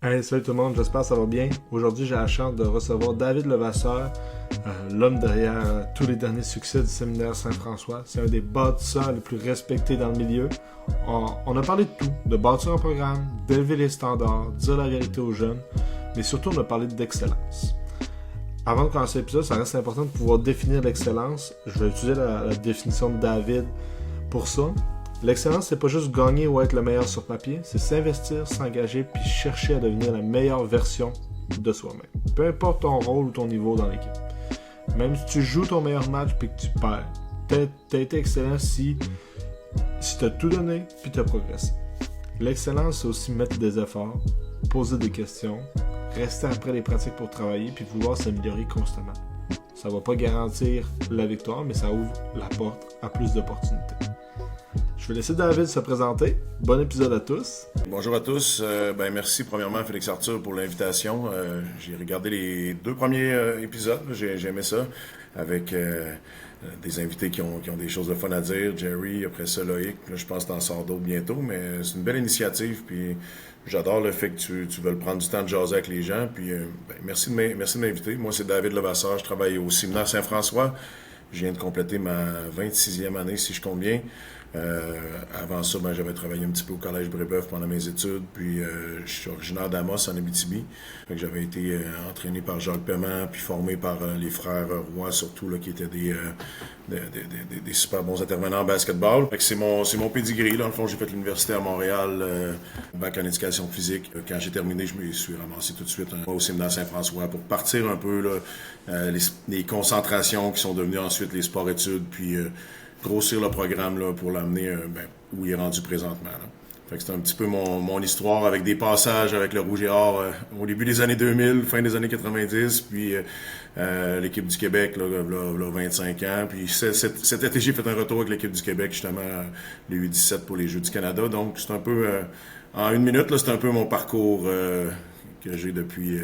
Hey, salut tout le monde, j'espère que ça va bien. Aujourd'hui, j'ai la chance de recevoir David Levasseur, l'homme derrière tous les derniers succès du séminaire Saint-François. C'est un des bâtisseurs les plus respectés dans le milieu. On a parlé de tout, de bâtir un programme, d'élever les standards, dire la vérité aux jeunes, mais surtout on a parlé d'excellence. Avant de commencer l'épisode, ça reste important de pouvoir définir l'excellence. Je vais utiliser la définition de David pour ça. L'excellence, c'est pas juste gagner ou être le meilleur sur papier, c'est s'investir, s'engager, puis chercher à devenir la meilleure version de soi-même. Peu importe ton rôle ou ton niveau dans l'équipe. Même si tu joues ton meilleur match puis que tu perds, t'as été excellent si t'as tout donné puis t'as progressé. L'excellence, c'est aussi mettre des efforts, poser des questions, rester après les pratiques pour travailler puis vouloir s'améliorer constamment. Ça va pas garantir la victoire, mais ça ouvre la porte à plus d'opportunités. Je vais laisser David se présenter. Bon épisode à tous. Bonjour à tous. Merci premièrement à Félix Arthur pour l'invitation. J'ai regardé les 2 premiers épisodes. J'ai aimé ça avec des invités qui ont des choses de fun à dire. Jerry, après ça Loïc. Là, je pense que t'en sors d'autres bientôt, mais c'est une belle initiative. Puis j'adore le fait que tu veux prendre du temps de jaser avec les gens. Puis merci de m'inviter. Moi, c'est David Levasseur. Je travaille au séminaire Saint-François. Je viens de compléter ma 26e année, si je compte bien. Avant ça, j'avais travaillé un petit peu au Collège Brébeuf pendant mes études, puis je suis originaire d'Amos, en Abitibi. J'avais été entraîné par Jacques Paiement, puis formé par les frères Roy, surtout, là, qui étaient des super bons intervenants en basketball. C'est mon pedigree. Dans le fond, j'ai fait l'université à Montréal, bac en éducation physique. Quand j'ai terminé, je me suis ramassé tout de suite au séminaire Saint-François pour partir un peu là, les concentrations qui sont devenues ensuite les sports-études, puis grossir le programme là, pour l'amener où il est rendu présentement. Là. Fait que c'est un petit peu mon histoire avec des passages avec le Rouge et Or au début des années 2000, fin des années 90, puis l'équipe du Québec, là, 25 ans. Puis cet été, j'ai fait un retour avec l'équipe du Québec, justement, les U17 pour les Jeux du Canada. Donc, c'est un peu, en une minute, là, c'est un peu mon parcours que j'ai depuis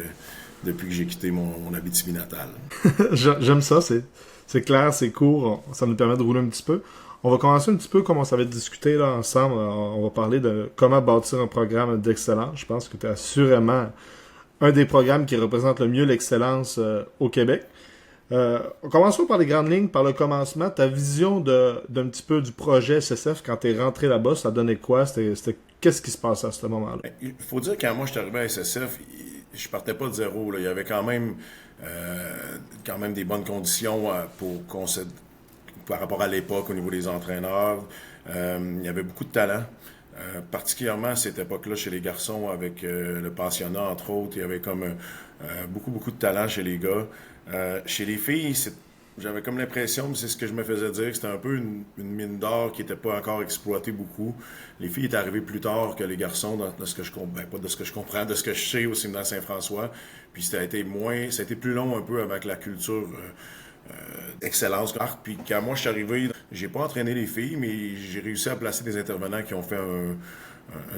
que j'ai quitté mon Abitibi natal. J'aime ça, c'est clair, c'est court, ça nous permet de rouler un petit peu. On va commencer un petit peu comme on s'avait discuté là, ensemble. On va parler de comment bâtir un programme d'excellence. Je pense que tu es assurément un des programmes qui représente le mieux l'excellence au Québec. Commençons par les grandes lignes, par le commencement. Ta vision d'un petit peu du projet SSF quand tu es rentré là-bas, ça donnait quoi? Qu'est-ce qui se passait à ce moment-là? Il faut dire que quand moi je suis arrivé à SSF, je partais pas de zéro. Là. Il y avait quand même des bonnes conditions par rapport à l'époque au niveau des entraîneurs. Il y avait beaucoup de talent. Particulièrement à cette époque-là chez les garçons avec le pensionnat, entre autres. Il y avait comme beaucoup de talent chez les gars. Chez les filles, j'avais comme l'impression, mais c'est ce que je me faisais dire, que c'était un peu une mine d'or qui n'était pas encore exploitée beaucoup. Les filles étaient arrivées plus tard que les garçons, de ce que je comprends, pas de ce que je comprends, de ce que je sais au séminaire Saint-François. Puis ça a été plus long un peu avec la culture d'excellence. Puis quand moi je suis arrivé, j'ai pas entraîné les filles, mais j'ai réussi à placer des intervenants qui ont fait un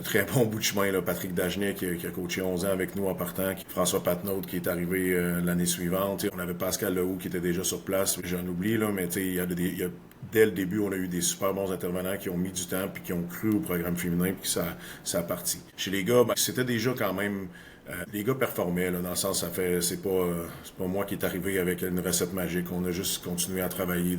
très bon bout de chemin. Là. Patrick Dagenet qui a coaché 11 ans avec nous en partant, François Patnaud qui est arrivé l'année suivante. T'sais, on avait Pascal Lehoux qui était déjà sur place, j'en oublie, là, mais dès le début, on a eu des super bons intervenants qui ont mis du temps puis qui ont cru au programme féminin puis ça a parti. Chez les gars, c'était déjà quand même... les gars performaient, là, dans le sens, c'est pas moi qui est arrivé avec une recette magique. On a juste continué à travailler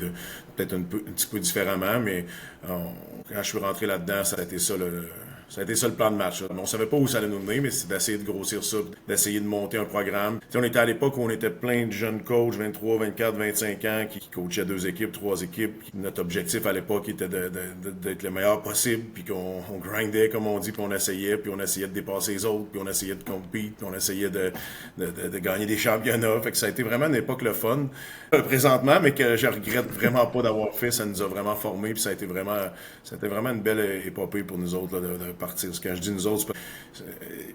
peut-être un petit peu différemment, mais quand je suis rentré là-dedans, ça a été ça le plan de match. Là. On savait pas où ça allait nous mener, mais c'est d'essayer de grossir ça, d'essayer de monter un programme. T'sais, on était à l'époque où on était plein de jeunes coachs, 23, 24, 25 ans, qui coachaient 2 équipes, 3 équipes. Notre objectif à l'époque était d'être le meilleur possible, puis qu'on grindait, comme on dit, puis on essayait de dépasser les autres, puis on essayait de compéter, puis on essayait de gagner des championnats. Fait que ça a été vraiment une époque le fun. Présentement, mais que je regrette vraiment pas d'avoir fait. Ça nous a vraiment formés, puis ça a été vraiment une belle épopée pour nous autres là, de partir. Quand je dis nous autres,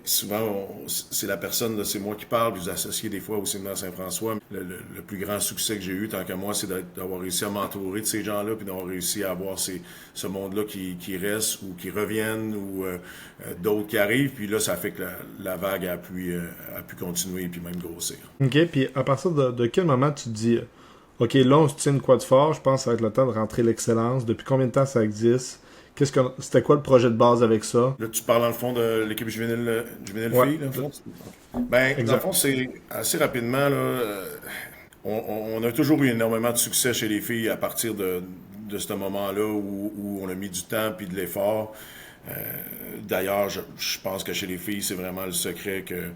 souvent, c'est la personne, là, c'est moi qui parle, puis vous associez des fois au séminaire Saint-François. Le plus grand succès que j'ai eu, tant qu'à moi, c'est d'avoir réussi à m'entourer de ces gens-là, puis d'avoir réussi à avoir ce monde-là qui reste, ou qui reviennent, ou d'autres qui arrivent, puis là, ça fait que la vague a pu continuer, puis même grossir. OK, puis à partir de quel moment tu te dis, OK, là, on se tient une quoi de fort, je pense que ça va être le temps de rentrer l'excellence. Depuis combien de temps ça existe? C'était quoi le projet de base avec ça? Là, tu parles dans le fond de l'équipe juvénile Ouais, filles, là, dans le fond? Ben, dans le exact. fond, c'est assez rapidement, là, on a toujours eu énormément de succès chez les filles à partir de ce moment-là où on a mis du temps puis de l'effort. Euh, D'ailleurs, je pense que chez les filles, c'est vraiment le secret que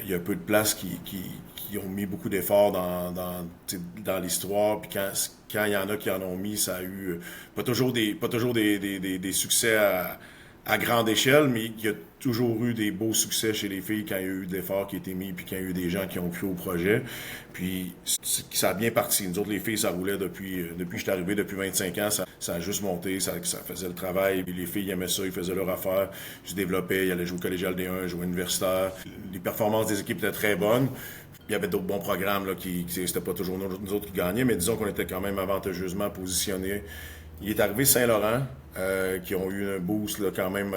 il y a peu de places qui ont mis beaucoup d'efforts dans l'histoire. Puis quand il y en a qui en ont mis, ça a eu pas toujours des succès à grande échelle, mais il y a toujours eu des beaux succès chez les filles quand il y a eu de l'effort qui a été mis, puis quand il y a eu des gens qui ont cru au projet. Puis ça a bien parti. Nous autres, les filles, ça roulait depuis que je suis arrivé, depuis 25 ans, ça a juste monté, ça faisait le travail. Puis les filles aimaient ça, ils faisaient leur affaire. Je développais, ils allaient jouer au collégial D1, jouer universitaire. Les performances des équipes étaient très bonnes. Il y avait d'autres bons programmes, là, c'était pas toujours nous autres qui gagnaient, mais disons qu'on était quand même avantageusement positionnés. Il est arrivé Saint-Laurent, qui ont eu un boost là, quand même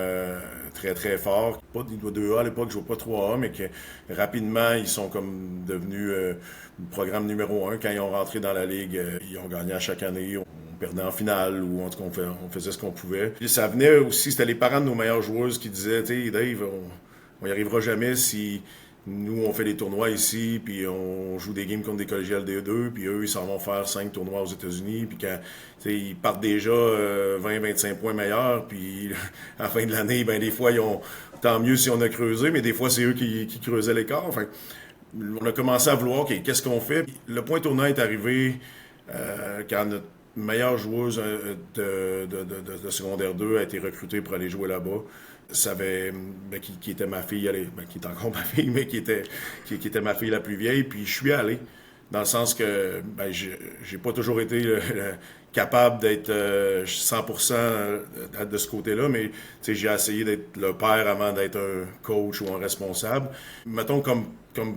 très très fort. Pas 2A à l'époque, je jouais pas 3A, mais que rapidement, ils sont comme devenus le programme numéro 1. Quand ils ont rentré dans la ligue, ils ont gagné à chaque année. On perdait en finale, ou en tout cas, on faisait ce qu'on pouvait. Puis ça venait aussi, c'était les parents de nos meilleures joueuses qui disaient, tu sais, Dave, on y arrivera jamais si nous, on fait des tournois ici, puis on joue des games contre des collégiales D2, puis eux, ils s'en vont faire 5 tournois aux États-Unis, puis quand ils partent déjà 20-25 points meilleurs, puis à la fin de l'année, ben des fois, tant mieux si on a creusé, mais des fois, c'est eux qui creusaient l'écart. Enfin, on a commencé à vouloir, OK, qu'est-ce qu'on fait? Le point tournant est arrivé quand notre meilleure joueuse de secondaire 2 a été recrutée pour aller jouer là-bas. Qui était ma fille, qui est encore ma fille, mais qui était ma fille la plus vieille. Puis je suis allé, dans le sens que j'ai pas toujours été capable d'être 100% de ce côté-là, mais j'ai essayé d'être le père avant d'être un coach ou un responsable. Mettons comme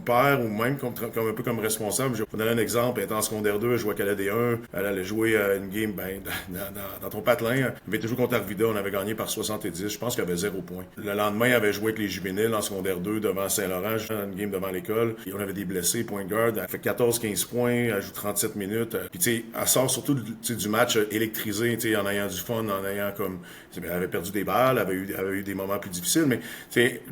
père ou même comme un peu comme responsable. Je vais vous donner un exemple. Elle était en secondaire 2, elle jouait à Canada 1. Elle allait jouer à une game dans ton patelin. Elle avait été joué contre Arvida. On avait gagné par 70. Je pense qu'elle avait 0 points. Le lendemain, elle avait joué avec les juvéniles en secondaire 2 devant Saint-Laurent, une game devant l'école. Et on avait des blessés, point guard. Elle fait 14-15 points. Elle joue 37 minutes. Puis tu sais, elle sort surtout du match électrisé, tu sais, en ayant du fun, en ayant comme... Elle avait perdu des balles, elle avait eu des moments plus difficiles, mais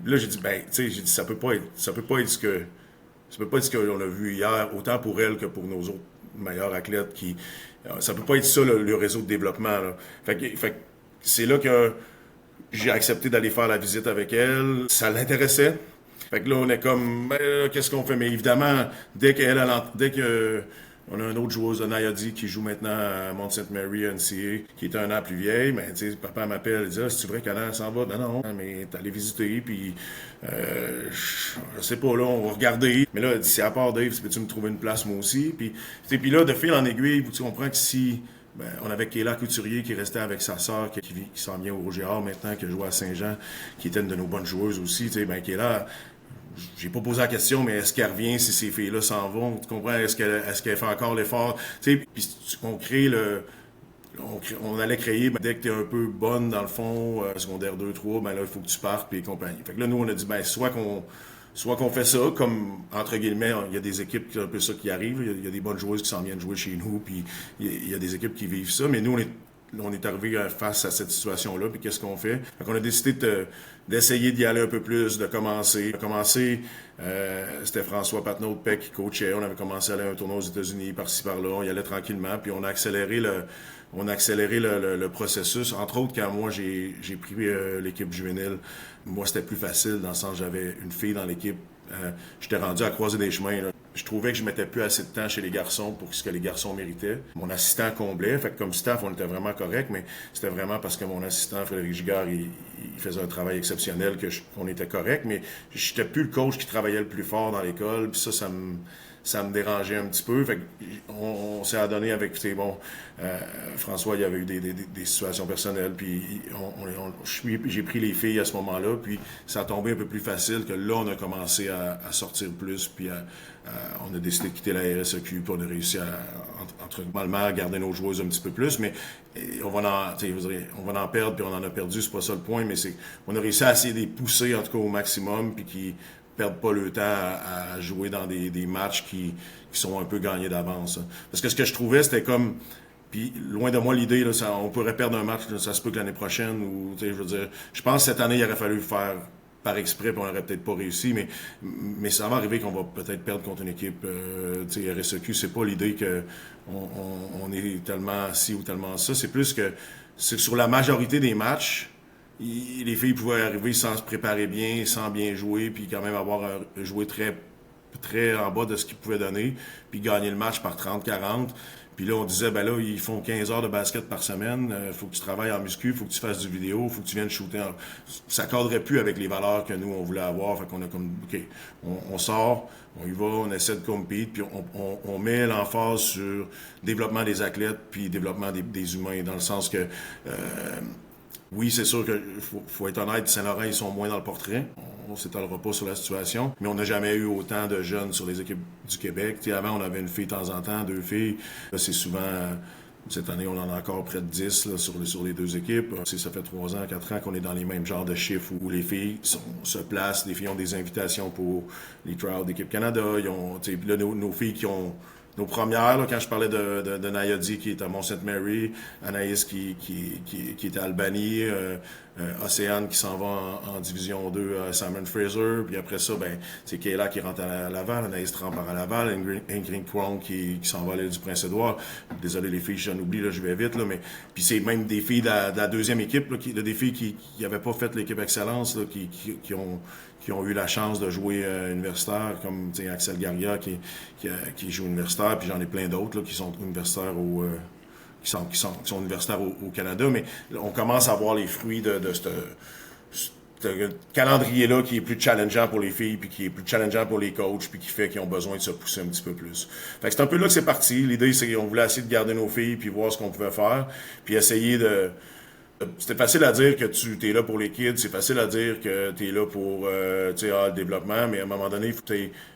là, j'ai dit, ça peut pas être ce que l'on a vu hier, autant pour elle que pour nos autres meilleurs athlètes ça peut pas être ça, le réseau de développement, là. Fait que c'est là que j'ai accepté d'aller faire la visite avec elle. Ça l'intéressait. Fait que là, on est comme, qu'est-ce qu'on fait? Mais évidemment, dès que on a une autre joueuse, Nayadi, qui joue maintenant à Mount St. Mary, NCA, qui est un an plus vieille. Mais, tu sais, papa m'appelle, il dit, c'est vrai qu'elle s'en va? Non, mais t'es allé visiter, puis je sais pas, là, on va regarder. Mais là, elle dit, c'est à part Dave, peux-tu me trouver une place, moi aussi? Puis là, de fil en aiguille, tu comprends que si... on avait Kéla Couturier qui restait avec sa sœur, qui s'en vient au Roger-Hart maintenant, qui a joué à Saint-Jean, qui était une de nos bonnes joueuses aussi. Tu sais, Kéla, j'ai pas posé la question, mais est-ce qu'elle revient si ces filles-là s'en vont? Tu comprends? Est-ce qu'elle fait encore l'effort? Tu sais, puis on allait créer, dès que tu es un peu bonne dans le fond, secondaire 2-3, là, il faut que tu partes, puis compagnie. Fait que là, nous, on a dit, soit qu'on fait ça, comme, entre guillemets, il y a des équipes qui un peu ça qui arrivent, il y a des bonnes joueuses qui s'en viennent jouer chez nous, puis il y a des équipes qui vivent ça, mais nous, on est arrivé face à cette situation-là, puis qu'est-ce qu'on fait? Fait qu'on a décidé d'essayer d'y aller un peu plus, de commencer. C'était François Patnaud-Peck qui coachait, on avait commencé à aller à un tournoi aux États-Unis, par-ci, par-là, on y allait tranquillement, puis on a accéléré le processus. Entre autres, quand moi, j'ai pris l'équipe juvénile, moi, c'était plus facile, dans le sens j'avais une fille dans l'équipe. J'étais rendu à croiser des chemins, là. Je trouvais que je mettais plus assez de temps chez les garçons pour ce que les garçons méritaient. Mon assistant comblait, fait que comme staff, on était vraiment correct, mais c'était vraiment parce que mon assistant, Frédéric Gigard, il faisait un travail exceptionnel qu'on était correct, mais j'étais plus le coach qui travaillait le plus fort dans l'école, puis ça me dérangeait un petit peu. Fait que on s'est adonné avec, François, il y avait eu des situations personnelles, puis j'ai pris les filles à ce moment-là, puis ça a tombé un peu plus facile que là, on a commencé à sortir plus, puis on a décidé de quitter la RSEQ, puis on a réussi à garder nos joueuses un petit peu plus, mais on va en perdre, puis on en a perdu, c'est pas ça le point, mais on a réussi à essayer de les pousser, en tout cas, au maximum, puis qui perdent pas le temps à jouer dans des matchs qui sont un peu gagnés d'avance. Parce que ce que je trouvais, c'était comme Puis loin de moi l'idée, là, on pourrait perdre un match, là, ça se peut que l'année prochaine, ou je veux dire, je pense que cette année, il aurait fallu le faire par exprès, puis on n'aurait peut-être pas réussi, mais ça va arriver qu'on va peut-être perdre contre une équipe RSEQ. C'est pas l'idée que on est tellement ci ou tellement ça. C'est plus que sur la majorité des matchs, les filles pouvaient arriver sans se préparer bien, sans bien jouer, puis quand même avoir joué très, très en bas de ce qu'ils pouvaient donner, puis gagner le match par 30-40. Puis là, on disait, ben là, ils font 15 heures de basket par semaine, faut que tu travailles en muscu, faut que tu fasses du vidéo, faut que tu viennes shooter. Ça cadrait plus avec les valeurs que nous, on voulait avoir. Fait qu'on a comme, OK, on sort, on y va, on essaie de compete, puis on met l'emphase sur développement des athlètes, puis développement des humains, dans le sens que... oui, c'est sûr qu'il faut être honnête, Saint-Laurent, ils sont moins dans le portrait. On ne s'étalera pas sur la situation. Mais on n'a jamais eu autant de jeunes sur les équipes du Québec. T'sais, avant, on avait une fille de temps en temps, 2 filles. Là, c'est souvent... Cette année, on en a encore près de 10 là, sur les 2 équipes. Ça fait 3 ans, 4 ans qu'on est dans les mêmes genres de chiffres où les filles se placent. Les filles ont des invitations pour les trials d'Équipe Canada. Ils ont, là, nos filles qui ont... Nos premières, là, quand je parlais de Nayadi qui est à Mont-Sainte-Mary, Anaïs qui est à Albany, Océane qui s'en va en Division 2 à Simon Fraser, puis après ça, ben, c'est Kayla qui rentre à Laval, Anaïs rentre à Laval, Ingrid Kwong qui s'en va à l'île du Prince-Édouard. Désolé les filles, j'en oublie, là, je vais vite, là, mais puis c'est même des filles de la deuxième équipe, là, des filles qui n'avaient pas fait l'équipe Excellence, là, qui ont eu la chance de jouer universitaire, comme Axel Garia qui joue universitaire, puis j'en ai plein d'autres là, qui sont universitaires qui sont universitaires au Canada, mais on commence à voir les fruits de ce calendrier-là qui est plus challengeant pour les filles, puis qui est plus challengeant pour les coachs, puis qui fait qu'ils ont besoin de se pousser un petit peu plus. Fait que c'est un peu là que c'est parti. L'idée, c'est qu'on voulait essayer de garder nos filles, puis voir ce qu'on pouvait faire, puis essayer de... C'était facile à dire que tu es là pour les kids, c'est facile à dire que tu es là pour le développement, mais à un moment donné,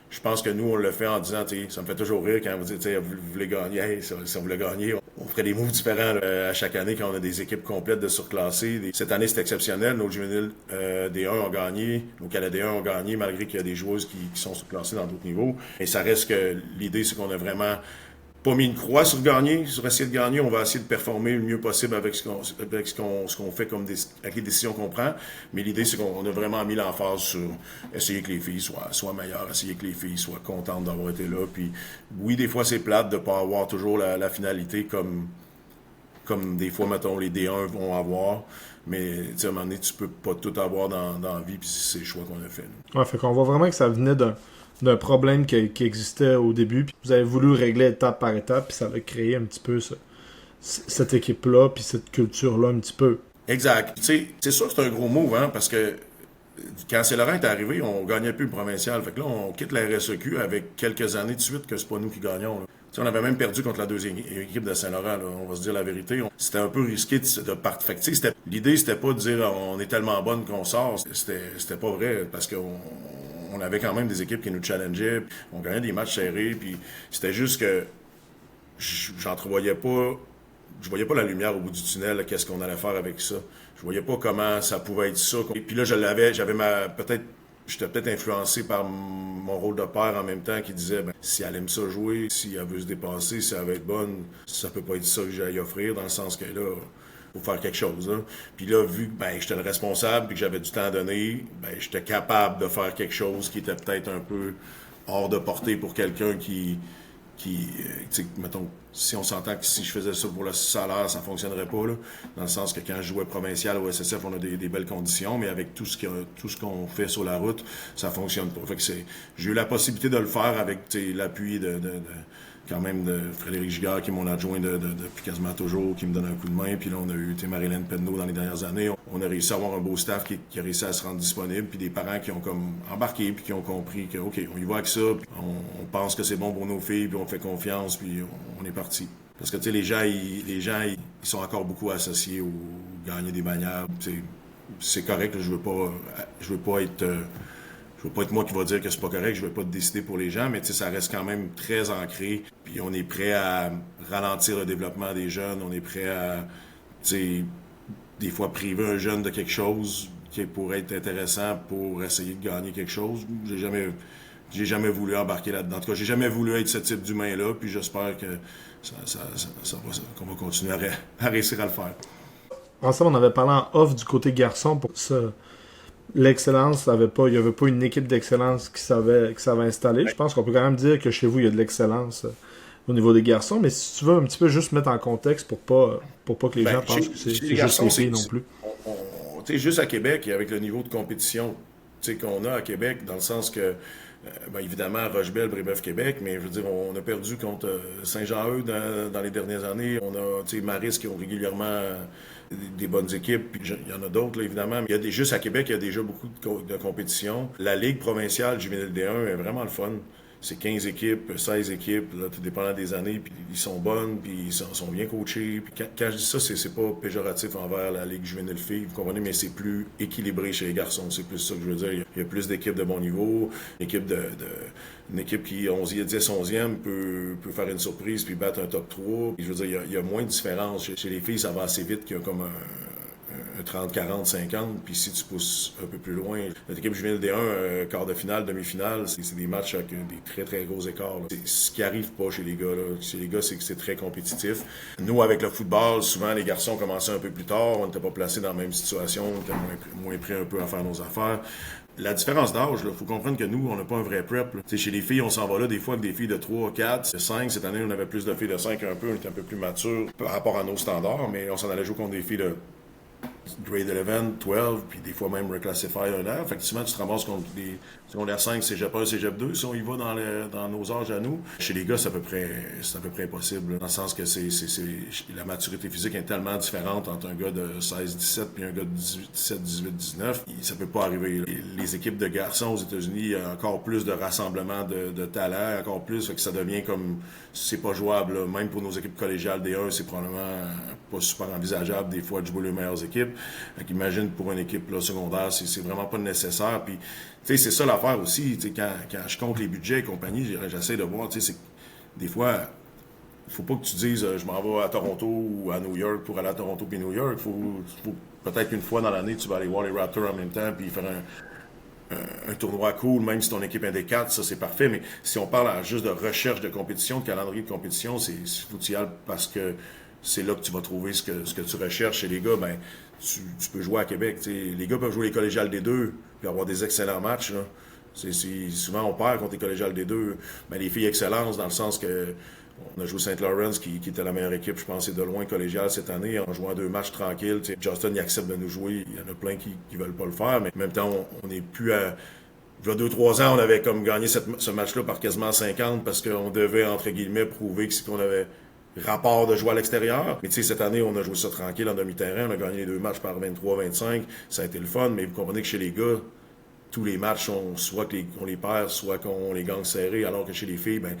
je pense que nous, on le fait en disant, ça me fait toujours rire quand vous dites, vous voulez gagner, hey, si on voulait gagner, on ferait des moves différents là, à chaque année quand on a des équipes complètes de surclassés. Cette année, c'est exceptionnel, nos juvéniles D1 ont gagné, nos Canadiens ont gagné, malgré qu'il y a des joueuses qui sont surclassées dans d'autres niveaux. Et ça reste que l'idée, c'est qu'on a vraiment pas mis une croix sur gagner, sur essayer de gagner. On va essayer de performer le mieux possible avec ce qu'on fait avec les décisions qu'on prend. Mais l'idée, c'est qu'on a vraiment mis l'emphase sur essayer que les filles soient meilleures, essayer que les filles soient contentes d'avoir été là. Puis oui, des fois, c'est plate de ne pas avoir toujours la finalité comme des fois, mettons, les D1 vont avoir. Mais à un moment donné, tu peux pas tout avoir dans la vie, puis c'est le choix qu'on a fait. Ouais, fait qu'on voit vraiment que ça venait d'un problème qui existait au début, puis vous avez voulu régler étape par étape, puis ça a créé un petit peu cette équipe-là, puis cette culture-là un petit peu. Exact. C'est sûr que c'est un gros move, hein, parce que quand Saint-Laurent est arrivé, on gagnait plus le provincial. Fait que là, on quitte la RSEQ avec quelques années de suite que c'est pas nous qui gagnons. On avait même perdu contre la deuxième équipe de Saint-Laurent, là, on va se dire la vérité. C'était un peu risqué de partir. Fait que l'idée, c'était pas de dire on est tellement bonne qu'on sort. C'était pas vrai, parce qu'on avait quand même des équipes qui nous challengeaient, on gagnait des matchs serrés, puis c'était juste que j'entrevoyais pas, je voyais pas la lumière au bout du tunnel, qu'est-ce qu'on allait faire avec ça. Je voyais pas comment ça pouvait être ça. Et puis là, j'étais peut-être influencé par mon rôle de père en même temps qui disait, si elle aime ça jouer, si elle veut se dépasser, si elle veut être bonne, ça peut pas être ça que j'allais offrir, dans le sens que là, faut faire quelque chose. Hein. Puis là, vu que j'étais le responsable et que j'avais du temps à donner, j'étais capable de faire quelque chose qui était peut-être un peu hors de portée pour quelqu'un qui mettons, si on s'entend que si je faisais ça pour le salaire, ça fonctionnerait pas, là, dans le sens que quand je jouais provincial au SSF, on a des belles conditions, mais avec tout ce qu'on fait sur la route, ça fonctionne pas. Fait que j'ai eu la possibilité de le faire avec l'appui quand même de Frédéric Giguère, qui est mon adjoint depuis quasiment toujours, qui me donne un coup de main. Puis là, on a eu Marilyn Penneau dans les dernières années. On a réussi à avoir un beau staff qui a réussi à se rendre disponible, puis des parents qui ont comme embarqué, puis qui ont compris que, OK, on y va avec ça, puis on pense que c'est bon pour nos filles, puis on fait confiance, puis on est parti. Parce que, les gens, ils sont encore beaucoup associés au gagner des bannières. C'est correct, là, je veux pas être moi qui va dire que c'est pas correct, je vais pas décider pour les gens, mais ça reste quand même très ancré. Puis on est prêt à ralentir le développement des jeunes, on est prêt à, des fois priver un jeune de quelque chose qui pourrait être intéressant pour essayer de gagner quelque chose. J'ai jamais j'ai jamais voulu embarquer là-dedans. En tout cas, j'ai jamais voulu être ce type d'humain-là, puis j'espère que qu'on va continuer à réussir à le faire. Ensemble, on avait parlé en off du côté garçon pour ça. L'excellence, il n'y avait pas une équipe d'excellence qui savait installer. Je pense qu'on peut quand même dire que chez vous, il y a de l'excellence au niveau des garçons. Mais si tu veux un petit peu juste mettre en contexte pour pas que les gens pensent que c'est juste les filles non plus. Tu sais, juste à Québec, et avec le niveau de compétition qu'on a à Québec, dans le sens que, évidemment, Rochebelle, Brébeuf-Québec, mais je veux dire, on a perdu contre Saint-Jean-Eudes dans les dernières années. On a, Maris qui ont régulièrement des bonnes équipes, puis il y en a d'autres, là, évidemment. Mais juste à Québec, il y a déjà beaucoup de compétitions. La Ligue provinciale juvénile D1 est vraiment le fun. C'est 15 équipes, 16 équipes, là, tout dépendant des années, puis ils sont bonnes, puis ils sont bien coachés. Puis quand je dis ça, c'est pas péjoratif envers la Ligue juvénile filles, vous comprenez, mais c'est plus équilibré chez les garçons. C'est plus ça que je veux dire. Il y a plus d'équipes de bon niveau, une équipe qui 11e peut faire une surprise puis battre un top 3. Puis, je veux dire, il y a moins de différence. Chez les filles, ça va assez vite qu'il y a comme un 30, 40, 50, puis si tu pousses un peu plus loin, notre équipe juvénile D1, quart de finale, demi-finale, c'est des matchs avec des très, très gros écarts. C'est ce qui arrive pas chez les gars. Là. Chez les gars, c'est que c'est très compétitif. Nous, avec le football, souvent, les garçons commençaient un peu plus tard, on n'était pas placés dans la même situation, on était moins prêts un peu à faire nos affaires. La différence d'âge, il faut comprendre que nous, on n'a pas un vrai prep. Chez les filles, on s'en va là des fois avec des filles de 3, 4, 5. Cette année, on avait plus de filles de 5 un peu, on était un peu plus matures par rapport à nos standards, mais on s'en allait jouer contre des filles de grade 11, 12, puis des fois même reclassify un an. Effectivement, tu te ramasses contre des secondaires 5, cégep 1, cégep 2, si on y va dans nos âges à nous. Chez les gars, c'est à peu près impossible, dans le sens que la maturité physique est tellement différente entre un gars de 16-17 puis un gars de 17-18-19. Ça peut pas arriver. Les équipes de garçons aux États-Unis, il y a encore plus de rassemblement de talent, encore plus, fait que ça devient comme, c'est pas jouable, là. Même pour nos équipes collégiales D1, c'est probablement pas super envisageable des fois de jouer les meilleures équipes. Donc, imagine pour une équipe là, secondaire, c'est vraiment pas nécessaire. Puis, tu sais, c'est ça l'affaire aussi. Quand je compte les budgets et compagnie, j'essaie de voir, tu sais, des fois, il faut pas que tu dises je m'en vais à Toronto ou à New York pour aller à Toronto puis New York. Faut peut-être qu'une fois dans l'année, tu vas aller voir les Raptors en même temps puis faire un tournoi cool, même si ton équipe est des 4, ça c'est parfait. Mais si on parle juste de recherche de compétition, de calendrier de compétition, c'est foutial parce que c'est là que tu vas trouver ce que tu recherches. Et les gars, ben, tu peux jouer à Québec. T'sais. Les gars peuvent jouer les collégiales des deux puis avoir des excellents matchs. Là. Souvent, on perd contre les collégiales des deux. Ben, les filles excellence, dans le sens que on a joué St. Lawrence, qui était la meilleure équipe, je pense, c'est de loin collégiale cette année, en jouant 2 matchs tranquilles. T'sais. Justin, il accepte de nous jouer. Il y en a plein qui veulent pas le faire, mais en même temps, on n'est plus à... Il y a 2-3 ans, on avait comme gagné ce match-là par quasiment 50 parce qu'on devait, entre guillemets, prouver qu'on avait rapport de jouer à l'extérieur. Mais tu sais, cette année, on a joué ça tranquille en demi-terrain. On a gagné les 2 matchs par 23-25. Ça a été le fun, mais vous comprenez que chez les gars, tous les matchs, soit qu'on les perd, soit qu'on les gagne serrés, alors que chez les filles, ben,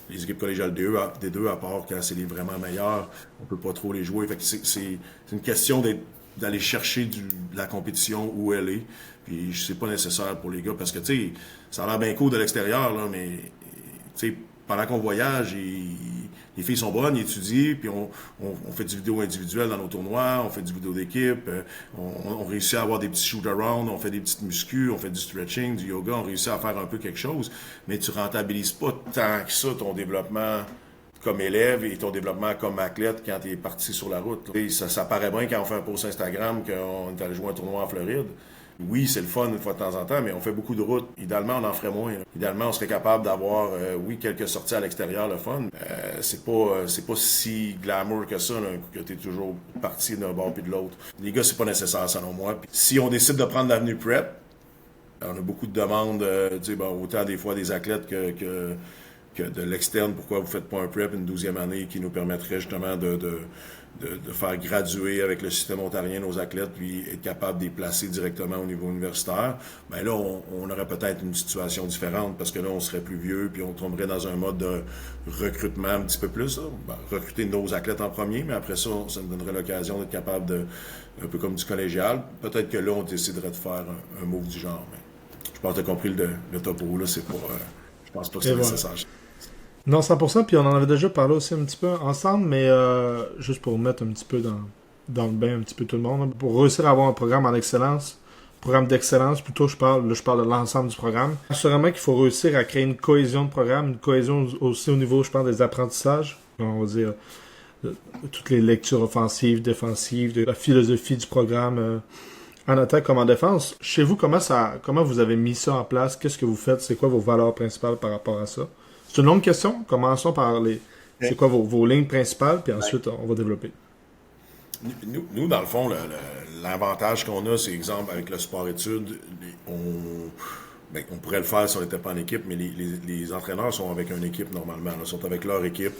les équipes collégiales des deux, à part quand c'est les vraiment meilleurs, on peut pas trop les jouer. Fait que c'est une question d'aller chercher de la compétition où elle est. Puis c'est pas nécessaire pour les gars parce que, tu sais, ça a l'air bien cool de l'extérieur, là, mais, tu sais, pendant qu'on voyage, les filles sont bonnes, ils étudient, puis on fait du vidéo individuel dans nos tournois, on fait du vidéo d'équipe, on réussit à avoir des petits shoot-around, on fait des petites muscu, on fait du stretching, du yoga, on réussit à faire un peu quelque chose, mais tu rentabilises pas tant que ça ton développement comme élève et ton développement comme athlète quand tu es parti sur la route. Ça paraît bien quand on fait un post Instagram qu'on est allé jouer un tournoi en Floride. Oui, c'est le fun une fois de temps en temps, mais on fait beaucoup de routes. Idéalement, on en ferait moins. Là. Idéalement, on serait capable d'avoir, quelques sorties à l'extérieur, le fun. C'est pas si glamour que ça, là, que t'es toujours parti d'un bord puis de l'autre. Les gars, c'est pas nécessaire, selon moi. Puis, si on décide de prendre l'avenue prep, on a beaucoup de demandes, autant des fois des athlètes que de l'externe. Pourquoi vous faites pas un prep une 12e année qui nous permettrait justement de faire graduer avec le système ontarien nos athlètes puis être capable de les placer directement au niveau universitaire, bien là, on aurait peut-être une situation différente parce que là, on serait plus vieux puis on tomberait dans un mode de recrutement un petit peu plus. Recruter nos athlètes en premier, mais après ça, ça nous donnerait l'occasion d'être capable de, un peu comme du collégial. Peut-être que là, on déciderait de faire un move du genre. Mais je pense que tu as compris le topo, là, c'est pas... je pense pas que c'est nécessaire. Non, 100%, puis on en avait déjà parlé aussi un petit peu ensemble, mais juste pour mettre un petit peu dans le bain un petit peu tout le monde, pour réussir à avoir un programme en excellence, programme d'excellence, plutôt je parle de l'ensemble du programme. Assurément qu'il faut réussir à créer une cohésion de programme, une cohésion aussi au niveau, je pense, des apprentissages. On va dire toutes les lectures offensives, défensives, de la philosophie du programme en attaque comme en défense. Chez vous, comment vous avez mis ça en place? Qu'est-ce que vous faites? C'est quoi vos valeurs principales par rapport à ça? C'est une longue question. Commençons par c'est quoi vos lignes principales, puis ensuite on va développer. Nous, dans le fond, l'avantage qu'on a, c'est exemple avec le sport-études, on pourrait le faire si on n'était pas en équipe, mais les entraîneurs sont avec une équipe normalement, ils sont avec leur équipe.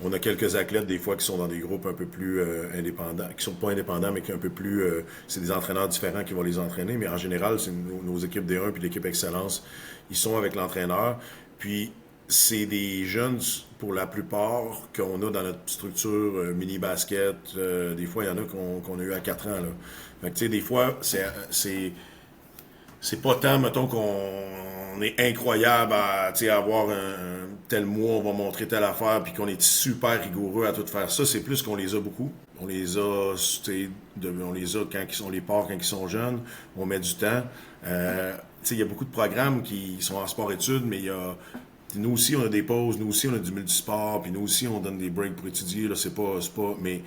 On a quelques athlètes des fois qui sont dans des groupes un peu plus indépendants, qui sont pas indépendants, mais qui un peu plus, c'est des entraîneurs différents qui vont les entraîner, mais en général, c'est nos équipes D1 puis l'équipe Excellence, ils sont avec l'entraîneur. Puis c'est des jeunes, pour la plupart, qu'on a dans notre structure mini-basket. Des fois, il y en a qu'on a eu à 4 ans. Là. Fait que, tu sais, des fois, c'est pas tant, mettons, qu'on est incroyable à avoir un tel mois, on va montrer telle affaire, puis qu'on est super rigoureux à tout faire ça. C'est plus qu'on les a beaucoup. On les a, quand ils sont les ports, quand ils sont jeunes. On met du temps. Il y a beaucoup de programmes qui sont en sport-études, mais il y a... Nous aussi, on a des pauses, nous aussi, on a du multisport, puis nous aussi, on donne des breaks pour étudier. Là, c'est pas, mais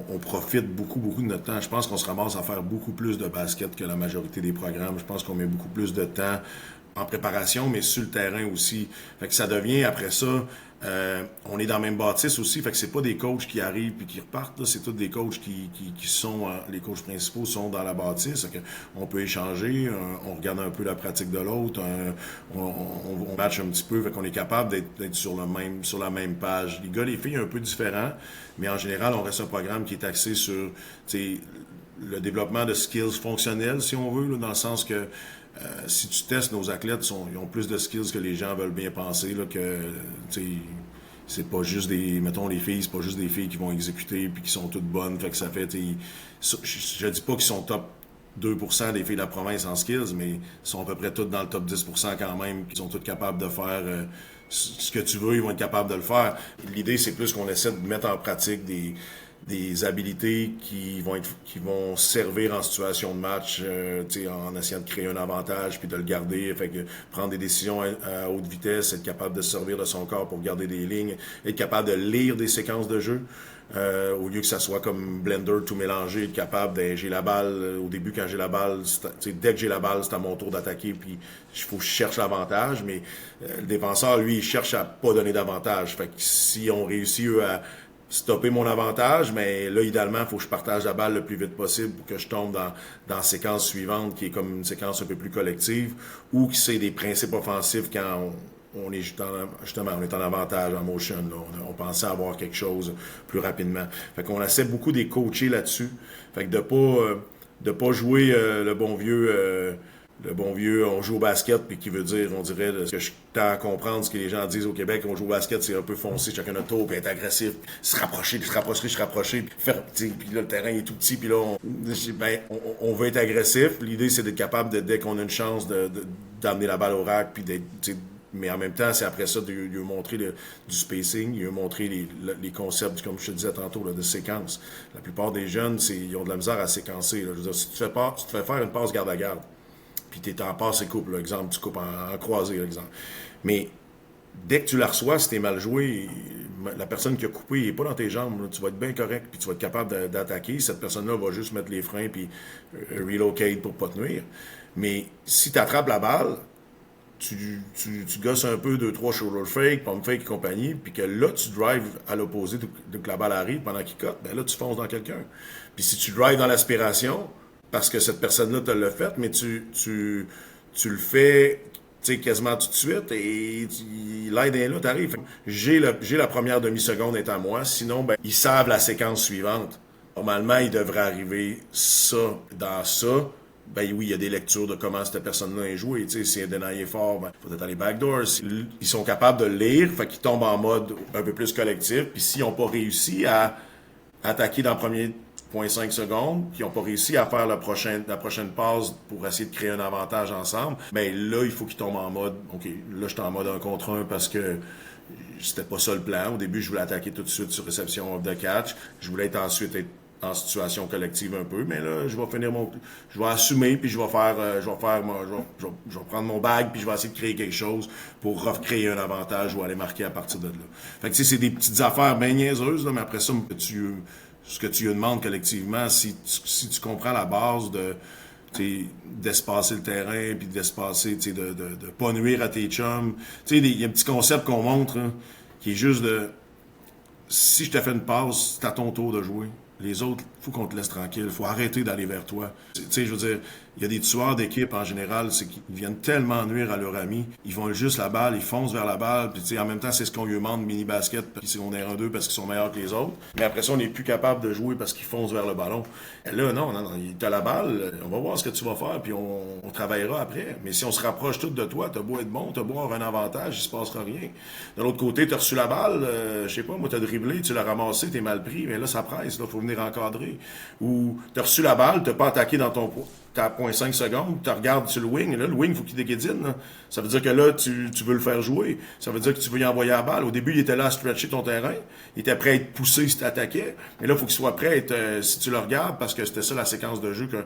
on profite beaucoup de notre temps. Je pense qu'on se ramasse à faire beaucoup plus de basket que la majorité des programmes. Je pense qu'on met beaucoup plus de temps en préparation, mais sur le terrain aussi. Fait que ça devient, après ça, on est dans le même bâtisse aussi, fait que c'est pas des coachs qui arrivent puis qui repartent, là, c'est tous des coachs qui sont, les coachs principaux sont dans la bâtisse, fait que on peut échanger, on regarde un peu la pratique de l'autre, on match un petit peu, fait qu'on est capable d'être sur la même page. Les gars, les filles, un peu différents, mais en général, on reste un programme qui est axé sur, le développement de skills fonctionnels, si on veut, là, dans le sens que si tu testes, nos athlètes ils ont plus de skills que les gens veulent bien penser, là, que c'est pas juste mettons les filles, c'est pas juste des filles qui vont exécuter puis qui sont toutes bonnes, fait que ça fait, je dis pas qu'ils sont top 2% des filles de la province en skills, mais ils sont à peu près toutes dans le top 10% quand même, qui sont toutes capables de faire ce que tu veux, ils vont être capables de le faire. L'idée, c'est plus qu'on essaie de mettre en pratique des habiletés qui vont servir en situation de match, en essayant de créer un avantage puis de le garder, fait que prendre des décisions à haute vitesse, être capable de se servir de son corps pour garder des lignes, être capable de lire des séquences de jeu, au lieu que ça soit comme Blender tout mélangé, être capable de, j'ai la balle, au début quand j'ai la balle, dès que j'ai la balle, c'est à mon tour d'attaquer, puis il faut que je cherche l'avantage, mais le défenseur, lui, il cherche à pas donner d'avantage, fait que si on réussit, eux, à stopper mon avantage, mais là, idéalement, il faut que je partage la balle le plus vite possible pour que je tombe dans la séquence suivante, qui est comme une séquence un peu plus collective, ou qui c'est des principes offensifs quand on est justement, on est en avantage, en motion, là. On pensait avoir quelque chose plus rapidement. Fait qu'on essaie beaucoup de les coacher là-dessus. Fait que de pas jouer le bon vieux, on joue au basket, puis qui veut dire, on dirait, ce que je tends à comprendre, ce que les gens disent au Québec, on joue au basket, c'est un peu foncé, chacun notre tour, puis être agressif, se rapprocher, puis faire, puis là, le terrain est tout petit, puis là, on veut être agressif. L'idée, c'est d'être capable, dès qu'on a une chance, d'amener la balle au rack, puis d'être, mais en même temps, c'est après ça de lui montrer du spacing, lui montrer les concepts, comme je te disais tantôt, là, de séquence. La plupart des jeunes, ils ont de la misère à séquencer. Là. Je veux dire, si tu te fais faire une passe garde à garde, puis tu es en passe et coupe, là, exemple, tu coupes en croisé, là, exemple. Mais dès que tu la reçois, si tu es mal joué, la personne qui a coupé, il n'est pas dans tes jambes, là, tu vas être bien correct, puis tu vas être capable d'attaquer. Cette personne-là va juste mettre les freins, puis relocate pour pas te nuire. Mais si tu attrapes la balle, tu gosses un peu 2-3 shoulder fake, pump fake et compagnie, puis que là, tu drives à l'opposé, donc la balle arrive pendant qu'il cote, ben là, tu fonces dans quelqu'un. Puis si tu drives dans l'aspiration, parce que cette personne-là te l'a fait, mais tu le fais quasiment tout de suite, et l'aide est là, t'arrives. J'ai la première demi-seconde est à moi, sinon, ben, ils savent la séquence suivante. Normalement, il devrait arriver ça dans ça. Ben oui, il y a des lectures de comment cette personne-là est jouée. Si un deny est fort, ben, il faut être dans les backdoors. Ils sont capables de le lire, fait qu'ils tombent en mode un peu plus collectif. Puis s'ils n'ont pas réussi à attaquer dans le premier 0.5 secondes, qui n'ont pas réussi à faire la prochaine passe pour essayer de créer un avantage ensemble, ben là, il faut qu'ils tombent en mode, OK, là, je suis en mode 1 contre 1 parce que c'était pas ça le plan. Au début, je voulais attaquer tout de suite sur réception off the catch. Je voulais ensuite être en situation collective un peu, mais là, je vais assumer, puis je vais prendre mon bag, puis je vais essayer de créer quelque chose pour recréer un avantage ou aller marquer à partir de là. Fait que, tu sais, c'est des petites affaires bien niaiseuses, là, mais après ça, ce que tu lui demandes collectivement, si tu comprends la base d'espacer le terrain, puis d'espacer, de pas nuire à tes chums. Tu sais, il y a un petit concept qu'on montre, là, qui est juste si je te fais une passe, c'est à ton tour de jouer. Les autres, il faut qu'on te laisse tranquille. Il faut arrêter d'aller vers toi. Tu sais, je veux dire, il y a des tueurs d'équipe en général, c'est qu'ils viennent tellement nuire à leur ami. Ils vont juste la balle, ils foncent vers la balle. Puis, tu sais, en même temps, c'est ce qu'on lui demande mini-basket, puis secondaire 1-2 parce qu'ils sont meilleurs que les autres. Mais après ça, on n'est plus capable de jouer parce qu'ils foncent vers le ballon. Et là, non, t'as la balle, on va voir ce que tu vas faire, puis on travaillera après. Mais si on se rapproche tout de toi, t'as beau être bon, t'as beau avoir un avantage, il se passera rien. De l'autre côté, t'as reçu la balle, je sais pas, moi, t'as dribblé, tu l'as ramassé, t'es mal pris, mais là, ça presse, là, faut venir encadrer. Ou t'as reçu la balle, t'as pas attaqué dans t'as 0.5 secondes, tu regardes sur le wing, et là, le wing, il faut qu'il déguédine. Là. Ça veut dire que là, tu veux le faire jouer. Ça veut dire que tu veux y envoyer la balle. Au début, il était là à stretcher ton terrain. Il était prêt à être poussé si tu attaquais. Mais là, il faut qu'il soit prêt à être, si tu le regardes, parce que c'était ça la séquence de jeu que,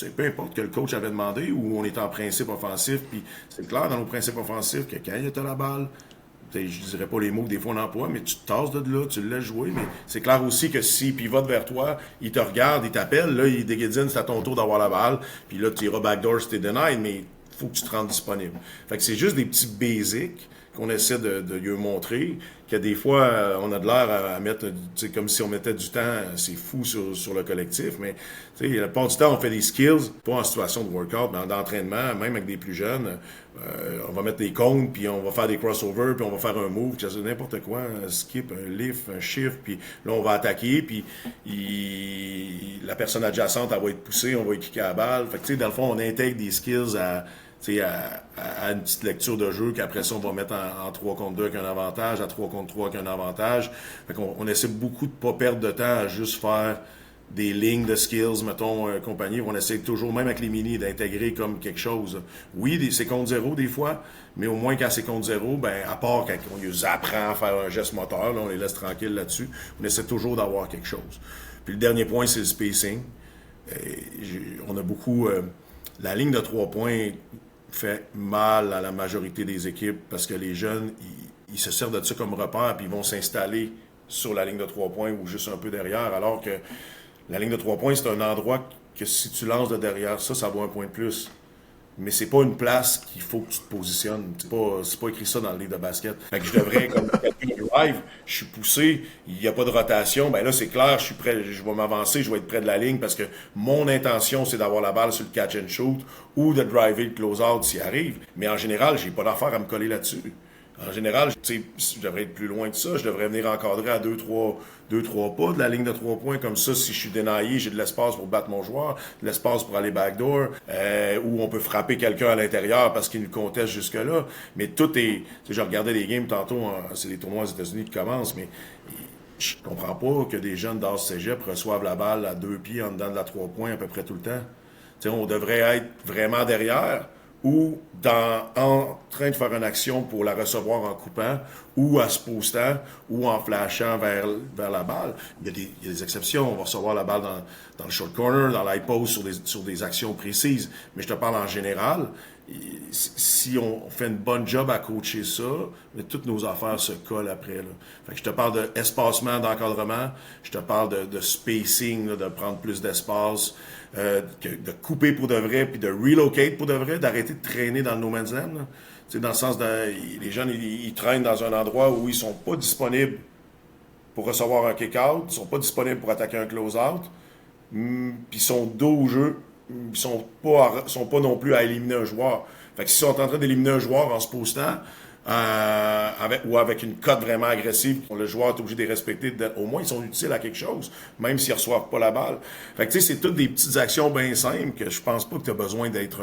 peu importe que le coach avait demandé, ou on est en principe offensif, puis c'est clair dans nos principes offensifs que quand il y a la balle, je dirais pas les mots que des fois on emploie, mais tu te tasses de là, tu le laisses jouer, mais c'est clair aussi que s'il pivote vers toi, il te regarde, il t'appelle, là, il déguédine, c'est à ton tour d'avoir la balle, puis là, tu iras backdoor si t'es denied, mais il faut que tu te rendes disponible. Fait que c'est juste des petits basics qu'on essaie de lui montrer, que des fois, on a de l'air à mettre, comme si on mettait du temps, c'est fou sur le collectif, mais la plupart du temps, on fait des skills, pas en situation de workout, mais d'entraînement, même avec des plus jeunes. On va mettre des comptes, puis on va faire des crossovers, puis on va faire un move, que ça n'importe quoi, un skip, un lift, un shift, puis là, on va attaquer, puis la personne adjacente, elle va être poussée, on va kicker à la balle. Fait que, dans le fond, on intègre des skills à une petite lecture de jeu qu'après ça, on va mettre en 3 contre 2 avec un avantage, à 3 contre 3 avec un avantage. Fait qu'on essaie beaucoup de ne pas perdre de temps à juste faire des lignes de skills, mettons, compagnie. On essaie toujours, même avec les mini, d'intégrer comme quelque chose. Oui, c'est contre 0 des fois, mais au moins quand c'est contre 0, ben, à part quand on les apprend à faire un geste moteur, là, on les laisse tranquilles là-dessus, on essaie toujours d'avoir quelque chose. Puis le dernier point, c'est le spacing. On a beaucoup... la ligne de 3 points fait mal à la majorité des équipes parce que les jeunes, ils se servent de ça comme repère puis ils vont s'installer sur la ligne de 3 points ou juste un peu derrière, alors que la ligne de 3 points, c'est un endroit que si tu lances de derrière ça vaut un point de plus. Mais c'est pas une place qu'il faut que tu te positionnes. C'est pas écrit ça dans le livre de basket. Fait que je devrais, comme quelqu'un drive, je suis poussé, il n'y a pas de rotation, ben là c'est clair, je suis prêt, je vais m'avancer, je vais être près de la ligne parce que mon intention c'est d'avoir la balle sur le catch and shoot ou de driver le close-out s'il arrive. Mais en général, j'ai pas d'affaire à me coller là-dessus. En général, tu sais, je devrais être plus loin de ça, je devrais venir encadrer à 2-3 pas de la ligne de 3 points, comme ça, si je suis dénaillé, j'ai de l'espace pour battre mon joueur, de l'espace pour aller backdoor, ou on peut frapper quelqu'un à l'intérieur parce qu'il nous conteste jusque-là. Mais tout est... Tu sais, je regardais les games tantôt, c'est les tournois aux États-Unis qui commencent, mais je comprends pas que des jeunes d'âge cégep reçoivent la balle à 2 pieds en dedans de la 3 points à peu près tout le temps. Tu sais, on devrait être vraiment derrière, ou en train de faire une action pour la recevoir en coupant, ou en se postant, ou en flashant vers la balle. Il y a des exceptions. On va recevoir la balle dans le short corner, dans l'high post, sur des actions précises. Mais je te parle en général. Si on fait une bonne job à coacher ça, mais toutes nos affaires se collent après. Là. Fait que je te parle d'espacement, d'encadrement, je te parle de spacing, là, de prendre plus d'espace, de couper pour de vrai, puis de relocate pour de vrai, d'arrêter de traîner dans le no man's land. Là. Dans le sens les jeunes, ils traînent dans un endroit où ils sont pas disponibles pour recevoir un kick-out, ils sont pas disponibles pour attaquer un close-out, puis ils sont dos au jeu. Ils sont pas non plus à éliminer un joueur. Fait que s'ils sont en train d'éliminer un joueur en se postant, avec une cote vraiment agressive, le joueur est obligé de les respecter, au moins ils sont utiles à quelque chose, même s'ils ne reçoivent pas la balle. Fait que tu sais, c'est toutes des petites actions bien simples que je pense pas que tu as besoin d'être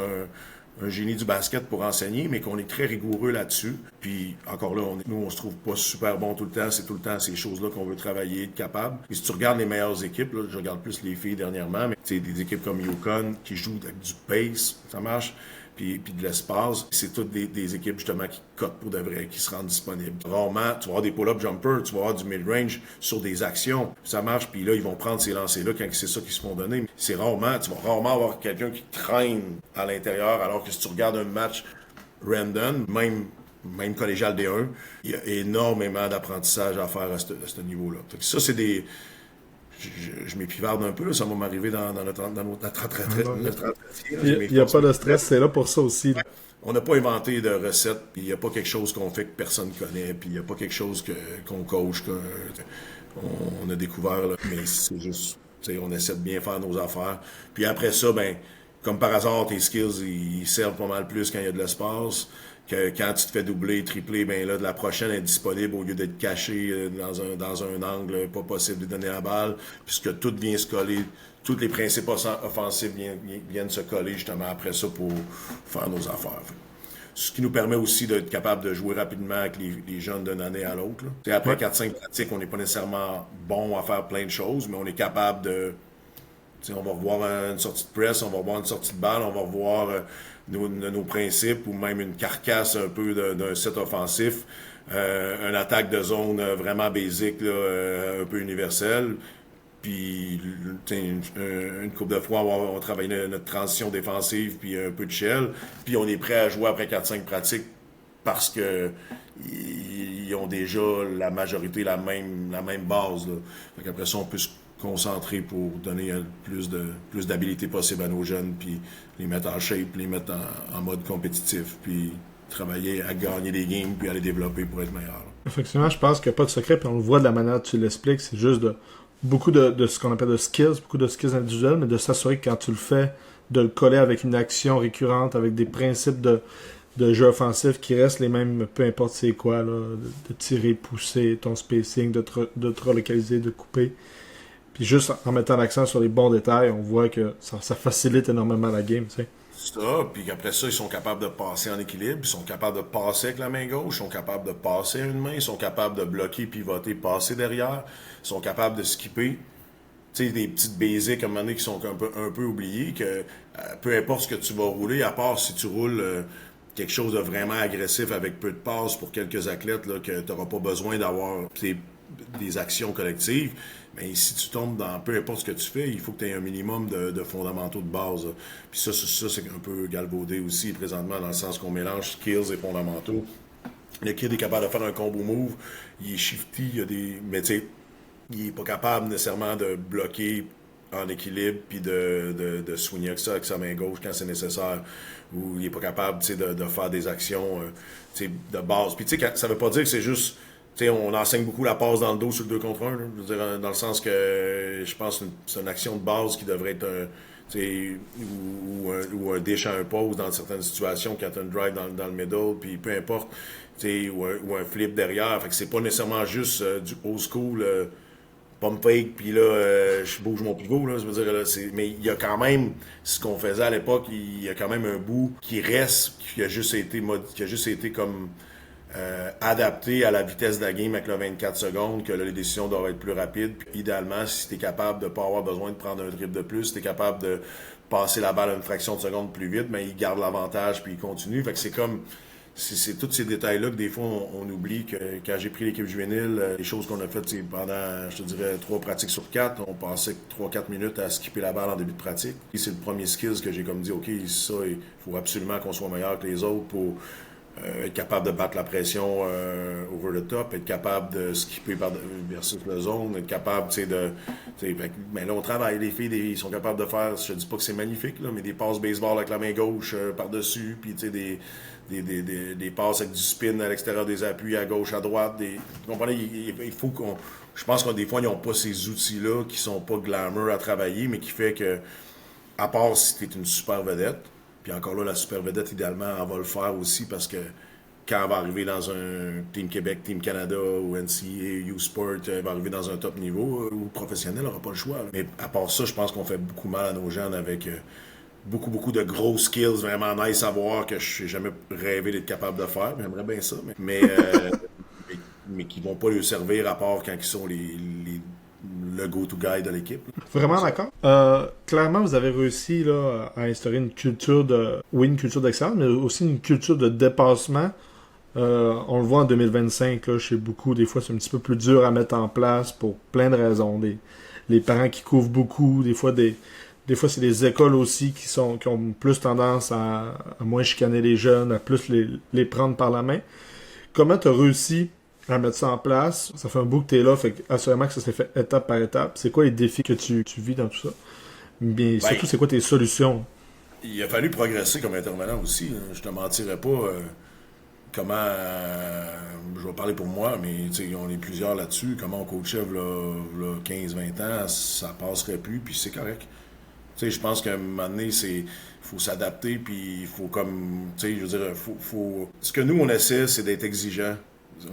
un génie du basket pour enseigner, mais qu'on est très rigoureux là-dessus. Puis, encore là, on se trouve pas super bon tout le temps. C'est tout le temps ces choses-là qu'on veut travailler, être capable. Et si tu regardes les meilleures équipes, là, je regarde plus les filles dernièrement, mais tu sais, des équipes comme Yukon qui jouent avec du pace, ça marche. puis de l'espace. C'est toutes des équipes justement qui cotent pour de vrai, qui se rendent disponibles. Rarement, tu vas avoir des pull-up jumpers, tu vas avoir du mid-range sur des actions. Ça marche, puis là, ils vont prendre ces lancers-là quand c'est ça qu'ils se font donner. Tu vas rarement avoir quelqu'un qui traîne à l'intérieur, alors que si tu regardes un match random, même collégial D1, il y a énormément d'apprentissage à faire à ce niveau-là. Ça, c'est des... Je m'épivarde un peu, là, ça va m'arriver dans notre retraite. Il n'y a pas de stress, c'est là pour ça aussi. On n'a pas inventé de recette, puis il n'y a pas quelque chose qu'on fait que personne ne connaît, puis il n'y a pas quelque chose qu'on coach, qu'on a découvert, là. Mais c'est juste, on essaie de bien faire nos affaires. Puis après ça, ben, comme par hasard, tes skills, ils servent pas mal plus quand il y a de l'espace. Que quand tu te fais doubler, tripler, ben là, de la prochaine est disponible au lieu d'être caché dans un angle pas possible de donner la balle, puisque tout vient se coller, tous les principes offensifs viennent se coller justement après ça pour faire nos affaires. Ce qui nous permet aussi d'être capable de jouer rapidement avec les jeunes d'une année à l'autre. Après 4-5 pratiques, on n'est pas nécessairement bon à faire plein de choses, mais on est capable de... on va revoir une sortie de press, on va revoir une sortie de balle, on va revoir nos principes ou même une carcasse un peu d'un set offensif, une attaque de zone vraiment basique, là, un peu universelle. Puis une couple de fois, on va travailler notre transition défensive puis un peu de shell. Puis on est prêt à jouer après 4-5 pratiques parce que ils ont déjà la majorité la même base. Là. Fait qu'après ça, on peut se concentrer pour donner plus d'habilité possible à nos jeunes, puis les mettre en shape, les mettre en mode compétitif, puis travailler à gagner des games, puis à les développer pour être meilleur. Effectivement, je pense qu'il n'y a pas de secret, puis on le voit de la manière dont tu l'expliques, c'est juste beaucoup de ce qu'on appelle de skills, beaucoup de skills individuels, mais de s'assurer que quand tu le fais, de le coller avec une action récurrente, avec des principes de jeu offensif qui restent les mêmes, peu importe c'est quoi, là, de tirer, pousser, ton spacing, de te relocaliser, de couper. Puis juste en mettant l'accent sur les bons détails, on voit que ça facilite énormément la game, tu sais. Ça, puis après ça, ils sont capables de passer en équilibre, ils sont capables de passer avec la main gauche, ils sont capables de passer à une main, ils sont capables de bloquer, pivoter, passer derrière, ils sont capables de skipper. Tu sais, des petites basics à un moment donné qui sont un peu oubliées, que peu importe ce que tu vas rouler, à part si tu roules quelque chose de vraiment agressif avec peu de passes pour quelques athlètes, là, que tu n'auras pas besoin d'avoir des actions collectives. Mais si tu tombes dans peu importe ce que tu fais, il faut que tu aies un minimum de fondamentaux de base. Là. Puis ça, c'est un peu galvaudé aussi présentement, dans le sens qu'on mélange skills et fondamentaux. Le kid est capable de faire un combo move, il est shifty, mais tu sais, il n'est pas capable nécessairement de bloquer en équilibre puis de soigner avec ça avec sa main gauche quand c'est nécessaire, ou il n'est pas capable de faire des actions de base. Puis tu sais, ça veut pas dire que c'est juste... T'sais, on enseigne beaucoup la passe dans le dos sur le 2 contre 1, là. Je veux dire, dans le sens que je pense que c'est une action de base qui devrait être ou un dish à un pause dans certaines situations quand tu as une drive dans le middle, puis peu importe, ou un flip derrière. Fait que c'est pas nécessairement juste du old school pump fake, puis là, je bouge mon pivot. Là, je veux dire, là, mais il y a quand même, ce qu'on faisait à l'époque, il y a quand même un bout qui reste, qui a juste été comme... adapté à la vitesse de la game avec le 24 secondes, que là, les décisions doivent être plus rapides. Puis, idéalement, si tu es capable de ne pas avoir besoin de prendre un dribble de plus, si tu es capable de passer la balle à une fraction de seconde plus vite, mais il garde l'avantage puis il continue. Fait que c'est comme... C'est tous ces détails-là que des fois on oublie que quand j'ai pris l'équipe juvénile, les choses qu'on a faites pendant, je te dirais, 3 pratiques sur 4, on passait 3-4 minutes à skipper la balle en début de pratique. Et c'est le premier skills que j'ai comme dit, OK, ça, il faut absolument qu'on soit meilleur que les autres pour être capable de battre la pression over the top, être capable de skipper versus la zone, être capable, mais là, on travaille. Les filles, ils sont capables de faire, je dis pas que c'est magnifique, là, mais des passes baseball avec la main gauche par-dessus, puis des passes avec du spin à l'extérieur des appuis, à gauche, à droite. Vous comprenez? Il faut qu'on... Je pense que des fois, ils n'ont pas ces outils-là qui sont pas glamour à travailler, mais qui fait que, à part si tu es une super vedette, puis encore là, la super vedette, idéalement, elle va le faire aussi parce que quand elle va arriver dans un Team Québec, Team Canada ou NCAA, U-Sport, elle va arriver dans un top niveau ou professionnel, elle n'aura pas le choix. Là. Mais à part ça, je pense qu'on fait beaucoup mal à nos jeunes avec beaucoup de gros skills vraiment nice à voir que je n'ai jamais rêvé d'être capable de faire. J'aimerais bien ça, mais qui ne vont pas lui servir à part quand ils sont le go-to guy de l'équipe. Vraiment d'accord. Clairement, vous avez réussi là, à instaurer une culture une culture d'excellence, mais aussi une culture de dépassement. On le voit en 2025, là, chez beaucoup, des fois c'est un petit peu plus dur à mettre en place pour plein de raisons. Les parents qui couvrent beaucoup, des fois c'est des écoles aussi qui ont plus tendance à moins chicaner les jeunes, à plus les prendre par la main. Comment tu as réussi à mettre ça en place? Ça fait un bout que tu es là, fait assurément que ça s'est fait étape par étape. C'est quoi les défis que tu vis dans tout ça? Mais surtout, c'est quoi tes solutions? Il a fallu progresser comme intervenant aussi. Hein. Je te mentirais pas comment... je vais parler pour moi, mais on est plusieurs là-dessus. Comment on coachait là, 15-20 ans, ça passerait plus, puis c'est correct. Je pense qu'à un moment donné, il faut s'adapter, puis il faut comme... Je veux dire, ce que nous, on essaie, c'est d'être exigeant.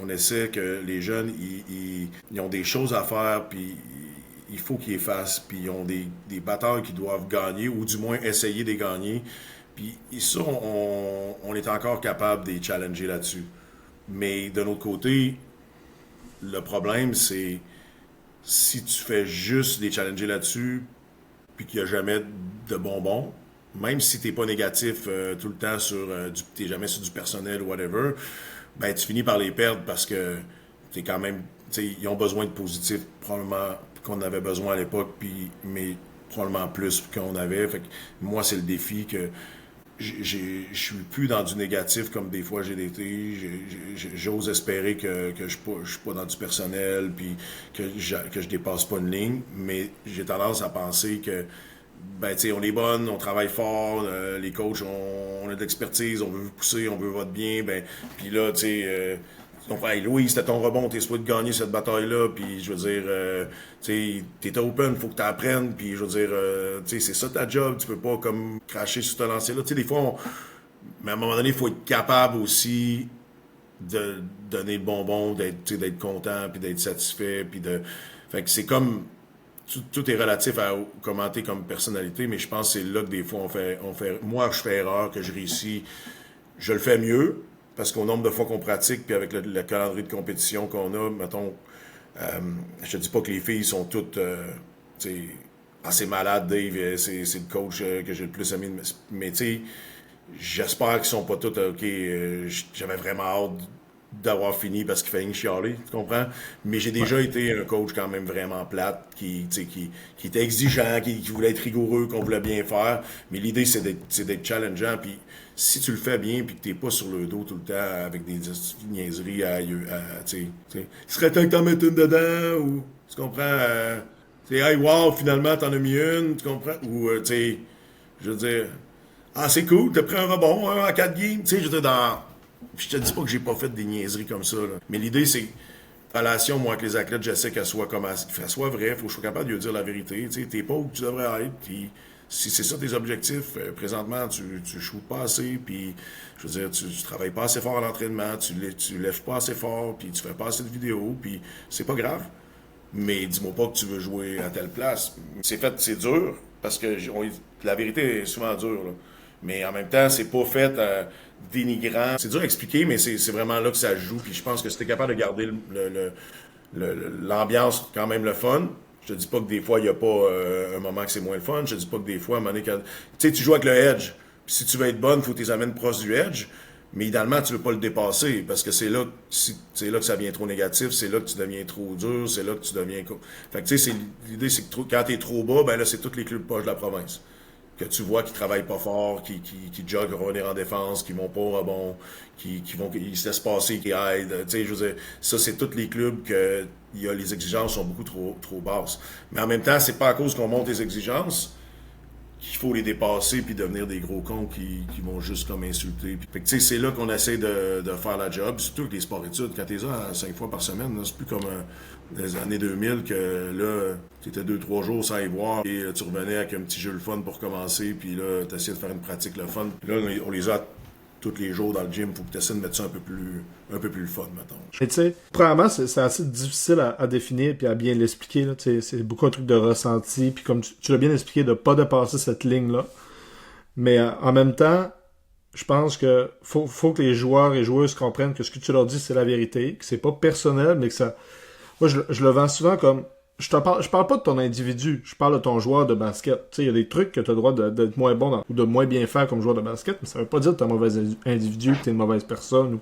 On essaie que les jeunes, ils ont des choses à faire, puis il faut qu'ils les fassent, puis ils ont des batailles qu'ils doivent gagner, ou du moins essayer de les gagner. Puis ça, on est encore capable de les challenger là-dessus. Mais de l'autre côté, le problème, c'est si tu fais juste les challenger là-dessus, puis qu'il n'y a jamais de bonbons, même si tu n'es pas négatif tout le temps tu n'es jamais sur du personnel ou whatever, ben tu finis par les perdre parce que t'es quand même, ils ont besoin de positif, probablement qu'on avait besoin à l'époque, mais probablement plus qu'on avait. Fait que moi, c'est le défi que je suis plus dans du négatif comme des fois j'ai été. J'ose espérer que je suis pas dans du personnel, puis que je dépasse pas une ligne, mais j'ai tendance à penser que on est bonne, on travaille fort, les coachs, on a de l'expertise, on veut vous pousser, on veut votre bien, puis là, hey, Louis, c'était ton rebond, t'es souhaité de gagner cette bataille-là, puis je veux dire, t'es open, faut que t'apprennes, puis je veux dire, c'est ça ta job, tu peux pas comme cracher sur ce lancer-là. Des fois, mais à un moment donné, il faut être capable aussi de donner le bonbon, d'être content, puis d'être satisfait, puis Fait que c'est comme... Tout est relatif à commenter comme personnalité, mais je pense que c'est là que des fois moi, je fais erreur, que je réussis. Je le fais mieux, parce qu'au nombre de fois qu'on pratique, puis avec le calendrier de compétition qu'on a, mettons, je te dis pas que les filles sont toutes assez malades, Dave, c'est le coach que j'ai le plus aimé, mais tu sais, j'espère qu'ils sont pas toutes, OK, j'avais vraiment hâte d'avoir fini parce qu'il fallait chialer, tu comprends? Mais j'ai déjà été un coach quand même vraiment plate, qui était exigeant, qui voulait être rigoureux, qu'on voulait bien faire. Mais l'idée, c'est d'être challengeant. Puis si tu le fais bien, puis que t'es pas sur le dos tout le temps avec des niaiseries il serait temps que t'en mettes une dedans, ou tu comprends? Hey, wow, finalement, t'en as mis une, tu comprends? Ou, je veux dire, c'est cool, t'as pris un rebond en 4 games, je veux dire, je te dis pas que j'ai pas fait des niaiseries comme ça, là. Mais l'idée, c'est relation, moi, avec les athlètes, j'essaie qu'elle soit vraie, il faut que je sois capable de lui dire la vérité. T'es pas où tu devrais être, puis si c'est ça tes objectifs, présentement, tu shootes pas assez, puis je veux dire, tu travailles pas assez fort à l'entraînement, tu lèves pas assez fort, puis tu fais pas assez de vidéos, puis c'est pas grave. Mais dis-moi pas que tu veux jouer à telle place. C'est dur, parce que la vérité est souvent dure, là. Mais en même temps, c'est pas fait dénigrant. C'est dur à expliquer, mais c'est vraiment là que ça joue. Puis je pense que si t'es capable de garder l'ambiance quand même le fun, je te dis pas que des fois, il n'y a pas un moment que c'est moins le fun. Je te dis pas que des fois, à un moment donné, tu sais, tu joues avec le edge. Puis si tu veux être bonne, il faut que tu les amènes proches du edge. Mais idéalement, tu veux pas le dépasser, parce que c'est là que ça devient trop négatif, c'est là que tu deviens trop dur, c'est là que tu deviens... Fait que tu sais, l'idée, c'est que quand t'es trop bas, ben là, c'est tous les clubs poches de la province. Que tu vois qui travaillent pas fort, qui joguent revenir en défense, qui vont pas au rebond, qui se laissent passer, qui aident. Tu sais, je veux dire, ça, c'est tous les clubs que les exigences sont beaucoup trop basses. Mais en même temps, c'est pas à cause qu'on monte les exigences qu'il faut les dépasser puis devenir des gros cons qui vont juste comme insulter. Fait que tu sais, c'est là qu'on essaie de faire la job. Surtout avec les sports-études, quand t'es là 5 fois par semaine, là, c'est plus comme les années 2000 que là, t'étais 2-3 jours sans y voir et tu revenais avec un petit jeu le fun pour commencer, puis là, t'essayais de faire une pratique le fun. Puis là, on les a tous les jours dans le gym, faut que t'essaies de mettre ça un peu plus le fun, mettons. Et tu sais, premièrement, c'est assez difficile à définir puis à bien l'expliquer, là. C'est beaucoup un truc de ressenti, puis comme tu l'as bien expliqué, de pas dépasser cette ligne-là. Mais en même temps, je pense que faut que les joueurs et joueuses comprennent que ce que tu leur dis, c'est la vérité, que c'est pas personnel, mais que ça... Moi, je le vends souvent comme je parle pas de ton individu, je parle de ton joueur de basket. Tu sais, il y a des trucs que tu as le droit d'être moins bon ou de moins bien faire comme joueur de basket, mais ça veut pas dire que tu es un mauvais individu, que tu es une mauvaise personne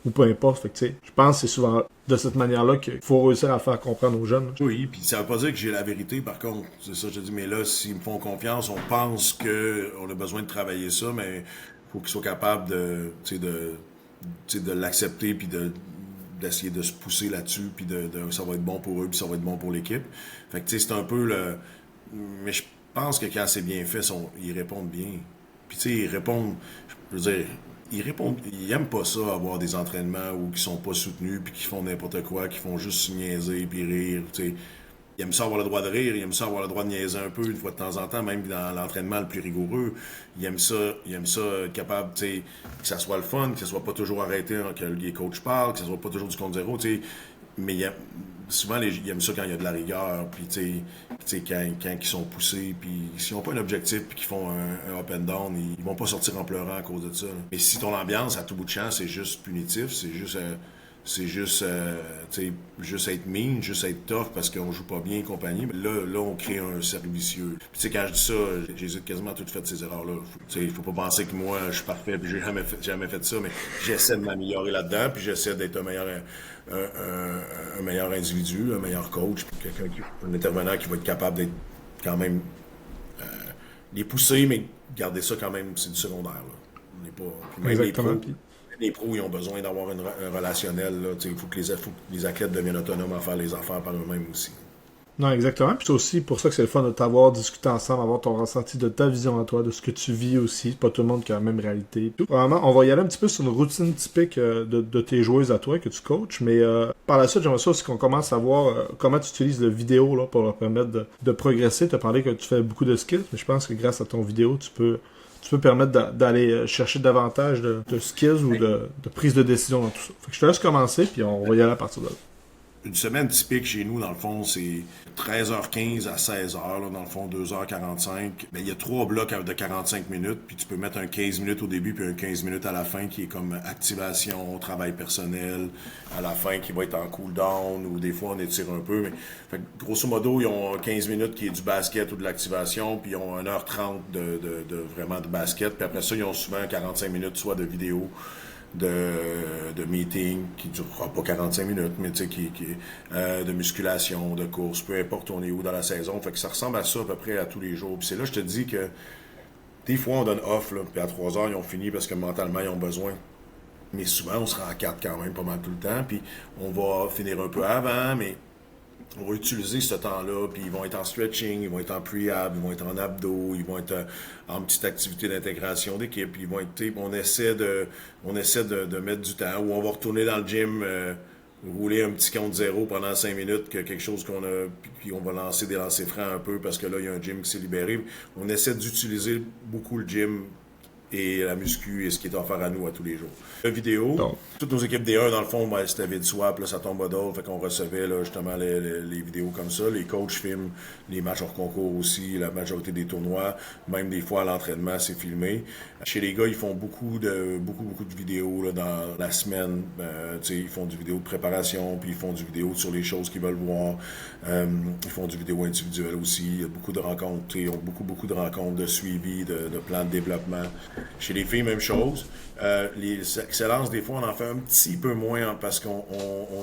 ou peu importe. Fait que, tu sais, je pense que c'est souvent de cette manière-là qu'il faut réussir à faire comprendre aux jeunes. Oui, puis ça veut pas dire que j'ai la vérité, par contre. C'est ça, je te dis, mais là, s'ils me font confiance, on pense qu'on a besoin de travailler ça, mais faut qu'ils soient capables de l'accepter, puis d'essayer de se pousser là-dessus, puis ça va être bon pour eux, puis ça va être bon pour l'équipe. Fait que, tu sais, c'est un peu le... Mais je pense que quand c'est bien fait, ils répondent bien. Puis, tu sais, ils répondent... Je veux dire, ils aiment pas ça, avoir des entraînements où ils sont pas soutenus, puis qui font n'importe quoi, qui font juste se niaiser, puis rire, tu sais. Ils aiment ça avoir le droit de rire, ils aiment ça avoir le droit de niaiser un peu une fois de temps en temps, même dans l'entraînement le plus rigoureux. Ils aiment ça être capable, tu sais, que ça soit le fun, que ça soit pas toujours arrêté, que les coachs parlent, que ça soit pas toujours du compte zéro, tu sais. Mais souvent, ils aiment ça quand il y a de la rigueur, puis tu sais, quand ils sont poussés, puis s'ils n'ont pas un objectif, puis qu'ils font un up and down, ils vont pas sortir en pleurant à cause de ça. Là. Et si ton ambiance, à tout bout de champ, c'est juste punitif, juste être mean, juste être tough parce qu'on joue pas bien et compagnie. Mais là, on crée un cercle vicieux. Puis tu sais, quand je dis ça, j'ai quasiment toutes fait ces erreurs-là. Il faut pas penser que moi, je suis parfait puis j'ai jamais fait ça, mais j'essaie de m'améliorer là-dedans, puis j'essaie d'être un meilleur individu, un meilleur coach, puis un intervenant qui va être capable d'être quand même les pousser, mais garder ça quand même, c'est du secondaire. Là. On n'est pas. Même Exactement. les pros, ils ont besoin d'avoir un relationnel. Il faut que les athlètes deviennent autonomes à faire les affaires par eux-mêmes aussi. Non, exactement. Puis c'est aussi pour ça que c'est le fun de t'avoir, discuté ensemble, avoir ton ressenti de ta vision à toi, de ce que tu vis aussi. Pas tout le monde qui a la même réalité. Vraiment, on va y aller un petit peu sur une routine typique de tes joueuses à toi que tu coaches. Mais par la suite, j'aimerais ça aussi qu'on commence à voir comment tu utilises la vidéo là, pour leur permettre de progresser. Tu as parlé que tu fais beaucoup de skills, mais je pense que grâce à ton vidéo, tu peux permettre d'aller chercher davantage de skills ou de prise de décision dans tout ça. Fait que je te laisse commencer, puis on va y aller à partir de là. Une semaine typique chez nous, dans le fond, c'est 13h15 à 16h, là, dans le fond, 2h45. Ben, il y a 3 blocs de 45 minutes, puis tu peux mettre un 15 minutes au début, puis un 15 minutes à la fin, qui est comme activation, travail personnel, à la fin, qui va être en cool-down, ou des fois, on étire un peu. Mais, fait que, grosso modo, ils ont 15 minutes qui est du basket ou de l'activation, puis ils ont 1h30 de vraiment de basket, puis après ça, ils ont souvent 45 minutes, soit de vidéo, de meeting qui durera pas 45 minutes, mais tu sais, de musculation, de course, peu importe on est où dans la saison. Fait que ça ressemble à ça à peu près à tous les jours. Puis c'est là je te dis que des fois on donne off, là, puis à 3 heures ils ont fini parce que mentalement ils ont besoin. Mais souvent on sera à 4 quand même pas mal tout le temps, puis on va finir un peu avant, mais on va utiliser ce temps-là, puis ils vont être en stretching, ils vont être en pre-ab, ils vont être en abdos, ils vont être en petite activité d'intégration d'équipe, ils vont être, on essaie de mettre du temps, ou on va retourner dans le gym, rouler un petit compte zéro pendant 5 minutes, quelque chose qu'on a, puis on va lancer des lancers francs un peu, parce que là, il y a un gym qui s'est libéré. On essaie d'utiliser beaucoup le gym et la muscu et ce qui est offert à nous à tous les jours. La vidéo, Donc, toutes nos équipes D1, dans le fond, ben, c'était vide swap, là, ça tombe à d'autres, fait qu'on recevait là, justement les vidéos comme ça. Les coachs filment les matchs hors concours aussi, la majorité des tournois, même des fois à l'entraînement, c'est filmé. Chez les gars, ils font beaucoup de vidéos là, dans la semaine. Ils font du vidéo de préparation, puis ils font du vidéo sur les choses qu'ils veulent voir. Ils font du vidéo individuel aussi. Il y a beaucoup de rencontres, ils ont beaucoup de rencontres, de suivi, de plans de développement. Chez les filles, même chose. Les excellences, des fois, on en fait un petit peu moins parce qu'on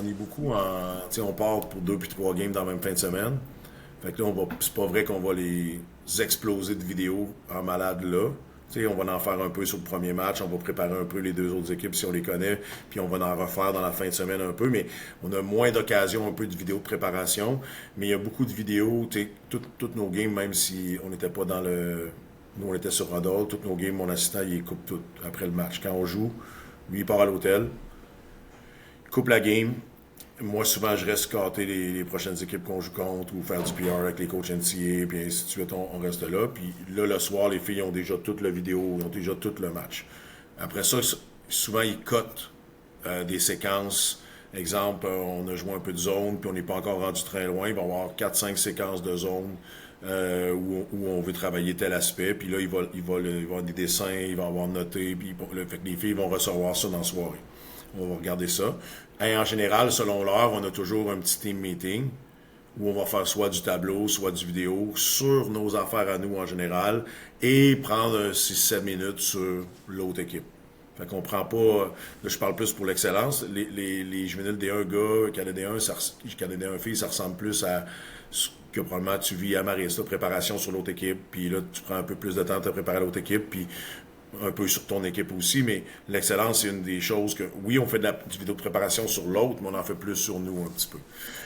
est beaucoup on part pour 2 puis 3 games dans la même fin de semaine. Fait que là, c'est pas vrai qu'on va les exploser de vidéos en malade là. On va en faire un peu sur le premier match, on va préparer un peu les 2 autres équipes si on les connaît, puis on va en refaire dans la fin de semaine un peu, mais on a moins d'occasions un peu de vidéos de préparation, mais il y a beaucoup de vidéos, toutes nos games, même si on n'était pas dans le... Nous, on était sur Rodol, toutes nos games, mon assistant, il coupe tout après le match. Quand on joue, lui, il part à l'hôtel, il coupe la game. Moi, souvent, je reste scotter les prochaines équipes qu'on joue contre ou faire du PR avec les coachs NCA, puis ainsi de suite, on reste là. Puis là, le soir, les filles ont déjà toute la vidéo, ils ont déjà tout le match. Après ça, souvent, ils cotent des séquences. Exemple, on a joué un peu de zone, puis on n'est pas encore rendu très loin. Il va y avoir 4-5 séquences de zone où on veut travailler tel aspect. Puis là, il va y avoir des dessins, il va y avoir noté, puis fait que les filles vont recevoir ça dans la soirée. On va regarder ça. Et en général, selon l'heure, on a toujours un petit team meeting. où on va faire soit du tableau, soit du vidéo sur nos affaires à nous en général et prendre 6-7 minutes sur l'autre équipe. Fait qu'on prend pas. Là, je parle plus pour l'excellence. Les juvéniles D1 gars, Canadien 1 filles, ça ressemble plus à ce que probablement tu vis à Marista, préparation sur l'autre équipe, puis là, tu prends un peu plus de temps de te préparer à l'autre équipe, puis un peu sur ton équipe aussi, mais l'excellence, c'est une des choses que, oui, on fait du vidéo de préparation sur l'autre, mais on en fait plus sur nous un petit peu.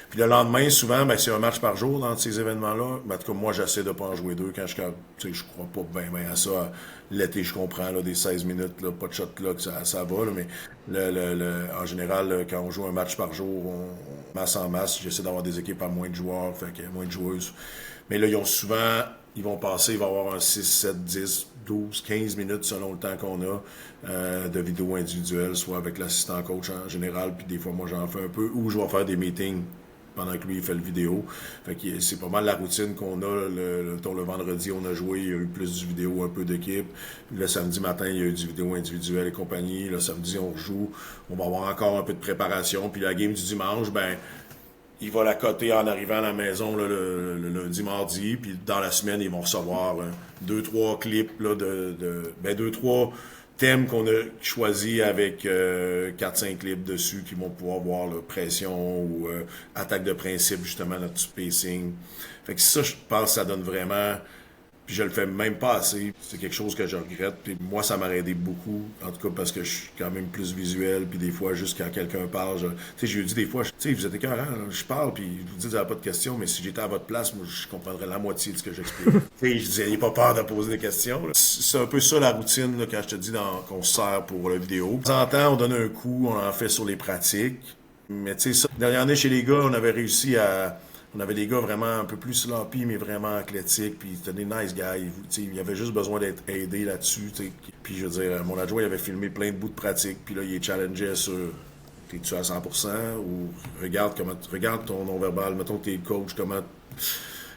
Puis le lendemain, souvent, ben, c'est un match par jour dans ces événements-là. Mais en tout cas, moi, j'essaie de pas en jouer deux quand je crois pas bien à ça. L'été, je comprends, là, des 16 minutes, là, pas de shot là, que ça va, là, mais en général, là, quand on joue un match par jour, masse en masse, j'essaie d'avoir des équipes à moins de joueurs, fait qu'il y a moins de joueuses. Mais là, ils vont passer, il va y avoir un 6, 7, 10, 12, 15 minutes selon le temps qu'on a de vidéos individuelles, soit avec l'assistant coach en général, puis des fois, moi, j'en fais un peu, ou je vais faire des meetings pendant que lui, il fait le vidéo. Fait que c'est pas mal la routine qu'on a. Le vendredi, on a joué, il y a eu plus du vidéo, un peu d'équipe. Le samedi matin, il y a eu du vidéo individuel et compagnie. Le samedi, on rejoue. On va avoir encore un peu de préparation. Puis la game du dimanche, ben, il va la coter en arrivant à la maison là, le lundi, mardi. Puis dans la semaine, ils vont recevoir 2-3 clips, là, ben 2-3 thèmes qu'on a choisis avec 4-5 clips dessus qui vont pouvoir voir là, pression ou attaque de principe, justement, notre spacing. Fait que ça, je pense que ça donne vraiment... Puis je le fais même pas assez. C'est quelque chose que je regrette. Puis moi, ça m'a aidé beaucoup. En tout cas, parce que je suis quand même plus visuel. Puis des fois, juste quand quelqu'un parle, tu sais, je lui dis des fois, tu sais, vous êtes écœurants, je parle, puis je vous dis, vous n'avez pas de questions, mais si j'étais à votre place, moi, je comprendrais la moitié de ce que j'explique. Tu sais, je disais, n'ayez pas peur de poser des questions. Là. C'est un peu ça la routine, là, quand je te dis qu'on se sert pour la vidéo. De temps en temps, on donne un coup, on en fait sur les pratiques. Mais tu sais, ça, dernière année, chez les gars, on avait réussi à... On avait des gars vraiment un peu plus sloppy, mais vraiment athlétiques, puis c'était des nice guys. Il y avait juste besoin d'être aidé là-dessus. T'sais. Puis je veux dire, mon adjoint, il avait filmé plein de bouts de pratique, puis là, il est challengé sur t'es-tu à 100% ou regarde ton non-verbal, mettons que t'es le coach, comment.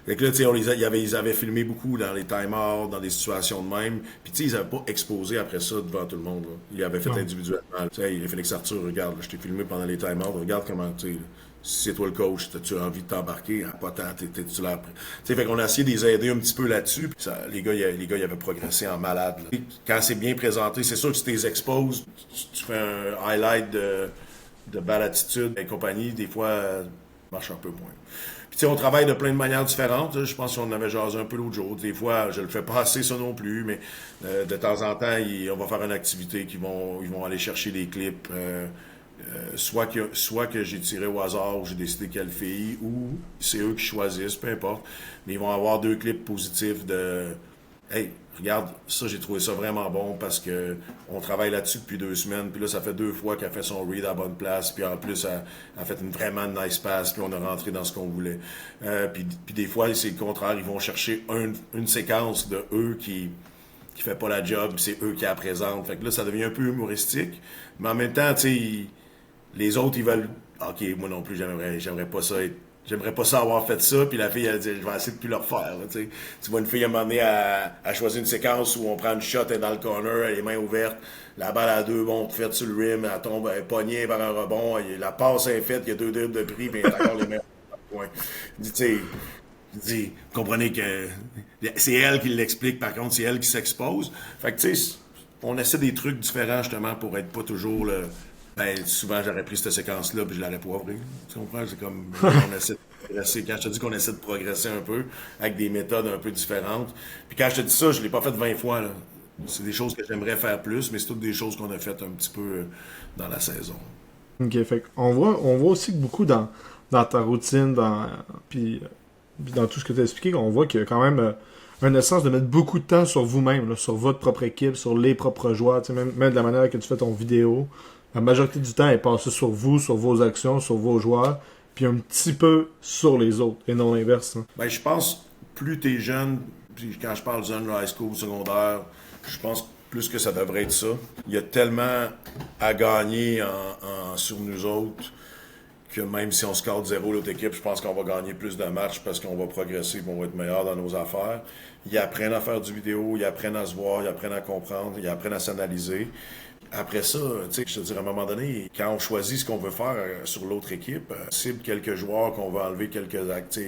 Fait que là, tu sais, ils avaient filmé beaucoup dans les time-outs, dans des situations de même. Puis, tu sais, ils n'avaient pas exposé après ça devant tout le monde. Là. Ils avaient fait individuellement. Tu sais, Félix Arthur, regarde, là, je t'ai filmé pendant les time-outs, regarde comment, tu sais, si c'est toi le coach, as-tu envie de t'embarquer? Ah, pas tant, t'es-tu là après? Tu sais, fait qu'on a essayé de les aider un petit peu là-dessus. Puis ça, les gars, ils avaient progressé en malade. Là. Quand c'est bien présenté, c'est sûr que si tu les exposes, tu fais un highlight de belle attitude et compagnie, des fois, ça marche un peu moins. Puis tu sais, on travaille de plein de manières différentes. Je pense qu'on avait jasé un peu l'autre jour. Des fois, je le fais pas assez ça non plus, mais de temps en temps, on va faire une activité ils vont aller chercher des clips. Soit que j'ai tiré au hasard ou j'ai décidé quelle fille, ou c'est eux qui choisissent, peu importe. Mais ils vont avoir 2 clips positifs de hey, regarde, ça j'ai trouvé ça vraiment bon parce que on travaille là-dessus depuis 2 semaines, puis là ça fait 2 fois qu'elle fait son read à la bonne place, puis en plus elle a fait une vraiment nice pass, puis on a rentré dans ce qu'on voulait. Puis des fois c'est le contraire, ils vont chercher une séquence de eux qui fait pas la job, puis c'est eux qui la présentent. Fait que là ça devient un peu humoristique, mais en même temps, tu sais, les autres, ils veulent. OK, moi non plus, j'aimerais pas ça J'aimerais pas ça avoir fait ça, puis la fille, elle dit, je vais essayer de plus le refaire. Là, tu vois une fille à un moment donné à choisir une séquence où on prend une shot, elle est dans le corner, elle est les mains ouvertes, la balle à 2, bon, faite sur le rim, elle tombe, elle est pognée par un rebond, la passe est faite, il y a 2 dribbles de prix, puis elle a encore les mains au point. Tu sais, vous comprenez que c'est elle qui l'explique, par contre, c'est elle qui s'expose. Fait que, tu sais, on essaie des trucs différents, justement, pour être pas toujours le. Ben, souvent, j'aurais pris cette séquence-là puis je l'aurais poivré. Tu comprends? C'est comme, on essaie de progresser. Quand je te dis qu'on essaie de progresser un peu, avec des méthodes un peu différentes. Puis quand je te dis ça, je l'ai pas fait 20 fois, là. C'est des choses que j'aimerais faire plus, mais c'est toutes des choses qu'on a faites un petit peu dans la saison. OK, fait on voit aussi que beaucoup dans ta routine, puis dans tout ce que tu as expliqué, on voit qu'il y a quand même un essence de mettre beaucoup de temps sur vous-même, là, sur votre propre équipe, sur les propres joueurs, même de la manière que tu fais ton vidéo. La majorité du temps est passée sur vous, sur vos actions, sur vos joueurs, puis un petit peu sur les autres, et non l'inverse. Hein. Ben, je pense, plus t'es jeune, puis quand je parle jeune, high school, secondaire, je pense plus que ça devrait être ça. Il y a tellement à gagner sur nous autres que même si on score 0 l'autre équipe, je pense qu'on va gagner plus de matchs parce qu'on va progresser et on va être meilleur dans nos affaires. Ils apprennent à faire du vidéo, ils apprennent à se voir, ils apprennent à comprendre, ils apprennent à s'analyser. Après ça, tu sais, je te dis, à un moment donné, quand on choisit ce qu'on veut faire sur l'autre équipe, cible quelques joueurs qu'on va enlever quelques actes.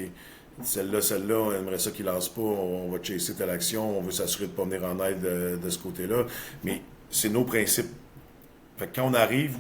Celle-là, on aimerait ça qu'il lance pas, on va chasser telle action, on veut s'assurer de ne pas venir en aide de ce côté-là. Mais c'est nos principes. Fait que quand on arrive,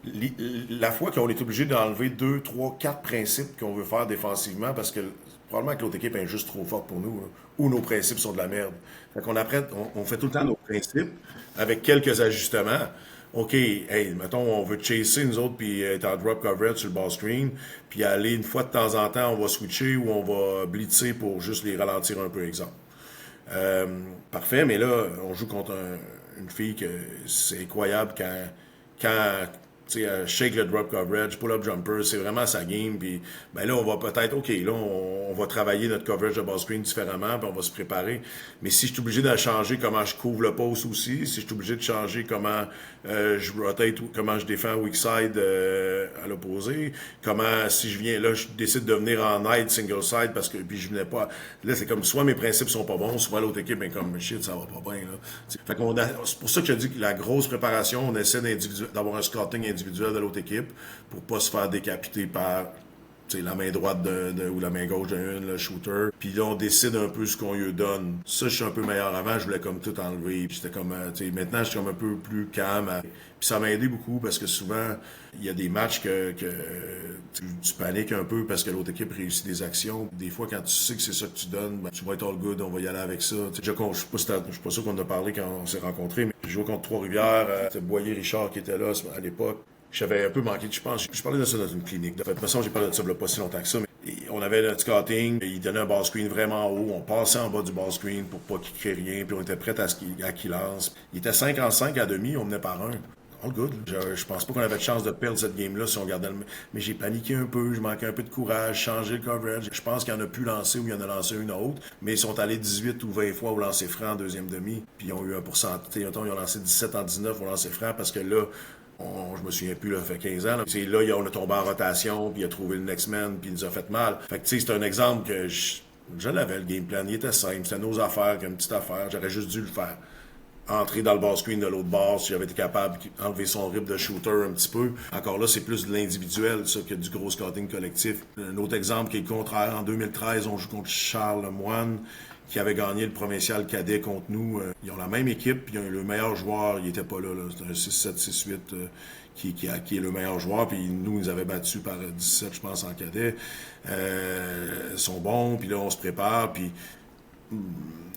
la fois qu'on est obligé d'enlever 2, 3, 4 principes qu'on veut faire défensivement, parce que probablement que l'autre équipe est juste trop forte pour nous, là, ou nos principes sont de la merde. Fait qu'on apprend, on fait tout le temps nos principes avec quelques ajustements. OK, hey, mettons, on veut chasser nous autres, puis être en drop coverage sur le ball screen, puis aller une fois de temps en temps, on va switcher ou on va blitzer pour juste les ralentir un peu, exemple. Parfait, mais là, on joue contre une fille que c'est incroyable quand tu sais, shake le drop coverage, pull-up jumper, c'est vraiment sa game. Puis ben là, on va peut-être, OK, là, on va travailler notre coverage de ball screen différemment, puis on va se préparer. Mais si je suis obligé de changer comment je couvre le post aussi, si je suis obligé de changer comment je rotate, ou comment je défends weak side à l'opposé, comment, si je viens là, je décide de venir en aide single side parce que puis je venais pas. Là, c'est comme soit mes principes sont pas bons, soit l'autre équipe est comme shit, ça va pas bien. Là. Fait qu'on c'est pour ça que je dis que la grosse préparation, on essaie d'avoir un scouting individuel de l'autre équipe pour pas se faire décapiter par la main droite ou la main gauche d'un, le shooter. Puis là, on décide un peu ce qu'on lui donne. Ça, je suis un peu meilleur. Avant, je voulais comme tout enlever. Puis j'étais comme, maintenant, je suis comme un peu plus calme. Puis ça m'a aidé beaucoup parce que souvent, il y a des matchs que tu paniques un peu parce que l'autre équipe réussit des actions. Des fois, quand tu sais que c'est ça que tu donnes, ben, tu vas être all good, on va y aller avec ça. Je suis pas sûr qu'on en a parlé quand on s'est rencontrés, mais j'ai joué contre Trois-Rivières. C'était Boyer-Richard qui était là à l'époque. J'avais un peu manqué, je pense. Je parlais de ça dans une clinique. De toute façon, j'ai parlé de ça il n'y a pas si longtemps que ça. Mais on avait notre scouting, il donnait un ball screen vraiment haut. On passait en bas du ball screen pour pas qu'il crée rien. Puis on était prêt à qu'il lance. Il était 5-5 à demi, on menait par un. All good. Je pense pas qu'on avait de chance de perdre cette game-là si on gardait le... Mais j'ai paniqué un peu, je manquais un peu de courage, changé le coverage. Je pense qu'il y en a pu lancer ou il y en a lancé une autre. Mais ils sont allés 18 ou 20 fois au lancer franc en deuxième demi. Puis ils ont eu un pourcentage. Ils ont lancé 17 en 19 au lancer franc parce que là, je me souviens plus, là, ça fait 15 ans. Là. C'est là, on a tombé en rotation, puis il a trouvé le next man, puis il nous a fait mal. Fait que, tu sais, c'est un exemple que je l'avais, le game plan. Il était simple, c'était nos affaires, une petite affaire. J'aurais juste dû le faire. Entrer dans le ball screen de l'autre bord, si j'avais été capable d'enlever son rip de shooter un petit peu. Encore là, c'est plus de l'individuel, ça, que du gros scouting collectif. Un autre exemple qui est le contraire. En 2013, on joue contre Charles Lemoine, qui avait gagné le provincial cadet contre nous. Ils ont la même équipe, puis le meilleur joueur, il était pas là. C'est un 6-7, 6-8 qui est le meilleur joueur, puis nous, ils nous avaient battus par 17, je pense, en cadet. Ils sont bons, puis là, on se prépare, puis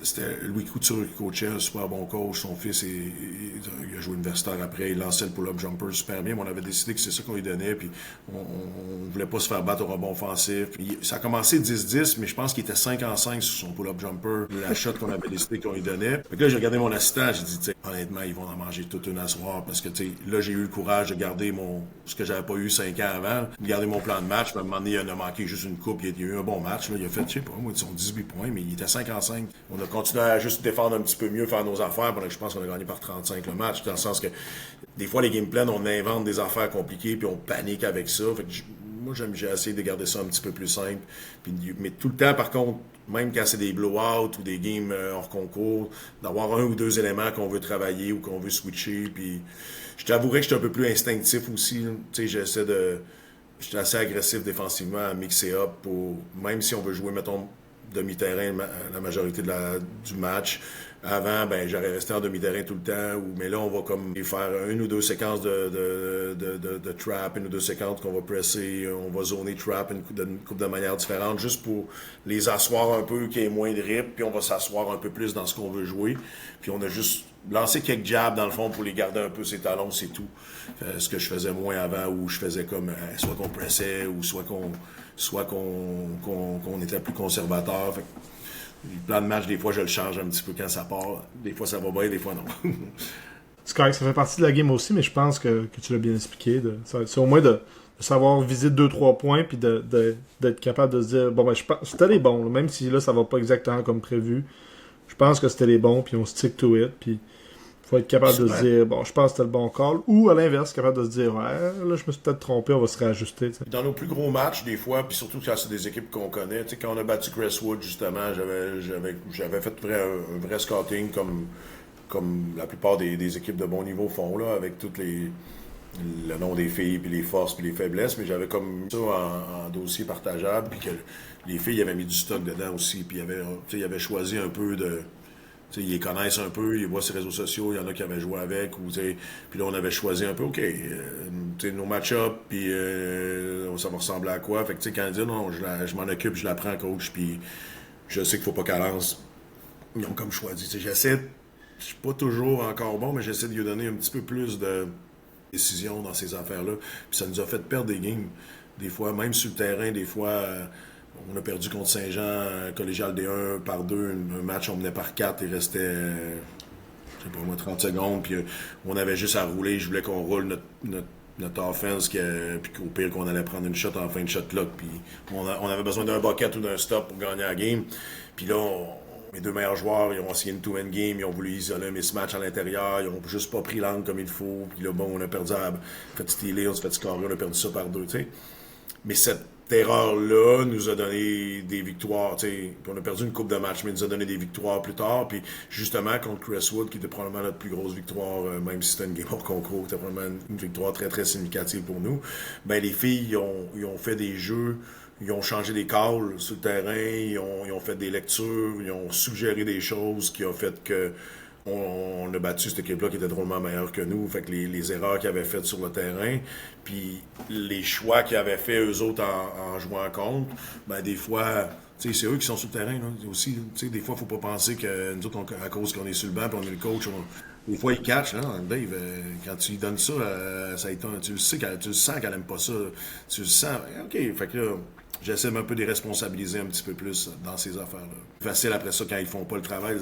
c'était Louis Couture qui coachait, un super bon coach. Son fils, il a joué universitaire après, il lançait le pull-up jumper super bien. Mais on avait décidé que c'est ça qu'on lui donnait, puis on voulait pas se faire battre au rebond offensif. Puis ça a commencé 10-10, mais je pense qu'il était 5-5 sur son pull-up jumper, la shot qu'on avait décidé qu'on lui donnait. Fait que là, j'ai regardé mon assistant, j'ai dit, honnêtement, ils vont en manger toute une à soir, parce que là, j'ai eu le courage de garder ce que j'avais pas eu 5 ans avant, de garder mon plan de match. Puis à un moment donné, il en a manqué juste une coupe, il a eu un bon match. Là, il a fait, je sais pas, moi, ils sont 18 points, mais il était 5-5. On a continué à juste défendre un petit peu mieux, faire nos affaires, pendant que je pense qu'on a gagné par 35 le match, dans le sens que des fois, les game plans, on invente des affaires compliquées, puis on panique avec ça. Fait que moi, j'ai essayé de garder ça un petit peu plus simple. Mais tout le temps, par contre, même quand c'est des blowouts ou des games hors concours, d'avoir un ou deux éléments qu'on veut travailler ou qu'on veut switcher. Puis je t'avouerais que je suis un peu plus instinctif aussi. Tu sais, j'étais assez agressif défensivement à mixer up pour, même si on veut jouer, mettons, demi-terrain la majorité du match. Avant, ben j'aurais resté en demi-terrain tout le temps. Mais là, on va comme faire une ou deux séquences de trap, une ou deux séquences qu'on va presser, on va zoner trap une couple de manières différentes, juste pour les asseoir un peu, qu'il y ait moins de rip, puis on va s'asseoir un peu plus dans ce qu'on veut jouer. Puis on a juste lancé quelques jabs dans le fond pour les garder un peu ses talons, c'est tout. Ce que je faisais moins avant, où je faisais comme soit qu'on pressait, ou soit qu'on était plus conservateur. Fait que, le plan de match, des fois, je le change un petit peu quand ça part. Des fois, ça va bien, des fois, non. C'est correct, ça fait partie de la game aussi, mais je pense que tu l'as bien expliqué. C'est au moins de savoir viser 2-3 points, puis d'être capable de se dire, bon, ben, c'était les bons, là, même si là, ça va pas exactement comme prévu. Je pense que c'était les bons, puis on stick to it, puis faut être capable de se dire, bon, je pense que c'était le bon call, ou à l'inverse, capable de se dire, ouais, là, je me suis peut-être trompé, on va se réajuster. T'sais. Dans nos plus gros matchs, des fois, puis surtout quand c'est des équipes qu'on connaît, tu sais, quand on a battu Crestwood, justement, j'avais fait un vrai scouting, comme comme la plupart des équipes de bon niveau font, là, avec toutes le nom des filles, puis les forces, puis les faiblesses, mais j'avais comme ça en dossier partageable, puis que les filles avaient mis du stock dedans aussi, puis ils avaient choisi un peu de... Ils les connaissent un peu, ils voient ses réseaux sociaux, il y en a qui avaient joué avec, puis là on avait choisi un peu, OK, nos match-up, puis ça va ressembler à quoi. Fait que quand ils disent non, je m'en occupe, je la prends coach, puis je sais qu'il faut pas qu'elle lance. Ils ont comme choisi. J'essaie, je suis pas toujours encore bon, mais j'essaie de lui donner un petit peu plus de décision dans ces affaires-là. Puis ça nous a fait perdre des games. Des fois, même sur le terrain, des fois, on a perdu contre Saint-Jean, collégial D1 par 2, un match, on menait par 4, il restait, je sais pas moi, 30 secondes, puis on avait juste à rouler, je voulais qu'on roule notre offense, puis qu'au pire qu'on allait prendre une shot en fin de shot clock, puis on avait besoin d'un bucket ou d'un stop pour gagner la game. Puis là, mes deux meilleurs joueurs, ils ont essayé une two-end game, ils ont voulu isoler un mismatch à l'intérieur, ils ont juste pas pris l'angle comme il faut, puis là, bon, on a perdu on fait stealer, on s'est fait scorer, on a perdu ça par 2, tu sais. Mais cette erreur-là nous a donné des victoires, tu sais. On a perdu une coupe de match, mais nous a donné des victoires plus tard. Puis justement, contre Crestwood, qui était probablement notre plus grosse victoire, même si c'était une game hors concours, c'était probablement une victoire très, très significative pour nous. Ben, les filles, ils ont fait des jeux, ils ont changé des calls sur le terrain, ils ont fait des lectures, ils ont suggéré des choses qui ont fait que on a battu cette équipe-là qui était drôlement meilleure que nous. Fait que les erreurs qu'ils avaient faites sur le terrain, puis les choix qu'ils avaient fait eux autres en jouant contre, ben des fois, c'est eux qui sont sur le terrain. Là, aussi, des fois, il ne faut pas penser que nous autres, à cause qu'on est sur le banc et on est le coach, des fois, ils catchent. Hein, Dave, quand tu lui donnes ça, tu le sais, tu le sens qu'elle n'aime pas ça. Tu le sens. OK, fait que là, j'essaie un peu de les responsabiliser un petit peu plus dans ces affaires-là. Facile après ça, quand ils font pas le travail,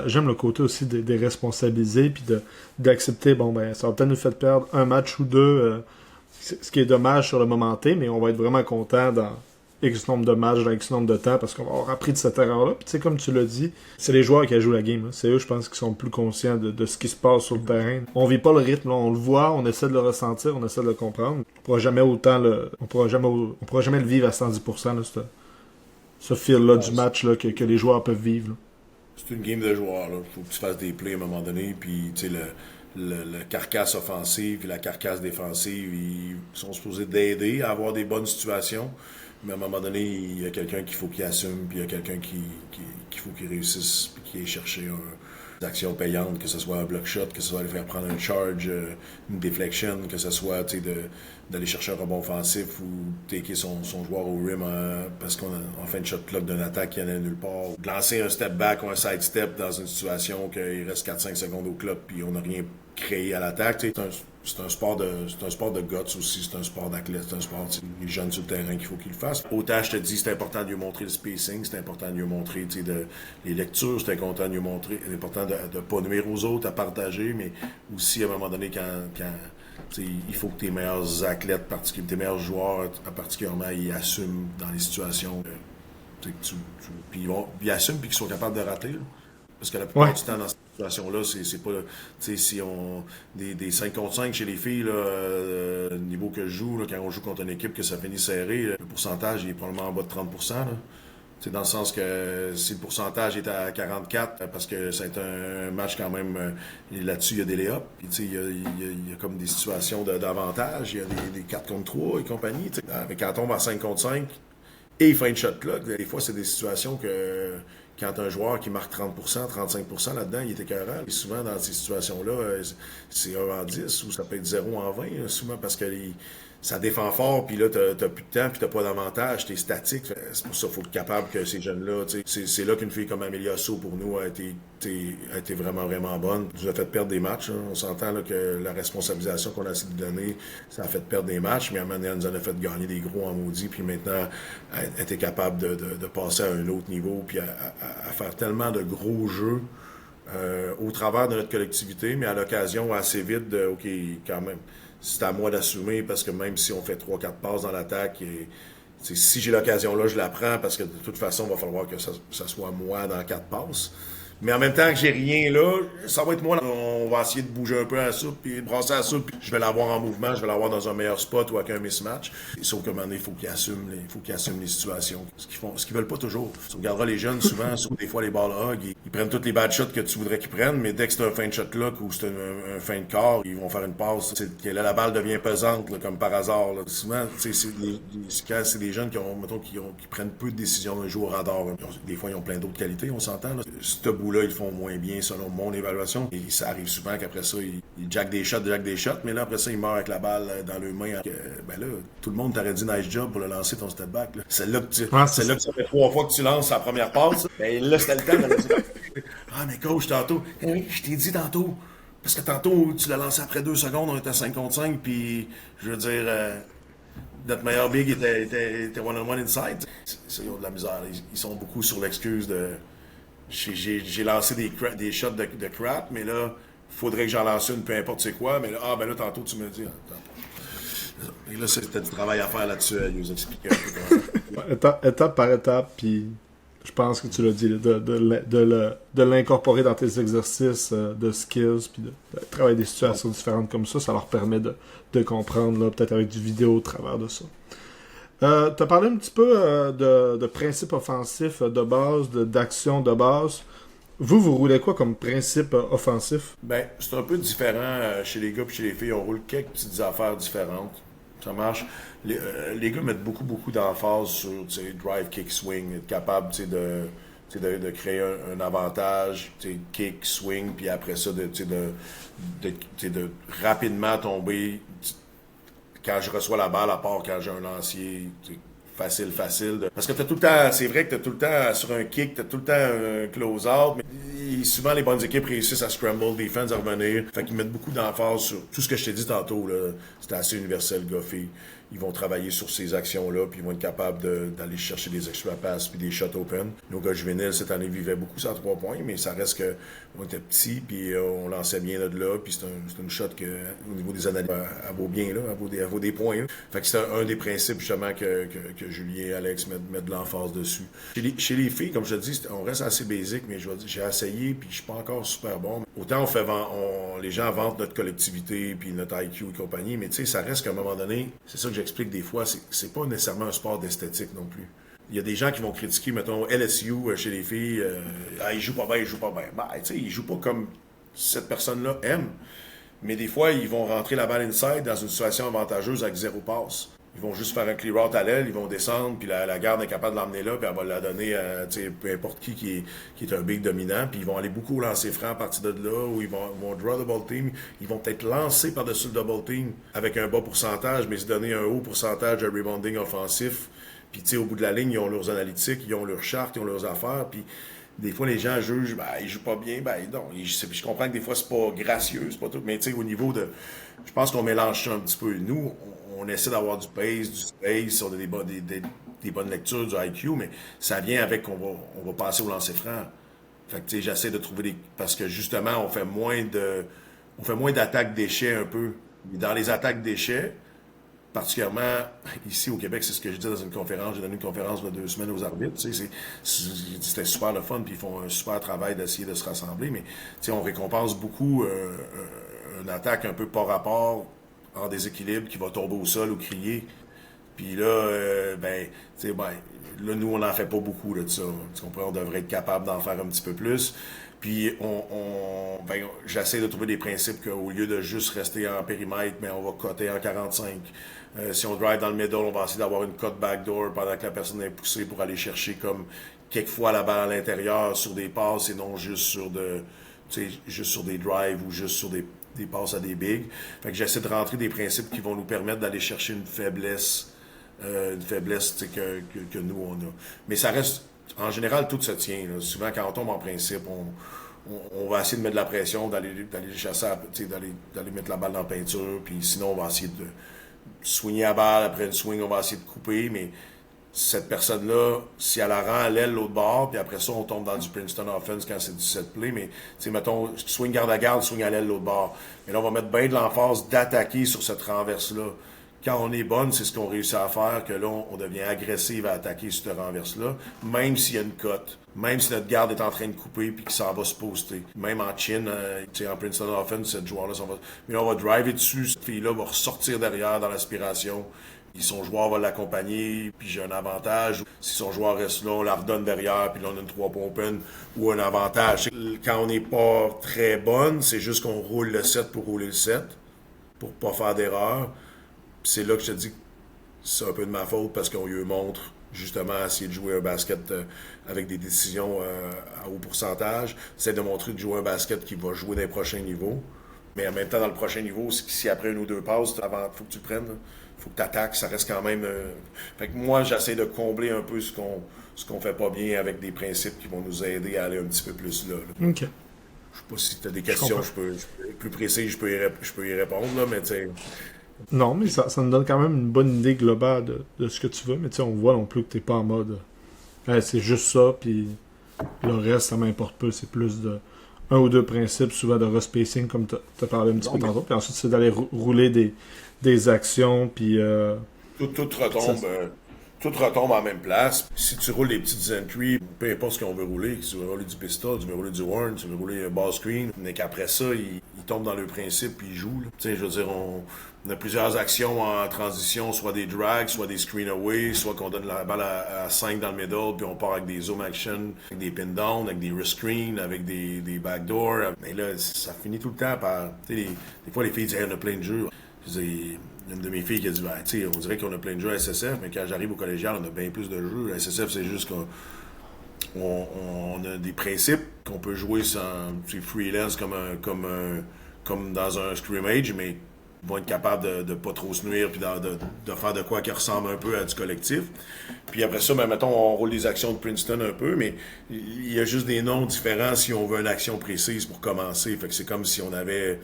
j'aime le côté aussi des responsabiliser puis d'accepter, bon ben ça va peut-être nous faire perdre un match ou deux, ce qui est dommage sur le moment T, mais on va être vraiment content dans X nombre de matchs, dans X nombre de temps, parce qu'on va avoir appris de cette erreur-là. Puis tu sais, comme tu l'as dit, c'est les joueurs qui jouent la game. Là. C'est eux, je pense, qui sont plus conscients de ce qui se passe sur le terrain. On vit pas le rythme, là. On le voit, on essaie de le ressentir, on essaie de le comprendre. On pourra jamais on pourra jamais le vivre à 110%, là, ce feel-là du match là, que les joueurs peuvent vivre. Là. C'est une game de joueurs. Il faut que tu fasses des plays à un moment donné. Puis, tu sais, le carcasse offensive et la carcasse défensive, ils sont supposés d'aider à avoir des bonnes situations. Mais à un moment donné, il y a quelqu'un qu'il faut qu'il assume, puis il y a quelqu'un qu'il faut qu'il réussisse, puis qu'il aille chercher une action payante, que ce soit un block shot, que ce soit aller faire prendre un charge, une deflection, que ce soit d'aller chercher un rebond offensif ou taker son joueur au rim parce qu'en fin de shot clock d'une attaque qui n'allait nulle part. De lancer un step back ou un side step dans une situation qu'il reste 4-5 secondes au clock puis on n'a rien créé à l'attaque. C'est un sport de guts aussi, c'est un sport d'athlète, c'est un sport les jeunes sur le terrain qu'il faut qu'ils le fassent. Autant je te dis, c'est important de lui montrer le spacing, c'est important de lui montrer les lectures, c'est important de lui montrer, c'est important de ne pas nuire aux autres, à partager, mais aussi à un moment donné quand il faut que tes meilleurs athlètes, tes meilleurs joueurs particulièrement, ils assument dans les situations. Puis ils assument puis qu'ils sont capables de rater. Là. Parce que la plupart du temps, dans cette situation-là, c'est pas. Si on. Des 5 contre 5 chez les filles, le niveau que je joue, là, quand on joue contre une équipe que ça finit serré, le pourcentage il est probablement en bas de 30%. Là. Dans le sens que si le pourcentage est à 44, parce que c'est un match quand même, là-dessus, il y a des lay-ups, puis il y a comme des situations d'avantage, il y a des 4 contre 3 et compagnie. Mais quand on tombe à 5 contre 5 et fin de shot clock, des fois, c'est des situations que quand un joueur qui marque 30%, 35% là-dedans, il est écœurant. Et souvent, dans ces situations-là, c'est 1 en 10 ou ça peut être 0 en 20, souvent parce que ça défend fort, puis là, t'as plus de temps, puis t'as pas d'avantage, t'es statique. C'est pour ça qu'il faut être capable que ces jeunes-là, c'est là qu'une fille comme Amélia So, pour nous, a été vraiment, vraiment bonne. Elle nous a fait perdre des matchs. Hein. On s'entend là, que la responsabilisation qu'on a essayé de donner, ça a fait perdre des matchs, mais à un moment donné, elle nous en a fait gagner des gros en maudit, puis maintenant, elle était capable de passer à un autre niveau, puis à faire tellement de gros jeux au travers de notre collectivité, mais à l'occasion assez vite de, OK, quand même, c'est à moi d'assumer parce que même si on fait 3-4 passes dans l'attaque, si j'ai l'occasion là, je la prends parce que de toute façon, il va falloir que ça soit moi dans 4 passes. Mais en même temps que j'ai rien là, ça va être moi. On va essayer de bouger un peu à la soupe, puis de brasser à la soupe, puis je vais l'avoir en mouvement, je vais l'avoir dans un meilleur spot ou avec un mismatch. Sauf qu'à un moment donné, il faut qu'ils assument les situations. Ce qu'ils veulent pas toujours. Tu regarderas les jeunes, souvent, sur des fois les balles hog, ils prennent toutes les bad shots que tu voudrais qu'ils prennent, mais dès que c'est un fin de shot clock ou c'est un fin de quart, ils vont faire une passe. Là, la balle devient pesante, là, comme par hasard. Là. Souvent, quand c'est des jeunes qui prennent peu de décisions d'un jour au radar. Des fois, ils ont plein d'autres qualités, on s'entend. Là. Ce bout-là, ils font moins bien, selon mon évaluation. Et ça arrive souvent qu'après ça, ils jackent des shots, mais là, après ça, ils meurent avec la balle dans leurs mains. Ben là, tout le monde t'aurait dit nice job pour le lancer ton step back. Là. Celle-là que ça fait 3 fois que tu lances la première passe. Ben là, c'était le temps de dire ah, mais coach, tantôt, je t'ai dit tantôt. Parce que tantôt, tu l'as lancé après 2 secondes, on était à 5 contre 5, puis je veux dire, notre meilleur big était one-on-one inside. Ils ont de la misère. Ils sont beaucoup sur l'excuse de. J'ai lancé des shots de crap, mais là, il faudrait que j'en lance une, peu importe c'est quoi. Mais là, ben là, tantôt, tu me dis. Et là, c'était du travail à faire là-dessus, à nous expliquer un peu comment. Étape par étape, puis je pense que tu l'as dit, de l'incorporer dans tes exercices de skills, puis de travailler des situations différentes comme ça leur permet de comprendre, là, peut-être avec du vidéo au travers de ça. Tu as parlé un petit peu de principes offensifs de base, d'action de base. Vous roulez quoi comme principe offensif? Ben, c'est un peu différent chez les gars et chez les filles. On roule quelques petites affaires différentes. Ça marche. Les gars mettent beaucoup d'emphase sur drive, kick, swing, être capable de créer un avantage, kick, swing, puis après ça, de rapidement tomber quand je reçois la balle, à part quand j'ai un lancier facile. Parce que t'as tout le temps, c'est vrai que t'as tout le temps, sur un kick, t'as tout le temps un close-out, mais souvent les bonnes équipes réussissent à scramble defense, à revenir. Fait qu'ils mettent beaucoup d'emphase sur tout ce que je t'ai dit tantôt, là. C'était assez universel, gars-filles. Ils vont travailler sur ces actions-là, puis ils vont être capables d'aller chercher des extra passes puis des shots open. Nos gars juvéniles, cette année, vivaient beaucoup sur 3 points, mais ça reste que on était petits, puis on lançait bien de là, puis c'est une shot que, au niveau des analyses, elle vaut bien, là, elle vaut des points. Là. Fait que c'est un des principes, justement, que Julien et Alex mettent de l'emphase dessus. Chez les filles, comme je te dis, on reste assez basique, mais je vais dire, j'ai essayé, puis je suis pas encore super bon. Autant les gens vantent notre collectivité, puis notre IQ et compagnie, mais tu sais, ça reste qu'à un moment donné, c'est ça que j'explique des fois, c'est pas nécessairement un sport d'esthétique non plus. Il y a des gens qui vont critiquer, mettons, LSU chez les filles, ils jouent pas bien. Ben, tu sais, ils jouent pas comme cette personne-là aime. Mais des fois, ils vont rentrer la balle inside dans une situation avantageuse avec 0 passe. Ils vont juste faire un clear out à l'aile, ils vont descendre, puis la garde est capable de l'emmener là, puis elle va la donner à peu importe qui est un big dominant, puis ils vont aller beaucoup lancer franc à partir de là, où ils vont draw double team, ils vont peut-être lancer par-dessus le double team avec un bas pourcentage, mais se donner un haut pourcentage de rebounding offensif. Puis au bout de la ligne, ils ont leurs analytiques, ils ont leurs chartes, ils ont leurs affaires, puis des fois, les gens jugent, ils jouent pas bien, non. Je comprends que des fois, c'est pas gracieux, c'est pas tout, mais au niveau de... Je pense qu'on mélange ça un petit peu. Nous, on essaie d'avoir du pace, du space, on a des bonnes lectures, du IQ, mais ça vient avec qu'on va passer au lancer franc. Fait que, j'essaie de trouver des... Parce que, justement, on fait moins d'attaques déchets un peu. Dans les attaques déchets, particulièrement ici au Québec, c'est ce que je dis dans une conférence. J'ai donné une conférence il y a 2 semaines aux arbitres. C'était super le fun, puis ils font un super travail d'essayer de se rassembler. Mais on récompense beaucoup une attaque un peu par rapport en déséquilibre qui va tomber au sol ou crier. Puis là, là, nous, on n'en fait pas beaucoup là, de ça. Tu comprends? On devrait être capable d'en faire un petit peu plus. Puis j'essaie de trouver des principes qu'au lieu de juste rester en périmètre, mais on va coter en 45. Si on drive dans le middle, on va essayer d'avoir une cote backdoor pendant que la personne est poussée pour aller chercher comme quelquefois la balle à l'intérieur sur des passes et non juste sur des drives ou juste sur des passes à des bigs. Fait que j'essaie de rentrer des principes qui vont nous permettre d'aller chercher une faiblesse que nous on a. Mais ça reste, en général, tout se tient. Là. Souvent, quand on tombe en principe, on va essayer de mettre de la pression, d'aller chasser, d'aller mettre la balle dans la peinture, puis sinon, on va essayer de swinger la balle. Après une swing, on va essayer de couper, mais cette personne-là, si elle la rend à l'aile l'autre bord, puis après ça, on tombe dans du Princeton offense quand c'est du set play, mais mettons, swing garde à garde, swing à l'aile l'autre bord. Mais là, on va mettre bien de l'emphase d'attaquer sur cette renverse-là, quand on est bonne, c'est ce qu'on réussit à faire, que là, on devient agressif à attaquer ce renverse-là, même s'il y a une cote, même si notre garde est en train de couper puis qu'il s'en va se poster. Même en chin, en Princeton Offense, ce joueur-là s'en va. Mais on va driver dessus, cette fille-là va ressortir derrière dans l'aspiration. Puis son joueur va l'accompagner, puis j'ai un avantage. Si son joueur reste là, on la redonne derrière, puis là, on a une 3 points open ou un avantage. Quand on n'est pas très bonne, c'est juste qu'on roule le 7 pour rouler le 7, pour pas faire d'erreur. C'est là que je te dis que c'est un peu de ma faute parce qu'on lui montre justement à essayer de jouer un basket avec des décisions à haut pourcentage. C'est de montrer de jouer un basket qui va jouer dans les prochains niveaux. Mais en même temps, dans le prochain niveau, si après une ou deux passes, avant, faut que tu le prennes. Faut que tu attaques, ça reste quand même. Fait que moi, j'essaie de combler un peu ce qu'on fait pas bien avec des principes qui vont nous aider à aller un petit peu plus là. OK. Je sais pas si tu as des questions, je peux plus précis, je peux y répondre, là, mais tu sais. Non, mais ça nous donne quand même une bonne idée globale de ce que tu veux, mais tu sais, on voit non plus que t'es pas en mode c'est juste ça, puis le reste, ça m'importe peu, c'est plus de un ou deux principes, souvent de respacing, comme tu as parlé un petit peu tantôt, puis ensuite, c'est d'aller rouler des actions, puis... Tout retombe. Tout retombe en même place. Si tu roules les petites entries, peu importe ce qu'on veut rouler, si tu veux rouler du pistol, tu veux rouler du horn, tu veux rouler un ball screen, mais qu'après ça, ils tombent dans le principe puis ils jouent. Tu sais, je veux dire, on a plusieurs actions en transition, soit des drags, soit des screen away, soit qu'on donne la balle à 5 dans le middle, puis on part avec des zoom action, avec des pin down, avec des wrist screen, avec des backdoors. Mais là, ça finit tout le temps par... Tu sais, des fois, les filles disent hey, on a plein de jeux. Je dis, une de mes filles qui a dit ben, tu sais, on dirait qu'on a plein de jeux à SSF, mais quand j'arrive au collégial, on a bien plus de jeux. À SSF, c'est juste qu'on a des principes qu'on peut jouer sans freelance comme dans un scrimmage, mais vont être capables de pas trop se nuire puis de faire de quoi qui ressemble un peu à du collectif. Puis après ça, ben, mettons, on roule les actions de Princeton un peu, mais il y a juste des noms différents si on veut une action précise pour commencer. Fait que c'est comme si on avait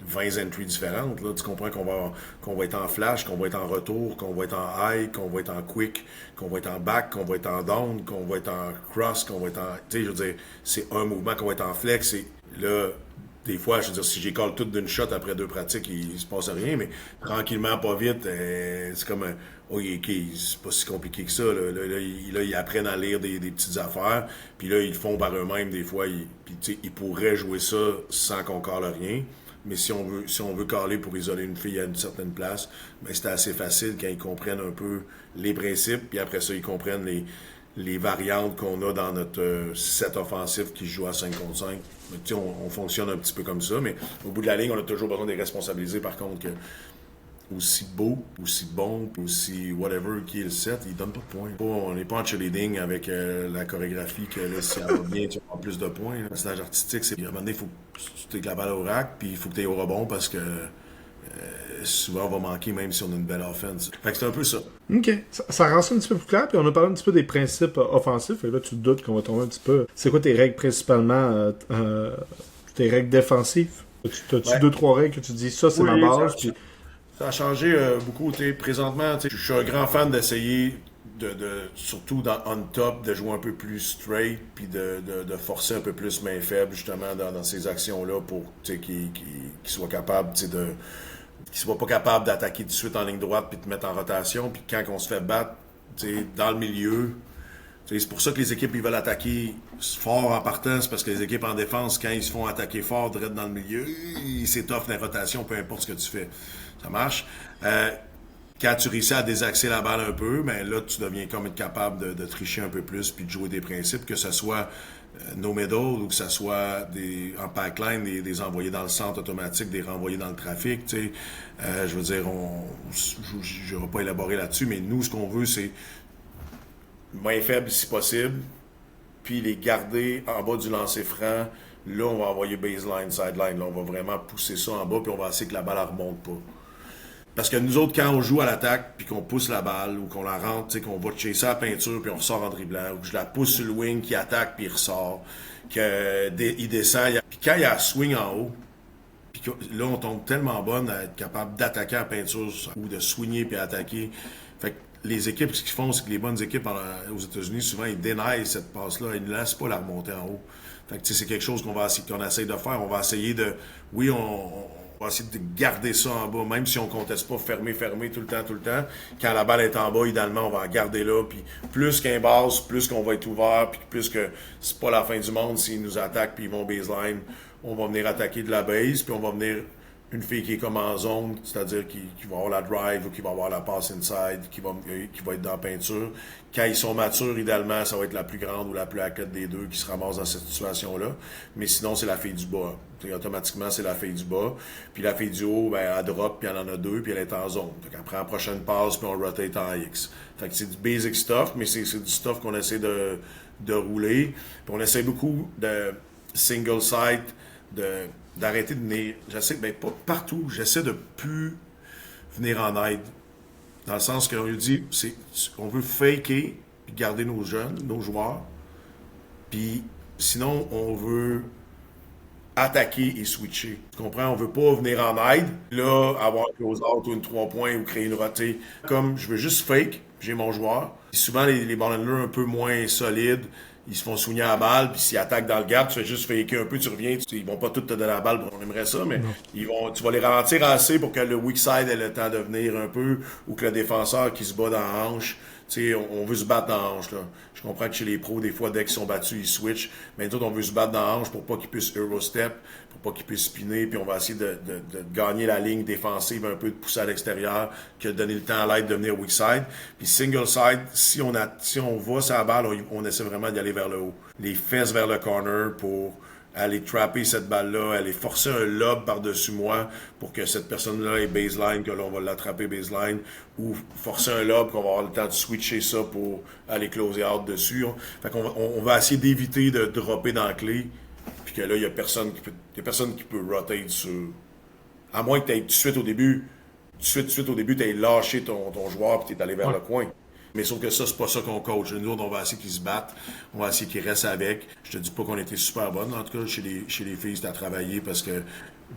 20 entries différentes. Là. Tu comprends qu'on va être en flash, qu'on va être en retour, qu'on va être en high, qu'on va être en quick, qu'on va être en back, qu'on va être en down, qu'on va être en cross, qu'on va être en... Tu sais, je veux dire, c'est un mouvement qu'on va être en flex. Et là, des fois, je veux dire, si j'écale tout d'une shot après 2 pratiques, il se passe rien, mais tranquillement, pas vite, c'est comme un... Oh, c'est pas si compliqué que ça. Là, ils apprennent à lire des petites affaires, puis là, ils le font par eux-mêmes des fois. Puis, tu sais, ils pourraient jouer ça sans qu'on cale rien. Mais si on veut caler pour isoler une fille à une certaine place, ben c'est assez facile quand ils comprennent un peu les principes, puis après ça, ils comprennent les variantes qu'on a dans notre set offensif qui joue à 5 contre 5. Mais, on fonctionne un petit peu comme ça, mais au bout de la ligne, on a toujours besoin de les responsabiliser, par contre, que aussi beau, aussi bon, aussi whatever qui est le set, il donne pas de points. On n'est pas en cheerleading avec la chorégraphie que là, si elle va bien, tu vas plus de points. Le personnage artistique, c'est à un moment donné, il faut que tu aies la balle au rack, puis il faut que tu aies au rebond parce que souvent on va manquer même si on a une belle offense. Fait que c'est un peu ça. OK. Ça rend ça un petit peu plus clair, puis on a parlé un petit peu des principes offensifs, et là tu te doutes qu'on va tomber un petit peu. C'est quoi tes règles principalement, tes règles défensives? As-tu 2-3 règles que tu dis ça, c'est ma base, puis... Ça a changé beaucoup. Présentement, je suis un grand fan d'essayer, surtout on top, de jouer un peu plus straight, puis de forcer un peu plus main faible, justement, dans ces actions-là, pour qu'ils soient capables qu'ils soient pas capables d'attaquer tout de suite en ligne droite, puis de mettre en rotation. Puis quand on se fait battre dans le milieu, c'est pour ça que les équipes ils veulent attaquer fort en partant, c'est parce que les équipes en défense, quand ils se font attaquer fort, direct dans le milieu, c'est tough la rotation, peu importe ce que tu fais. Ça marche. Quand tu réussis à désaxer la balle un peu, ben là, tu deviens comme être capable de tricher un peu plus puis de jouer des principes, que ce soit no middle ou que ce soit en pipeline, des envoyés dans le centre automatique, des renvoyés dans le trafic. Je veux dire, je ne vais pas élaborer là-dessus, mais nous, ce qu'on veut, c'est main faible si possible, puis les garder en bas du lancer franc. Là, on va envoyer baseline, sideline. Là, on va vraiment pousser ça en bas, puis on va essayer que la balle ne remonte pas. Parce que nous autres, quand on joue à l'attaque, puis qu'on pousse la balle, ou qu'on la rentre, qu'on va chasser la peinture, puis on ressort en dribblant, ou que je la pousse sur le wing, qui attaque, puis il ressort, qu'il descend, puis quand il y a un swing en haut, puis là, on tombe tellement bonne à être capable d'attaquer la peinture, ou de swinger puis attaquer. Fait que les équipes, ce qu'ils font, c'est que les bonnes équipes aux États-Unis, souvent, ils dénaillent cette passe-là, ils ne laissent pas la remonter en haut. Fait que c'est quelque chose qu'on essaye de faire. On va essayer de... Oui, on On va essayer de garder ça en bas, même si on ne conteste pas fermer tout le temps. Quand la balle est en bas, idéalement, on va la garder là. Puis plus qu'un base, plus qu'on va être ouvert, puis plus que c'est pas la fin du monde s'ils nous attaquent puis ils vont baseline. On va venir attaquer de la base, puis on va venir une fille qui est comme en zone, c'est-à-dire qui va avoir la drive ou qui va avoir la pass inside, qui va être dans la peinture. Quand ils sont matures, idéalement, ça va être la plus grande ou la plus athlète des deux qui se ramasse dans cette situation-là. Mais sinon, c'est la fille du bas. Automatiquement, c'est la fille du bas. Puis la fille du haut, ben, elle drop, puis elle en a deux, puis elle est en zone. Fait qu'elle prend la prochaine passe, puis on rotate en X. Fait que c'est du basic stuff, mais c'est du stuff qu'on essaie de rouler. Puis on essaie beaucoup de single site, d'arrêter de venir. J'essaie, ben pas partout, j'essaie de plus venir en aide. Dans le sens qu'on lui dit, on veut faker puis garder nos jeunes, nos joueurs. Puis sinon, on veut attaquer et switcher. Tu comprends? On veut pas venir en aide, là, avoir un close-out ou une 3 points ou créer une rotée. Comme je veux juste fake, j'ai mon joueur. Et souvent, les ball handlers un peu moins solides, ils se font soigner à la balle, puis s'ils attaquent dans le gap, tu fais juste faker un peu, tu reviens, ils vont pas tout te donner la balle, on aimerait ça, mais tu vas les ralentir assez pour que le weak side ait le temps de venir un peu, ou que le défenseur qui se bat dans la hanche, tu sais, on veut se battre dans la hanche, là. Je comprends que chez les pros, des fois, dès qu'ils sont battus, ils switchent, mais nous autres, on veut se battre dans la hanche pour pas qu'ils puissent Eurostep, pour pas qu'ils puissent spinner, puis on va essayer de gagner la ligne défensive, un peu de pousser à l'extérieur, que de donner le temps à l'aide de venir weak side. Puis single side, si on va sur la balle, on essaie vraiment d'y aller vers le haut. Les fesses vers le corner pour aller trapper cette balle-là, aller forcer un lob par-dessus moi pour que cette personne-là ait baseline, que là, on va l'attraper baseline, ou forcer un lob, qu'on va avoir le temps de switcher ça pour aller closer out dessus. Fait qu'on on va essayer d'éviter de dropper dans la clé, puis que là, il y a personne qui peut rotate sur... À moins que tu aies tout de suite au début, tu aies lâché ton joueur, puis tu es allé vers le coin. Mais sauf que ça, c'est pas ça qu'on coach. Nous autres, on va essayer qu'ils se battent. On va essayer qu'ils restent avec. Je te dis pas qu'on était super bonnes. En tout cas, chez les filles, c'était à travailler parce que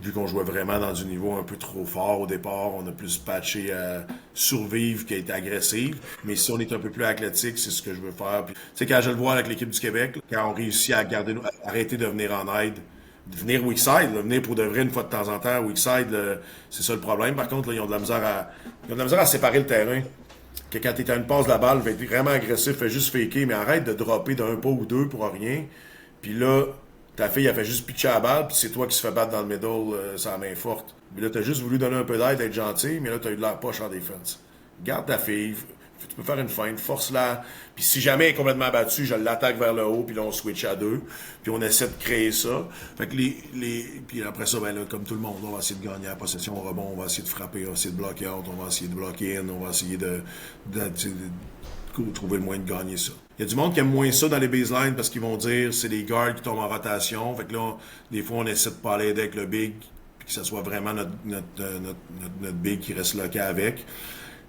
vu qu'on jouait vraiment dans du niveau un peu trop fort au départ, on a plus patché à survivre qu'à être agressive. Mais si on est un peu plus athlétique, c'est ce que je veux faire. Puis, tu sais, quand je le vois avec l'équipe du Québec, là, quand on réussit à arrêter de venir en aide, de venir weak side, de venir pour de vrai une fois de temps en temps, weak side, c'est ça le problème. Par contre, là, ils ont de la misère à séparer le terrain. Que quand t'es à une passe de la balle, va être vraiment agressif, fais juste faker, mais arrête de dropper d'un pas ou deux pour rien. Puis là, ta fille, elle fait juste pitcher la balle, puis c'est toi qui se fait battre dans le middle, sans la main forte. Mais là, t'as juste voulu donner un peu d'aide, être gentil, mais là, t'as eu de la poche en défense. Garde ta fille, tu peux faire une feinte, force-la. Puis si jamais elle est complètement abattue, je l'attaque vers le haut, puis là, on switch à deux. Puis on essaie de créer ça. Fait que puis après ça, ben là, comme tout le monde, on va essayer de gagner la possession au rebond, on va essayer de frapper, on va essayer de bloquer out, on va essayer de bloquer in, on va essayer de trouver le moyen de gagner ça. Il y a du monde qui aime moins ça dans les baselines parce qu'ils vont dire c'est les guards qui tombent en rotation. Fait que là, des fois, on essaie de pas aller avec le big, puis que ce soit vraiment notre big qui reste loqué avec.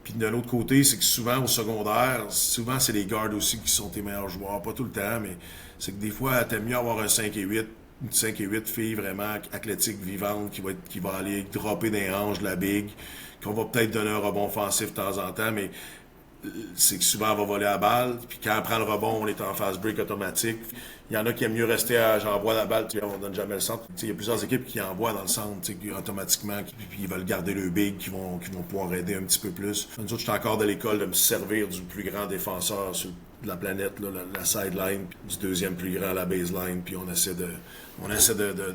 Puis de l'autre côté, c'est que souvent au secondaire, c'est les guards aussi qui sont tes meilleurs joueurs. Pas tout le temps, mais c'est que des fois, t'aimes mieux avoir un 5 et 8, une 5 et 8 fille vraiment athlétique, vivante, qui va aller dropper des hanches de la big, qu'on va peut-être donner un rebond offensif de temps en temps, mais c'est que souvent, elle va voler la balle. Puis quand elle prend le rebond, on est en fast break automatique. Il y en a qui aiment mieux rester à j'envoie la balle, on donne jamais le centre. Il y a plusieurs équipes qui envoient dans le centre automatiquement, puis ils veulent garder le big, qui vont pouvoir aider un petit peu plus. Nous autres, je suis encore de l'école de me servir du plus grand défenseur sur la planète, là, la sideline, du deuxième plus grand, la baseline, puis on essaie de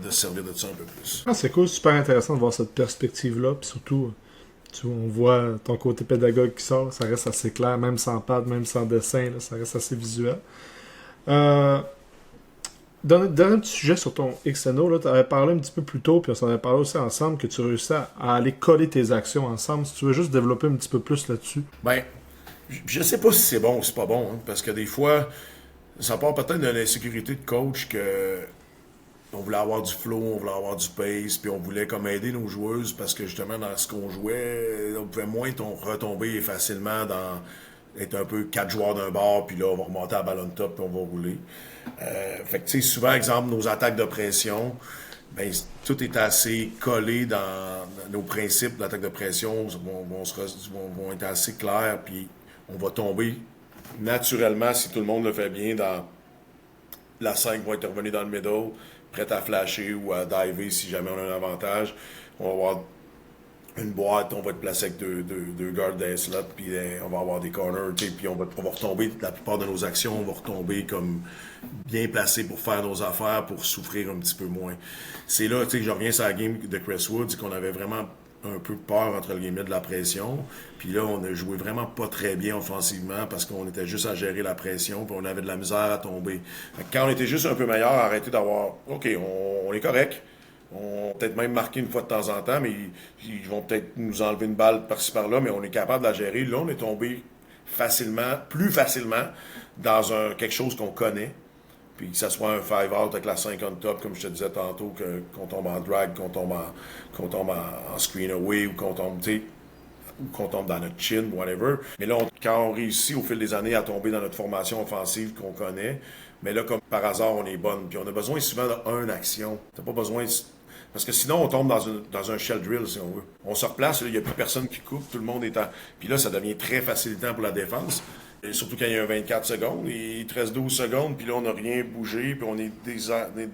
se servir de ça un peu plus. Ah, c'est cool, super intéressant de voir cette perspective-là, puis surtout... on voit ton côté pédagogue qui sort, ça reste assez clair, même sans pad, même sans dessin, là, ça reste assez visuel. Dernier petit sujet sur ton XNO, tu avais parlé un petit peu plus tôt, puis on s'en avait parlé aussi ensemble, que tu réussis à aller coller tes actions ensemble. Si tu veux juste développer un petit peu plus là-dessus. Ben, je sais pas si c'est bon ou c'est pas bon, hein, parce que des fois, ça part peut-être de l'insécurité de coach que on voulait avoir du flow, on voulait avoir du pace, puis on voulait comme aider nos joueuses parce que justement dans ce qu'on jouait, on pouvait moins retomber facilement dans être un peu 4 joueurs d'un bord, puis là on va remonter à ballon top, puis on va rouler. Fait que tu sais, souvent, exemple, nos attaques de pression, ben, tout est assez collé dans nos principes d'attaque de pression, vont être assez clairs, puis on va tomber naturellement, si tout le monde le fait bien, dans la 5 va être revenue dans le middle, prête à flasher ou à diver si jamais on a un avantage. on va avoir une boîte, on va être placé avec deux guards des slots, puis on va avoir des corners, puis on va retomber, la plupart de nos actions, on va retomber comme bien placé pour faire nos affaires, pour souffrir un petit peu moins. C'est là, tu sais, que je reviens sur la game de Chris Woods, qu'on avait vraiment un peu peur entre le guillemets de la pression. Puis là, on a joué vraiment pas très bien offensivement parce qu'on était juste à gérer la pression, puis on avait de la misère à tomber. Fait que quand on était juste un peu meilleur, arrêter d'avoir, OK, on est correct. On va peut-être même marquer une fois de temps en temps, mais ils vont peut-être nous enlever une balle par-ci par-là, mais on est capable de la gérer. Là, on est tombé plus facilement dans quelque chose qu'on connaît. Puis que ce soit un 5-out avec la 5 on top, comme je te disais tantôt, qu'on tombe en drag, qu'on tombe en screen away, ou qu'on tombe dans notre chin, whatever. Mais là, quand on réussit au fil des années à tomber dans notre formation offensive qu'on connaît, mais là, comme par hasard, on est bonne. Puis on a besoin souvent d'une action. T'as pas besoin... Parce que sinon, on tombe dans un shell drill, si on veut. On se replace, il n'y a plus personne qui coupe, tout le monde est en... Puis là, ça devient très facilitant pour la défense. Et surtout quand il y a un 24 secondes, il te reste 12 secondes, puis là, on n'a rien bougé, puis on est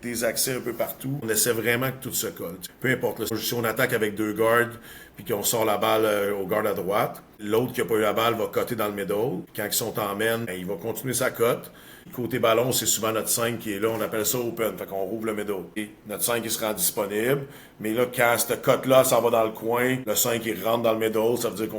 désaxé un peu partout. On essaie vraiment que tout se colle. Peu importe, là, si on attaque avec deux guards, puis qu'on sort la balle au guard à droite, l'autre qui n'a pas eu la balle va coter dans le middle. Quand ils sont en main, il va continuer sa cote. Côté ballon, c'est souvent notre 5 qui est là, on appelle ça open, fait qu'on rouvre le middle. Et notre 5 il se rend disponible, mais là, quand cette cote-là, ça va dans le coin, le 5 il rentre dans le middle, ça veut dire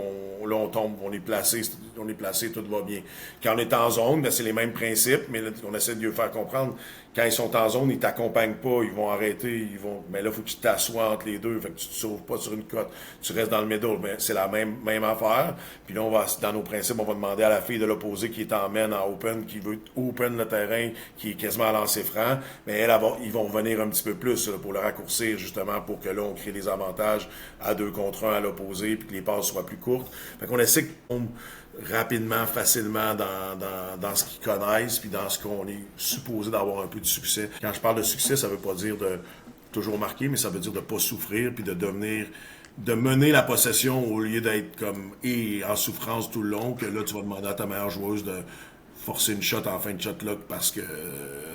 on tombe, on est placé, tout va bien. Quand on est en zone, ben, c'est les mêmes principes, mais là, on essaie de lui faire comprendre. Quand ils sont en zone, ils t'accompagnent pas, ils vont arrêter, mais là, il faut que tu t'assoies entre les deux, fait que tu te sauves pas sur une cote, tu restes dans le middle, mais c'est la même affaire. Puis là, dans nos principes, on va demander à la fille de l'opposé qui est en main, en open, qui veut open le terrain, qui est quasiment à lancer franc, mais ils vont revenir un petit peu plus là, pour le raccourcir, justement, pour que là, on crée des avantages à 2 contre 1 à l'opposé, puis que les passes soient plus courtes. Fait qu'on essaie qu'on tombe rapidement, facilement dans ce qu'ils connaissent, puis dans ce qu'on est supposé d'avoir un peu de succès. Quand je parle de succès, ça veut pas dire de toujours marquer, mais ça veut dire de pas souffrir, puis de mener la possession au lieu d'être comme en souffrance tout le long, que là, tu vas demander à ta meilleure joueuse de forcer une shot en fin de shot-là parce que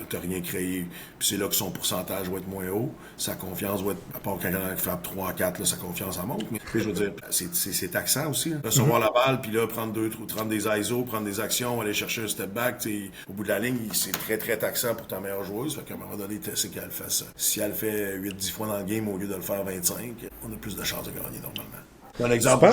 t'as rien créé. Puis c'est là que son pourcentage va être moins haut. Sa confiance va être, à part quand il frappe 3 à 4, là, sa confiance en monte. Mais je veux dire, c'est taxant aussi. Hein. Recevoir la balle, puis là, prendre des ISO, prendre des actions, aller chercher un step back. Au bout de la ligne, c'est très, très taxant pour ta meilleure joueuse. Fait qu'à un moment donné, tu sais qu'elle fait ça. Si elle fait 8-10 fois dans le game au lieu de le faire 25, on a plus de chances de gagner normalement. Un exemple,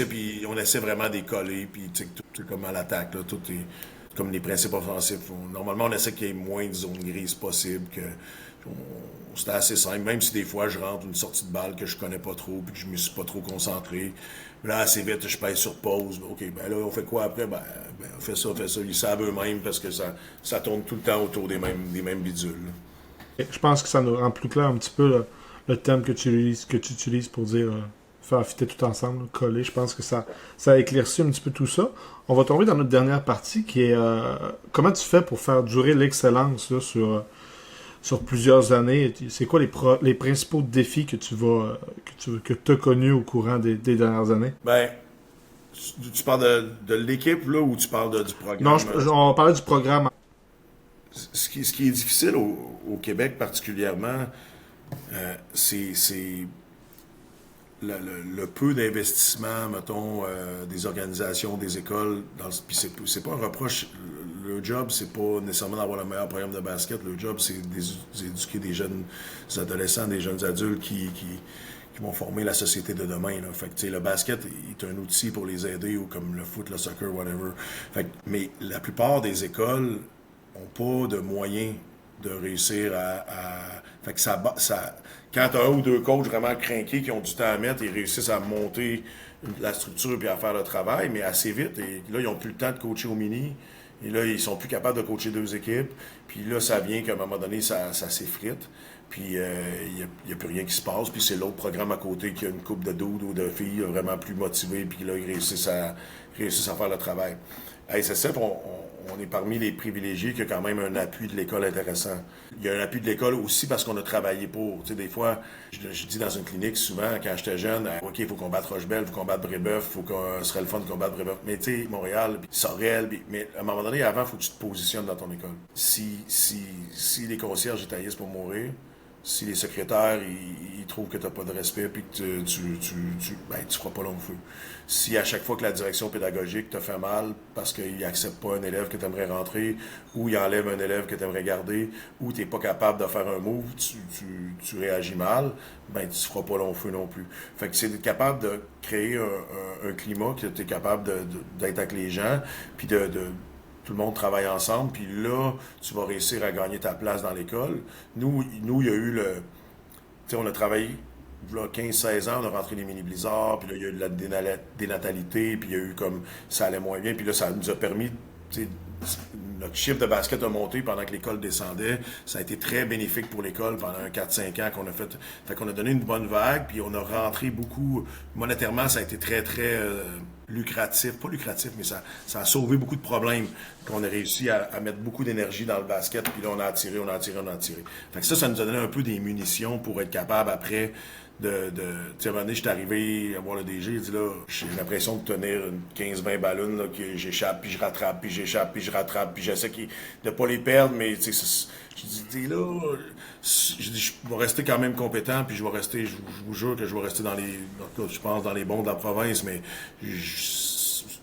puis on essaie vraiment de coller, puis tu sais, comme à l'attaque, là, tout est comme les principes offensifs. Normalement, on essaie qu'il y ait moins de zones grises possible, c'était assez simple, même si des fois je rentre une sortie de balle que je connais pas trop, puis que je me suis pas trop concentré. Là, assez vite, je pèse sur pause. OK, ben là, on fait quoi après? Ben on fait ça. Ils savent eux-mêmes parce que ça tourne tout le temps autour des mêmes bidules. Là. Je pense que ça nous rend plus clair un petit peu le terme que tu utilises pour dire faire fitter tout ensemble, coller. Je pense que ça éclaircit un petit peu tout ça. On va tomber dans notre dernière partie qui est comment tu fais pour faire durer l'excellence là, sur plusieurs années. C'est quoi les principaux défis que tu as connus au courant des dernières années? Ben, tu parles de l'équipe là ou tu parles du programme? Non, on parlait du programme. Ce qui est difficile au Québec particulièrement, c'est le peu d'investissement, mettons, des organisations, des écoles. Puis c'est pas un reproche. Le job, c'est pas nécessairement d'avoir le meilleur programme de basket. Le job, c'est d'éduquer des jeunes adolescents, des jeunes adultes qui vont former la société de demain. Là. Fait que, le basket est un outil pour les aider, ou comme le foot, le soccer, whatever. Fait que, mais la plupart des écoles n'ont pas de moyens de réussir Fait que quand tu as un ou deux coachs vraiment crinqués qui ont du temps à mettre, ils réussissent à monter la structure puis à faire le travail, mais assez vite. Et là, ils n'ont plus le temps de coacher au mini. Et là, ils sont plus capables de coacher 2 équipes. Puis là, ça vient qu'à un moment donné, ça s'effrite. Puis il n'y a plus rien qui se passe. Puis c'est l'autre programme à côté qui a une couple de dudes ou de filles vraiment plus motivées. Puis là, ils réussissent à faire le travail. À SSF, on est parmi les privilégiés qui a quand même un appui de l'école intéressant. Il y a un appui de l'école aussi parce qu'on a travaillé pour. Tu sais, des fois, je dis dans une clinique, souvent, quand j'étais jeune, OK, il faut combattre Rochebelle, il faut combattre Brébeuf, ce serait le fun de combattre Brébeuf. Mais tu sais, Montréal, Sorel, mais à un moment donné, avant, il faut que tu te positionnes dans ton école. Si les concierges taillissent pour mourir, Si les secrétaires, ils trouvent que tu n'as pas de respect puis que tu feras pas long feu. Si à chaque fois que la direction pédagogique te fait mal parce qu'il n'accepte pas un élève que tu aimerais rentrer, ou il enlève un élève que tu aimerais garder, ou tu n'es pas capable de faire un move, tu réagis mal, ben tu feras pas long feu non plus. Fait que c'est d'être capable de créer un climat que tu es capable d'être avec les gens, puis tout le monde travaille ensemble, puis là, tu vas réussir à gagner ta place dans l'école. Nous il y a eu le... Tu sais, on a travaillé, là, 15-16 ans, on a rentré les mini-blizzards, puis là, il y a eu de la dénatalité, puis il y a eu comme... Ça allait moins bien, puis là, ça nous a permis... Tu sais, notre chiffre de basket a monté pendant que l'école descendait. Ça a été très bénéfique pour l'école pendant un 4-5 ans qu'on a fait. Fait qu'on a donné une bonne vague, puis on a rentré beaucoup. Monétairement, ça a été très, très lucratif. Pas lucratif, mais ça a sauvé beaucoup de problèmes. Puis on a réussi à mettre beaucoup d'énergie dans le basket, puis là, on a attiré. Fait que ça nous a donné un peu des munitions pour être capable après tu sais, à un moment donné, je suis arrivé à voir le DG, il dit là, j'ai l'impression de tenir une 15-20 ballons, là, que j'échappe, puis je rattrape, puis j'échappe, puis je rattrape, puis j'essaie de pas les perdre, mais tu sais, je dis là, je vais rester quand même compétent, puis je vais rester, je vous jure que je vais rester je pense, dans les bons de la province, mais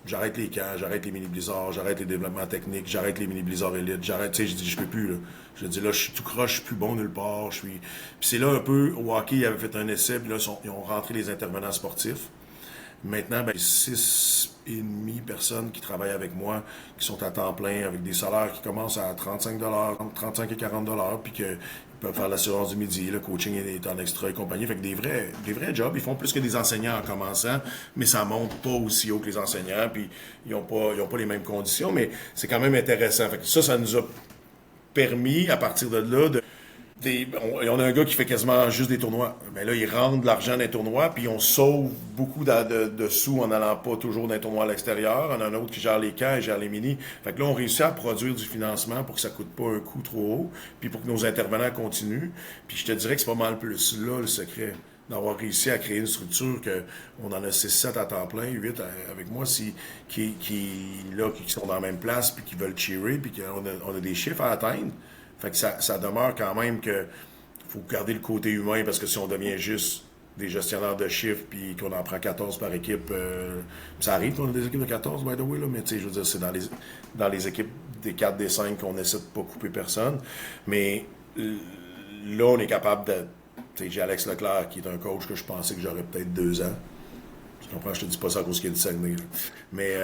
j'arrête les camps, j'arrête les mini-blizzards, j'arrête les développements techniques, j'arrête les mini-blizzards élites, j'arrête, tu sais, je dis, je peux plus, là. Je dis, là, je suis tout croche, je suis plus bon nulle part, Puis c'est là un peu, au hockey, ils avaient fait un essai, puis là, ils ont rentré les intervenants sportifs. Maintenant, ben, 6,5 personnes qui travaillent avec moi, qui sont à temps plein, avec des salaires qui commencent à 35 entre 35 et 40 puis qu'ils peuvent faire l'assurance du midi, le coaching est en extra et compagnie. Fait que des vrais jobs. Ils font plus que des enseignants en commençant, mais ça monte pas aussi haut que les enseignants, puis ils ont pas les mêmes conditions, mais c'est quand même intéressant. Fait que ça nous a permis, à partir de là, on a un gars qui fait quasiment juste des tournois. Mais là, il rentre de l'argent dans les tournois, puis on sauve beaucoup de sous en n'allant pas toujours dans les tournois à l'extérieur. On a un autre qui gère les camps et gère les mini. Fait que là, on réussit à produire du financement pour que ça coûte pas un coût trop haut, puis pour que nos intervenants continuent. Puis je te dirais que c'est pas mal plus là le secret d'avoir réussi à créer une structure on en a 6-7 à temps plein, 8 avec moi, qui sont dans la même place, puis qui veulent cheerer, puis on a des chiffres à atteindre. Fait que ça demeure quand même que faut garder le côté humain, parce que si on devient juste des gestionnaires de chiffres puis qu'on en prend 14 par équipe, ça arrive qu'on a des équipes de 14, by the way, là, mais tu sais, je veux dire, c'est dans les équipes des 4, des 5 qu'on essaie de pas couper personne. Mais là, on est capable de... Tu sais, j'ai Alex Leclerc, qui est un coach que je pensais que j'aurais peut-être 2 ans. Tu comprends, je te dis pas ça à cause qu'il y a du Saguenay. Là. Mais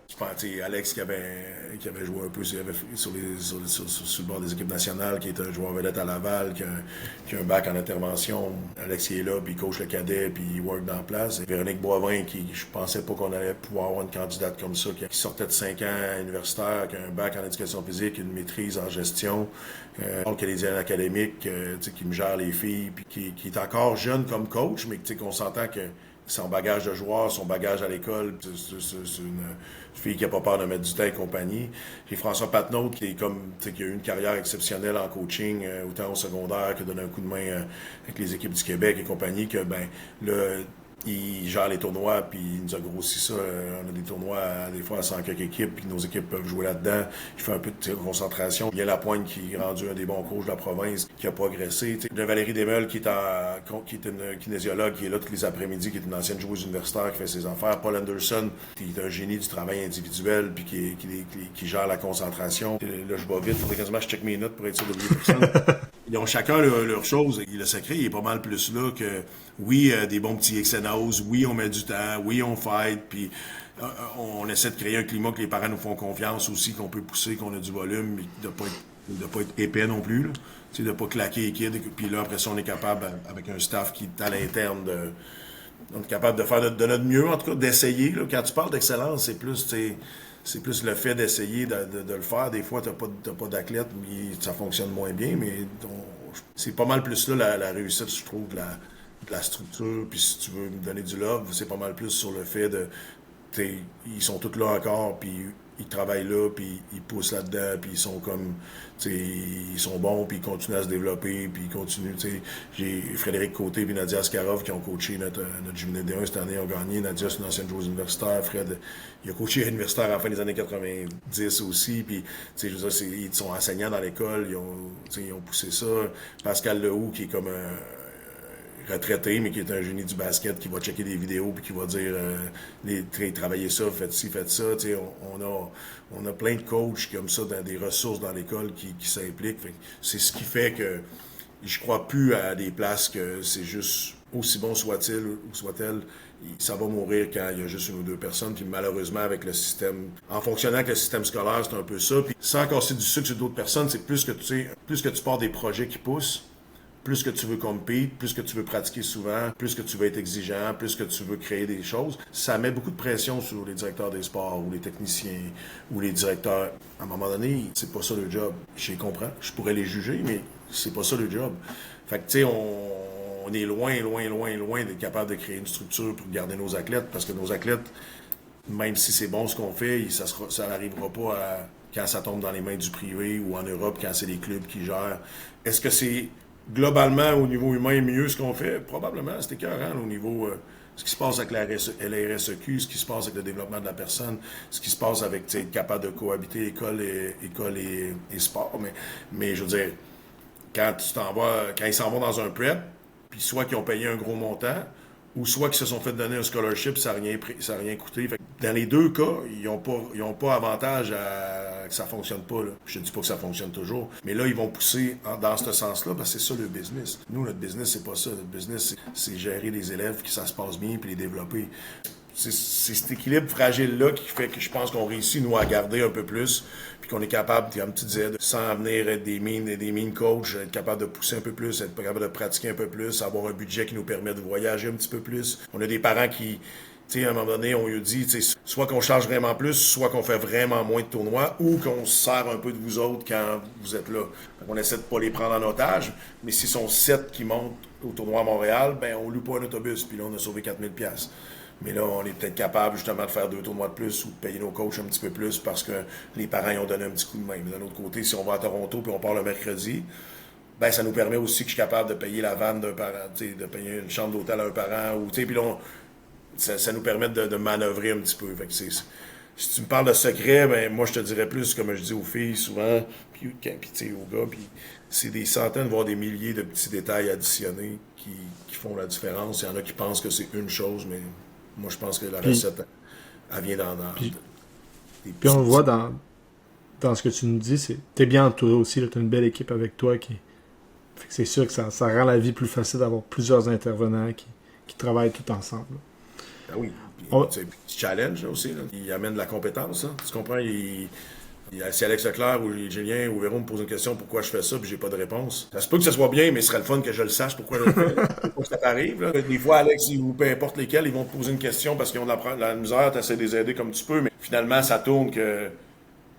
je pense, Alex qui avait joué un peu sur le bord des équipes nationales, qui est un joueur vedette à Laval, qui a un bac en intervention. Alex qui est là, puis il coach le cadet, puis il work dans la place. Et Véronique Boivin, je pensais pas qu'on allait pouvoir avoir une candidate comme ça, qui sortait de 5 ans universitaire, qui a un bac en éducation physique, une maîtrise en gestion, qui a des années académiques, qui me gère les filles, puis qui est encore jeune comme coach, mais qu'on s'entend que son bagage de joueur, son bagage à l'école, c'est une fille qui n'a pas peur de mettre du temps et compagnie. J'ai François Patnaud qui a eu une carrière exceptionnelle en coaching, autant au secondaire que donné un coup de main avec les équipes du Québec et compagnie, que il gère les tournois, puis il nous a grossi ça. On a des tournois des fois à 100 quelques équipes, puis nos équipes peuvent jouer là-dedans. Il fait un peu de concentration. Il y a Lapointe qui est rendu un des bons coachs de la province, qui a progressé. Il y a Valérie Desmeules qui est une kinésiologue, qui est là tous les après-midi, qui est une ancienne joueuse universitaire, qui fait ses affaires. Paul Anderson, qui est un génie du travail individuel, puis qui gère la concentration. Là, je vais vite, il faudrait quasiment que je check mes notes pour être sûr d'oublier personne. Ils ont chacun leur chose. Le secret, il est pas mal plus là que, oui, des bons petits excenos, oui, on met du temps, oui, on fight, puis on essaie de créer un climat que les parents nous font confiance aussi, qu'on peut pousser, qu'on a du volume, mais de pas être épais non plus, là. Tu sais, de pas claquer les kids, puis là, après ça, on est capable, avec un staff qui est à l'interne, on est capable de faire de notre mieux, en tout cas, d'essayer, là. Quand tu parles d'excellence, c'est plus, tu sais, c'est plus le fait d'essayer de le faire. Des fois, t'as pas d'athlète, mais ça fonctionne moins bien, mais c'est pas mal plus là la réussite, je trouve, de la structure. Puis si tu veux me donner du love, c'est pas mal plus sur le fait de... Ils sont tous là encore, puis ils travaillent là, puis ils poussent là-dedans, puis ils sont comme, tu sais, ils sont bons, puis ils continuent à se développer, puis ils continuent, tu sais. J'ai Frédéric Côté et Nadia Askarov qui ont coaché notre juvénile D1 cette année, ont gagné. Nadia, c'est une ancienne joueuse universitaire. Fred, il a coaché universitaire à la fin des années 90 aussi, puis, tu sais, je veux dire, ils sont enseignants dans l'école, ils ont poussé ça. Pascal Lehoux, qui est comme un retraité, mais qui est un génie du basket, qui va checker des vidéos puis qui va dire travaillez ça, faites ci, faites ça. On a plein de coachs comme ça, dans des ressources dans l'école qui s'impliquent. C'est ce qui fait que je crois plus à des places que c'est juste aussi bon soit-il ou soit-elle, ça va mourir quand il y a juste une ou deux personnes. Puis malheureusement, avec le système, en fonctionnant avec le système scolaire, c'est un peu ça. Puis sans casser du sucre sur d'autres personnes, c'est plus que tu pars des projets qui poussent, plus que tu veux compete, plus que tu veux pratiquer souvent, plus que tu veux être exigeant, plus que tu veux créer des choses, ça met beaucoup de pression sur les directeurs des sports ou les techniciens ou les directeurs. À un moment donné, c'est pas ça le job. Je les comprends, je pourrais les juger, mais c'est pas ça le job. Fait que tu sais, on est loin d'être capable de créer une structure pour garder nos athlètes, parce que nos athlètes, même si c'est bon ce qu'on fait, ça n'arrivera pas quand ça tombe dans les mains du privé ou en Europe, quand c'est les clubs qui gèrent. Est-ce que c'est globalement, au niveau humain, mieux ce qu'on fait? Probablement, c'est écœurant au niveau ce qui se passe avec la RSEQ, ce qui se passe avec le développement de la personne, ce qui se passe avec être capable de cohabiter école et sport. Mais je veux dire, quand ils s'en vont dans un prep, puis soit qu'ils ont payé un gros montant, ou soit qu'ils se sont fait donner un scholarship, ça n'a rien coûté. Fait que dans les deux cas, ils ont pas avantage à que ça fonctionne pas. Là. Je ne dis pas que ça fonctionne toujours, mais là, ils vont pousser dans ce sens-là, parce que c'est ça le business. Nous, notre business, c'est pas ça. Notre business, c'est gérer les élèves, que ça se passe bien, puis les développer. C'est cet équilibre fragile-là qui fait que je pense qu'on réussit, nous, à garder un peu plus, puis qu'on est capable, comme tu disais, sans venir être des mean coachs, être capable de pousser un peu plus, être capable de pratiquer un peu plus, avoir un budget qui nous permet de voyager un petit peu plus. On a des parents qui, tu sais, à un moment donné, on lui dit, tu sais, soit qu'on charge vraiment plus, soit qu'on fait vraiment moins de tournois, ou qu'on se sert un peu de vous autres quand vous êtes là. On essaie de pas les prendre en otage, mais s'ils sont 7 qui montent au tournoi à Montréal, ben on loue pas un autobus, puis là, on a sauvé 4000$. Mais là, on est peut-être capable justement de faire 2 tournois de plus ou de payer nos coachs un petit peu plus parce que les parents y ont donné un petit coup de main. Mais d'un autre côté, si on va à Toronto puis on part le mercredi, ben ça nous permet aussi que je suis capable de payer la vanne d'un parent, de payer une chambre d'hôtel à un parent. Puis là, ça nous permet de manœuvrer un petit peu. Fait que si tu me parles de secret, ben moi je te dirais plus, comme je dis aux filles souvent, puis aux gars, puis c'est des centaines, voire des milliers de petits détails additionnés qui font la différence. Il y en a qui pensent que c'est une chose, mais moi, je pense que la recette, elle vient dans puis on le voit dans ce que tu nous dis, t'es bien entouré aussi, tu as une belle équipe avec toi fait que c'est sûr que ça rend la vie plus facile d'avoir plusieurs intervenants qui travaillent tout ensemble. Ben oui. Puis, challenge là, aussi. Là. Il amène de la compétence. Hein. Tu comprends? Si Alex Leclerc ou Julien ou Véro me posent une question pourquoi je fais ça puis j'ai pas de réponse. Ça se peut que ce soit bien, mais ce serait le fun que je le sache pourquoi je le fais. Pour que ça t'arrive. Là. Des fois, Alex ou peu importe lesquels, ils vont te poser une question parce qu'ils ont de la misère, tu essaies de les aider comme tu peux, mais finalement, ça tourne que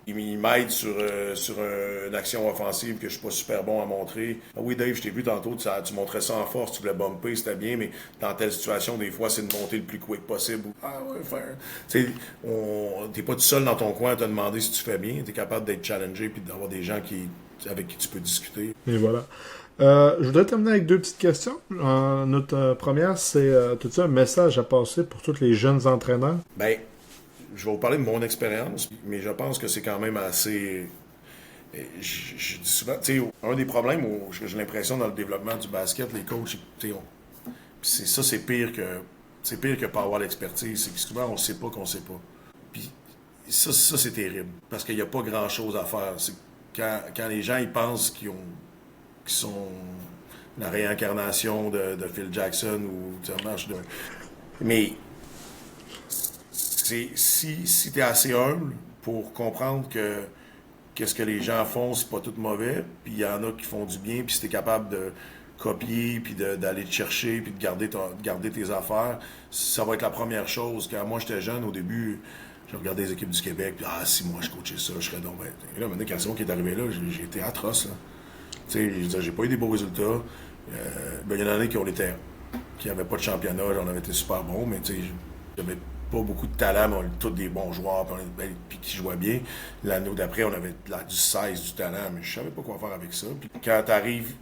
ils m'aident sur une action offensive que je suis pas super bon à montrer. Ah oui, Dave, je t'ai vu tantôt, tu montrais ça en force, tu voulais bumper, c'était bien, mais dans telle situation, des fois, c'est de monter le plus quick possible. Ah ouais, faire. Tu sais, t'es pas tout seul dans ton coin à te demander si tu fais bien, t'es capable d'être challengé puis d'avoir des gens avec qui tu peux discuter. Et voilà. Je voudrais terminer avec 2 petites questions. Notre première, c'est as-tu un message à passer pour tous les jeunes entraîneurs? Ben, je vais vous parler de mon expérience, mais je pense que c'est quand même assez... Je dis souvent, tu sais, un des problèmes où j'ai l'impression dans le développement du basket, les coachs, c'est pire que pas avoir l'expertise. C'est que souvent, on ne sait pas qu'on ne sait pas. Puis ça c'est terrible, parce qu'il n'y a pas grand-chose à faire. C'est quand les gens, ils pensent qu'ils sont la réincarnation de Phil Jackson ou ça marche de... Mais... Si tu es assez humble pour comprendre que qu'est-ce que les gens font, c'est pas tout mauvais, puis il y en a qui font du bien, puis si tu es capable de copier, puis d'aller te chercher, puis de garder tes affaires, ça va être la première chose. Quand moi j'étais jeune, au début, je regardais les équipes du Québec, puis si moi je coachais ça, je serais donc... Et là, maintenant, quand c'est moi qui est arrivé là, j'ai été atroce. Là. Tu sais, j'ai pas eu des beaux résultats. Il y en a qui n'avaient pas de championnat, on avait été super bons, mais tu sais, j'avais pas beaucoup de talent, mais on a tous des bons joueurs, puis qui jouaient bien. L'année d'après, on avait du 16, du talent, mais je savais pas quoi faire avec ça. Puis quand tu arrives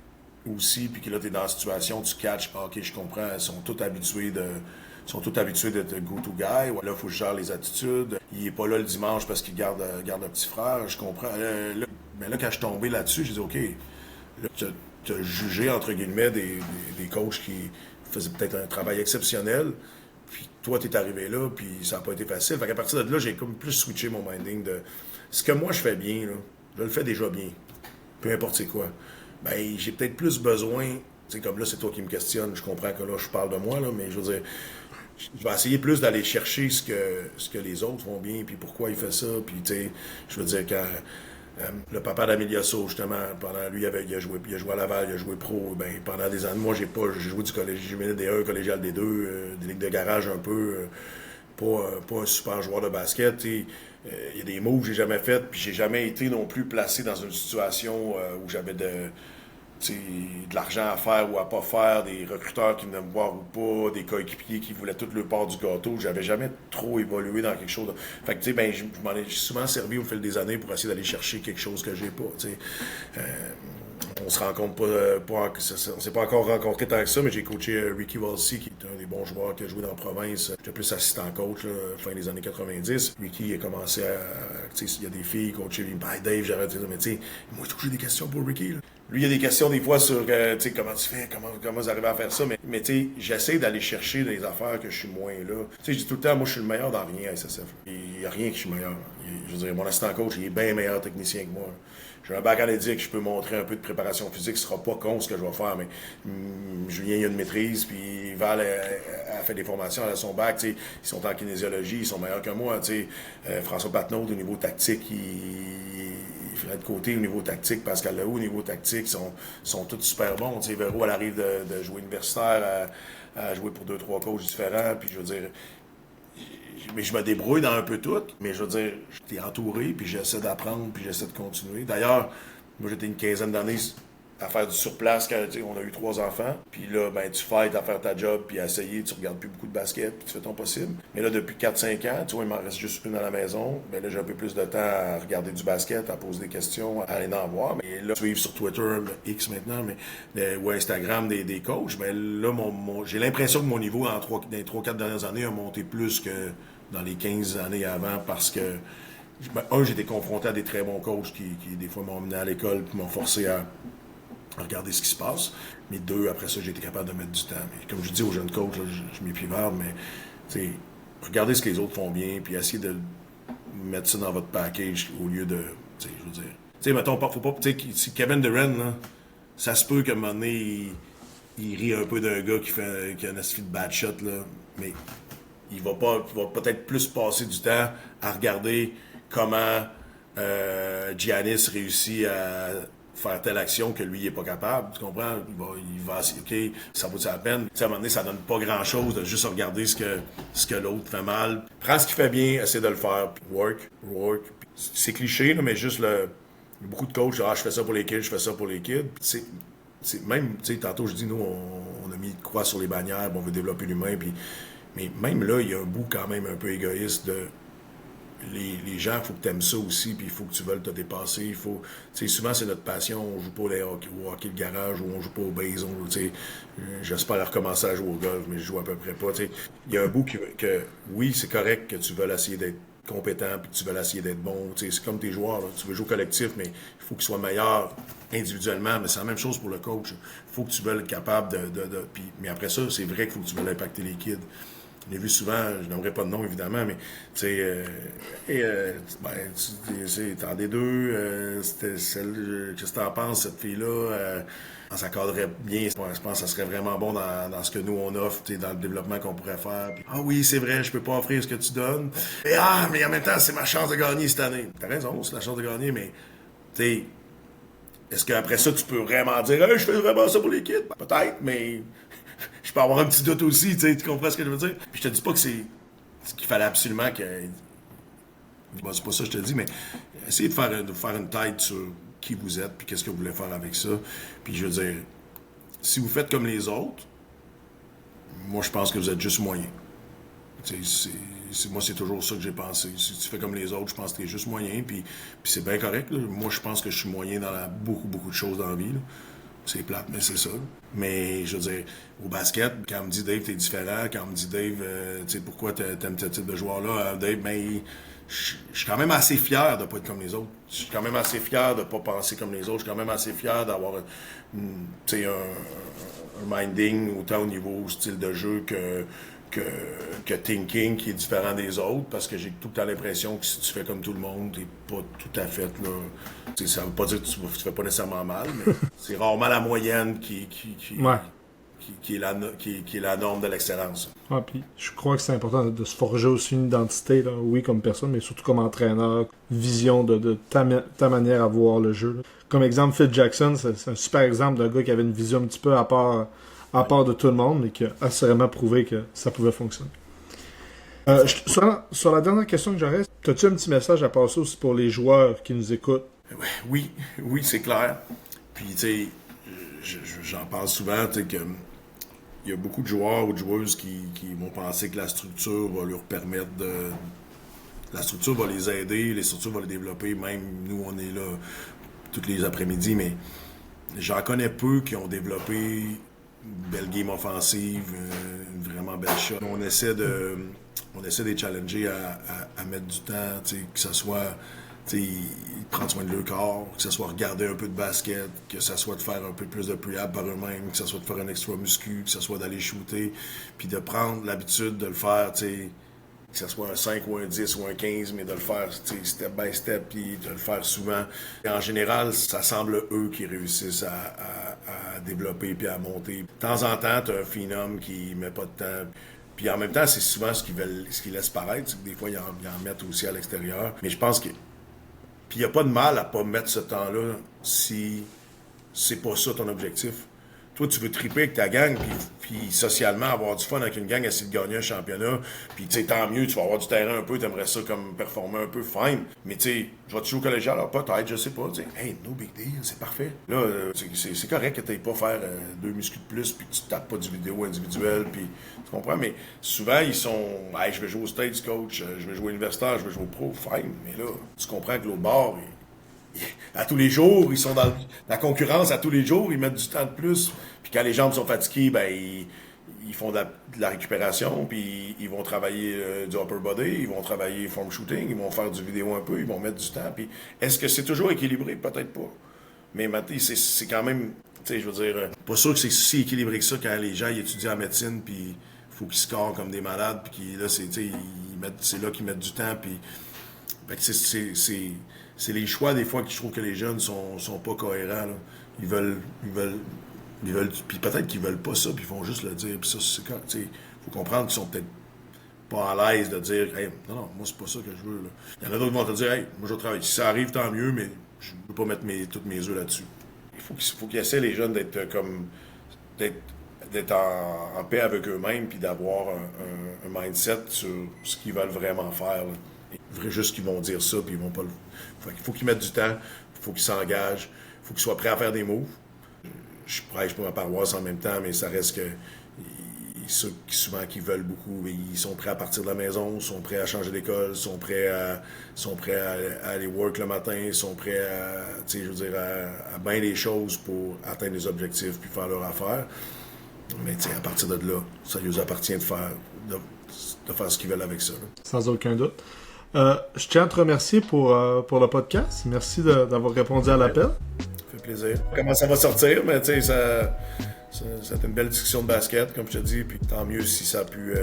aussi, puis que là, tu es dans la situation, tu catches, ok, je comprends, ils sont tous habitués d'être go-to guy. Là, il faut que je gère les attitudes. Il est pas là le dimanche parce qu'il garde le petit frère, je comprends. Mais là, quand je suis tombé là-dessus, j'ai dit, ok, là, tu as jugé, entre guillemets, des coachs qui faisaient peut-être un travail exceptionnel. Puis toi, t'es arrivé là, puis ça n'a pas été facile. Fait qu'à partir de là, j'ai comme plus switché mon minding de ce que moi je fais bien, là, je le fais déjà bien. Peu importe c'est quoi. Ben, j'ai peut-être plus besoin, tu sais, comme là, c'est toi qui me questionnes, je comprends que là, je parle de moi, là, mais je veux dire, je vais essayer plus d'aller chercher ce que les autres font bien, puis pourquoi il fait ça, puis tu sais, je veux dire, quand le papa d'Amelia So, justement, pendant lui, il a joué à Laval, il a joué pro, ben, pendant des années, moi, j'ai joué du collège, j'ai mené D1, collégial D2, des ligues de garage un peu, pas un super joueur de basket, tu sais. Il y a des moves que j'ai jamais fait, puis j'ai jamais été non plus placé dans une situation où j'avais de l'argent à faire ou à pas faire, des recruteurs qui venaient me voir ou pas, des coéquipiers qui voulaient tout le part du gâteau. J'avais jamais trop évolué dans quelque chose. Fait que, tu sais, ben, je m'en ai souvent servi au fil des années pour essayer d'aller chercher quelque chose que j'ai pas, tu sais. On se rencontre on s'est pas encore rencontré tant que ça, mais j'ai coaché Ricky Walsey, qui est un des bons joueurs qui a joué dans la province. J'étais plus assistant coach, là, fin des années 90. Ricky a commencé tu sais, il y a des filles coachées, il me dit, Dave, j'arrête de dire, mais tu sais, moi, j'ai toujours des questions pour Ricky, là. Lui, il y a des questions des fois sur, tu sais, comment tu fais, comment vous arrivez à faire ça, mais tu sais, j'essaie d'aller chercher des affaires que je suis moins là. Tu sais, je dis tout le temps, moi, je suis le meilleur dans rien à SSF. Il n'y a rien que je suis meilleur. Je veux dire, mon assistant coach, il est bien meilleur technicien que moi. J'ai un bac analytique, je peux montrer un peu de préparation physique, ce sera pas con ce que je vais faire, mais Julien, il a une maîtrise, puis Val a fait des formations à son bac, tu sais, ils sont en kinésiologie, ils sont meilleurs que moi, tu sais. François Patnaud, au niveau tactique, il ferait de côté au niveau tactique, Pascal Lehoux, au niveau tactique, sont tous super bons, tu sais. Véro, elle arrive de jouer universitaire à jouer pour 2-3 coachs différents, puis je veux dire, mais je me débrouille dans un peu tout, mais je veux dire, j'étais entouré, puis j'essaie d'apprendre, puis j'essaie de continuer. D'ailleurs, moi, j'étais une quinzaine d'années à faire du surplace quand on a eu 3 enfants. Puis là, ben, tu fights à faire ta job, puis à essayer, tu regardes plus beaucoup de basket, puis tu fais ton possible. Mais là, depuis 4-5 ans, tu vois, il m'en reste juste une à la maison. Ben là, j'ai un peu plus de temps à regarder du basket, à poser des questions, à aller en voir. Mais là, suivre sur Twitter, X maintenant, ou Instagram des coachs, ben là, j'ai l'impression que mon niveau dans les 3-4 dernières années a monté plus que dans les 15 années avant, parce que, j'ai été confronté à des très bons coachs qui des fois, m'ont emmené à l'école, puis m'ont forcé à regarder ce qui se passe. Mais 2, après ça, j'ai été capable de mettre du temps. Mais comme je dis aux jeunes coachs, là, je m'épivarde, mais regardez ce que les autres font bien, puis essayez de mettre ça dans votre package au lieu de, je veux dire. Tu sais, mettons, faut pas, si Kevin Durant, là, ça se peut qu'à un moment donné, il rit un peu d'un gars qui a un aspect de bad shot, là, mais il va peut-être plus passer du temps à regarder comment Giannis réussit à faire telle action que lui, il n'est pas capable. Tu comprends? Il va OK, ça vaut la peine. T'sais, à un moment donné, ça donne pas grand-chose de juste regarder ce que l'autre fait mal. Prends ce qu'il fait bien, essaie de le faire. Work. C'est cliché, là, mais juste beaucoup de coachs, je fais ça pour les kids, je fais ça pour les kids. Même, tantôt, je dis, nous, on a mis de croix sur les bannières, on veut développer l'humain, mais même là, il y a un bout quand même un peu égoïste de les gens, il faut que tu aimes ça aussi, puis il faut que tu veuilles te dépasser. Souvent, c'est notre passion. On joue pas au hockey de garage ou on joue pas au base. J'espère recommencer à jouer au golf, mais je joue à peu près pas. Il y a un bout que oui, c'est correct que tu veux essayer d'être compétent, puis que tu veux essayer d'être bon. C'est comme tes joueurs. Là. Tu veux jouer au collectif, mais il faut qu'ils soient meilleurs individuellement. Mais c'est la même chose pour le coach. Il faut que tu veuilles être capable mais après ça, c'est vrai qu'il faut que tu veuilles impacter les kids. Je l'ai vu souvent, je n'aimerais pas de nom évidemment, mais tu sais, t'en des deux, c'était celle, qu'est-ce que t'en penses, cette fille-là, ça cadrerait bien, je pense que ça serait vraiment bon dans ce que nous on offre, dans le développement qu'on pourrait faire. Puis, oui, c'est vrai, je peux pas offrir ce que tu donnes. Mais en même temps, c'est ma chance de gagner cette année. T'as raison, c'est la chance de gagner, mais tu sais, est-ce qu'après ça, tu peux vraiment dire, je fais vraiment ça pour les kids? Peut-être, mais je peux avoir un petit doute aussi, tu comprends ce que je veux dire? Puis je te dis pas que c'est ce qu'il fallait absolument que... Bon, c'est pas ça que je te dis, mais essayez de faire une tête sur qui vous êtes, puis qu'est-ce que vous voulez faire avec ça. Puis je veux dire, si vous faites comme les autres, moi je pense que vous êtes juste moyen. Moi, c'est toujours ça que j'ai pensé. Si tu fais comme les autres, je pense que t'es juste moyen, puis c'est bien correct. Là. Moi, je pense que je suis moyen dans beaucoup de choses dans la vie. Là. C'est plate, mais c'est ça. Mais, je veux dire, au basket, quand on me dit, Dave, t'es différent, quand on me dit, Dave, tu sais, pourquoi t'aimes ce type de joueur-là, Dave, ben, je suis quand même assez fier de pas être comme les autres. Je suis quand même assez fier de pas penser comme les autres. Je suis quand même assez fier d'avoir un minding autant au niveau style de jeu que thinking qui est différent des autres, parce que j'ai tout le temps l'impression que si tu fais comme tout le monde, t'es pas tout à fait là. T'sais, ça veut pas dire que tu fais pas nécessairement mal, mais c'est rarement la moyenne qui est la norme de l'excellence. Ouais, puis je crois que c'est important de se forger aussi une identité, là, oui, comme personne, mais surtout comme entraîneur, vision de ta manière à voir le jeu. Là. Comme exemple, Phil Jackson, c'est un super exemple d'un gars qui avait une vision un petit peu à part de tout le monde, mais qui a assurément prouvé que ça pouvait fonctionner. Sur la dernière question que j'aurais, as-tu un petit message à passer aussi pour les joueurs qui nous écoutent? Oui, c'est clair. Puis, tu sais, j'en parle souvent, tu sais, que il y a beaucoup de joueurs ou de joueuses qui vont penser que la structure va leur permettre de... La structure va les aider, les structures vont les développer, même nous, on est là tous les après-midi, mais j'en connais peu qui ont développé une belle game offensive, une vraiment belle shot. On essaie de les challenger à mettre du temps, tu sais, que ce soit prendre soin de leur corps, que ce soit regarder un peu de basket, que ce soit de faire un peu plus de pre-up par eux-mêmes, que ce soit de faire un extra muscu, que ce soit d'aller shooter, puis de prendre l'habitude de le faire, tu sais, que ce soit un 5 ou un 10 ou un 15, mais de le faire step by step, puis de le faire souvent. Et en général, ça semble eux qui réussissent à développer puis à monter. De temps en temps, tu as un phénomène qui met pas de temps. Puis en même temps, c'est souvent ce qu'ils laissent paraître. C'est que des fois, ils en mettent aussi à l'extérieur. Mais je pense que... Puis il n'y a pas de mal à pas mettre ce temps-là si c'est pas ça ton objectif. Toi, tu veux triper avec ta gang, puis socialement avoir du fun avec une gang, essayer de gagner un championnat, puis tu sais, tant mieux, tu vas avoir du terrain un peu, tu aimerais ça comme performer un peu, fine. Mais tu sais, je vais-tu jouer au collégial? Alors peut-être, je sais pas. T'sais, hey, no big deal, c'est parfait. Là, c'est correct que tu n'aies pas faire 2 muscles de plus, puis que tu tapes pas du vidéo individuel, puis tu comprends? Mais souvent, ils sont, hey, je vais jouer au States, coach, je vais jouer universitaire, je vais jouer au pro, fine. Mais là, tu comprends que l'autre bord, à tous les jours, ils sont dans la concurrence, à tous les jours, ils mettent du temps de plus. Puis quand les jambes sont fatiguées, ben ils font de la récupération, puis ils vont travailler du upper body, ils vont travailler form shooting, ils vont faire du vidéo un peu, ils vont mettre du temps. Puis est-ce que c'est toujours équilibré? Peut-être pas. Mais maintenant, c'est quand même, tu sais, je veux dire, pas sûr que c'est si équilibré que ça quand les gens ils étudient en médecine, puis il faut qu'ils scorent comme des malades, puis là, c'est là qu'ils mettent du temps, puis c'est les choix, des fois, que je trouve que les jeunes sont pas cohérents. Là. Ils veulent, puis peut-être qu'ils veulent pas ça, puis ils font juste le dire. Puis ça, c'est quand, tu sais, faut comprendre qu'ils sont peut-être pas à l'aise de dire, hey, non, moi, c'est pas ça que je veux. Là. Il y en a d'autres qui vont te dire, hey, moi, je travaille. Si ça arrive, tant mieux, mais je peux pas mettre tous mes œufs là-dessus. Il faut qu'ils essaient, les jeunes, d'être en paix avec eux-mêmes, puis d'avoir un mindset sur ce qu'ils veulent vraiment faire. Là. Juste qu'ils vont dire ça, puis ils vont pas le... Il faut qu'ils mettent du temps, il faut qu'ils s'engagent, il faut qu'ils soient prêts à faire des moves. Je prêche pour ma paroisse en même temps, mais ça reste que ceux qui souvent qui veulent beaucoup, ils sont prêts à partir de la maison, sont prêts à changer d'école, sont prêts à aller work le matin, sont prêts à bien des choses pour atteindre les objectifs puis faire leur affaire. Mais à partir de là, ça leur appartient de faire ce qu'ils veulent avec ça. Là. Sans aucun doute. Je tiens à te remercier pour le podcast. Merci d'avoir répondu à l'appel. Ça fait plaisir. Comment ça va sortir, mais tu sais, ça a été une belle discussion de basket, comme je te dis, puis tant mieux si ça a pu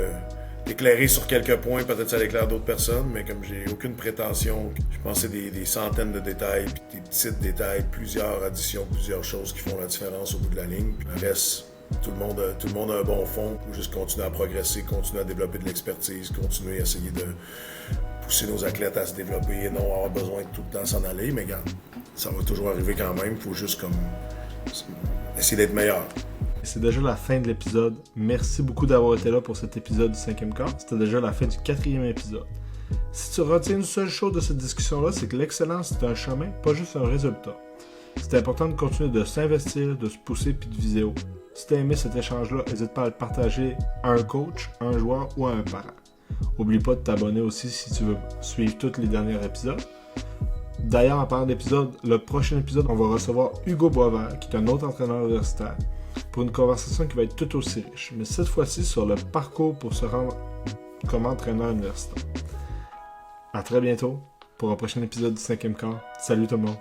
éclairer sur quelques points, peut-être que ça éclaire d'autres personnes, mais comme j'ai aucune prétention, je pense que c'est des centaines de détails, puis des petits détails, plusieurs additions, plusieurs choses qui font la différence au bout de la ligne. Puis le reste, tout le monde a un bon fond. Il faut juste continuer à progresser, continuer à développer de l'expertise, continuer à essayer de pousser nos athlètes à se développer et non avoir besoin de tout le temps s'en aller. Mais regarde, ça va toujours arriver quand même. Il faut juste essayer d'être meilleur. C'est déjà la fin de l'épisode. Merci beaucoup d'avoir été là pour cet épisode du 5e quart. C'était déjà la fin du 4e épisode. Si tu retiens une seule chose de cette discussion-là, c'est que l'excellence, c'est un chemin, pas juste un résultat. C'est important de continuer de s'investir, de se pousser puis de viser haut. Si tu as aimé cet échange-là, n'hésite pas à le partager à un coach, à un joueur ou à un parent. Oublie pas de t'abonner aussi si tu veux suivre tous les derniers épisodes. D'ailleurs, en parlant d'épisode, le prochain épisode, on va recevoir Hugo Boisvert, qui est un autre entraîneur universitaire, pour une conversation qui va être tout aussi riche, mais cette fois-ci sur le parcours pour se rendre comme entraîneur universitaire. À très bientôt pour un prochain épisode du 5e quart. Salut tout le monde!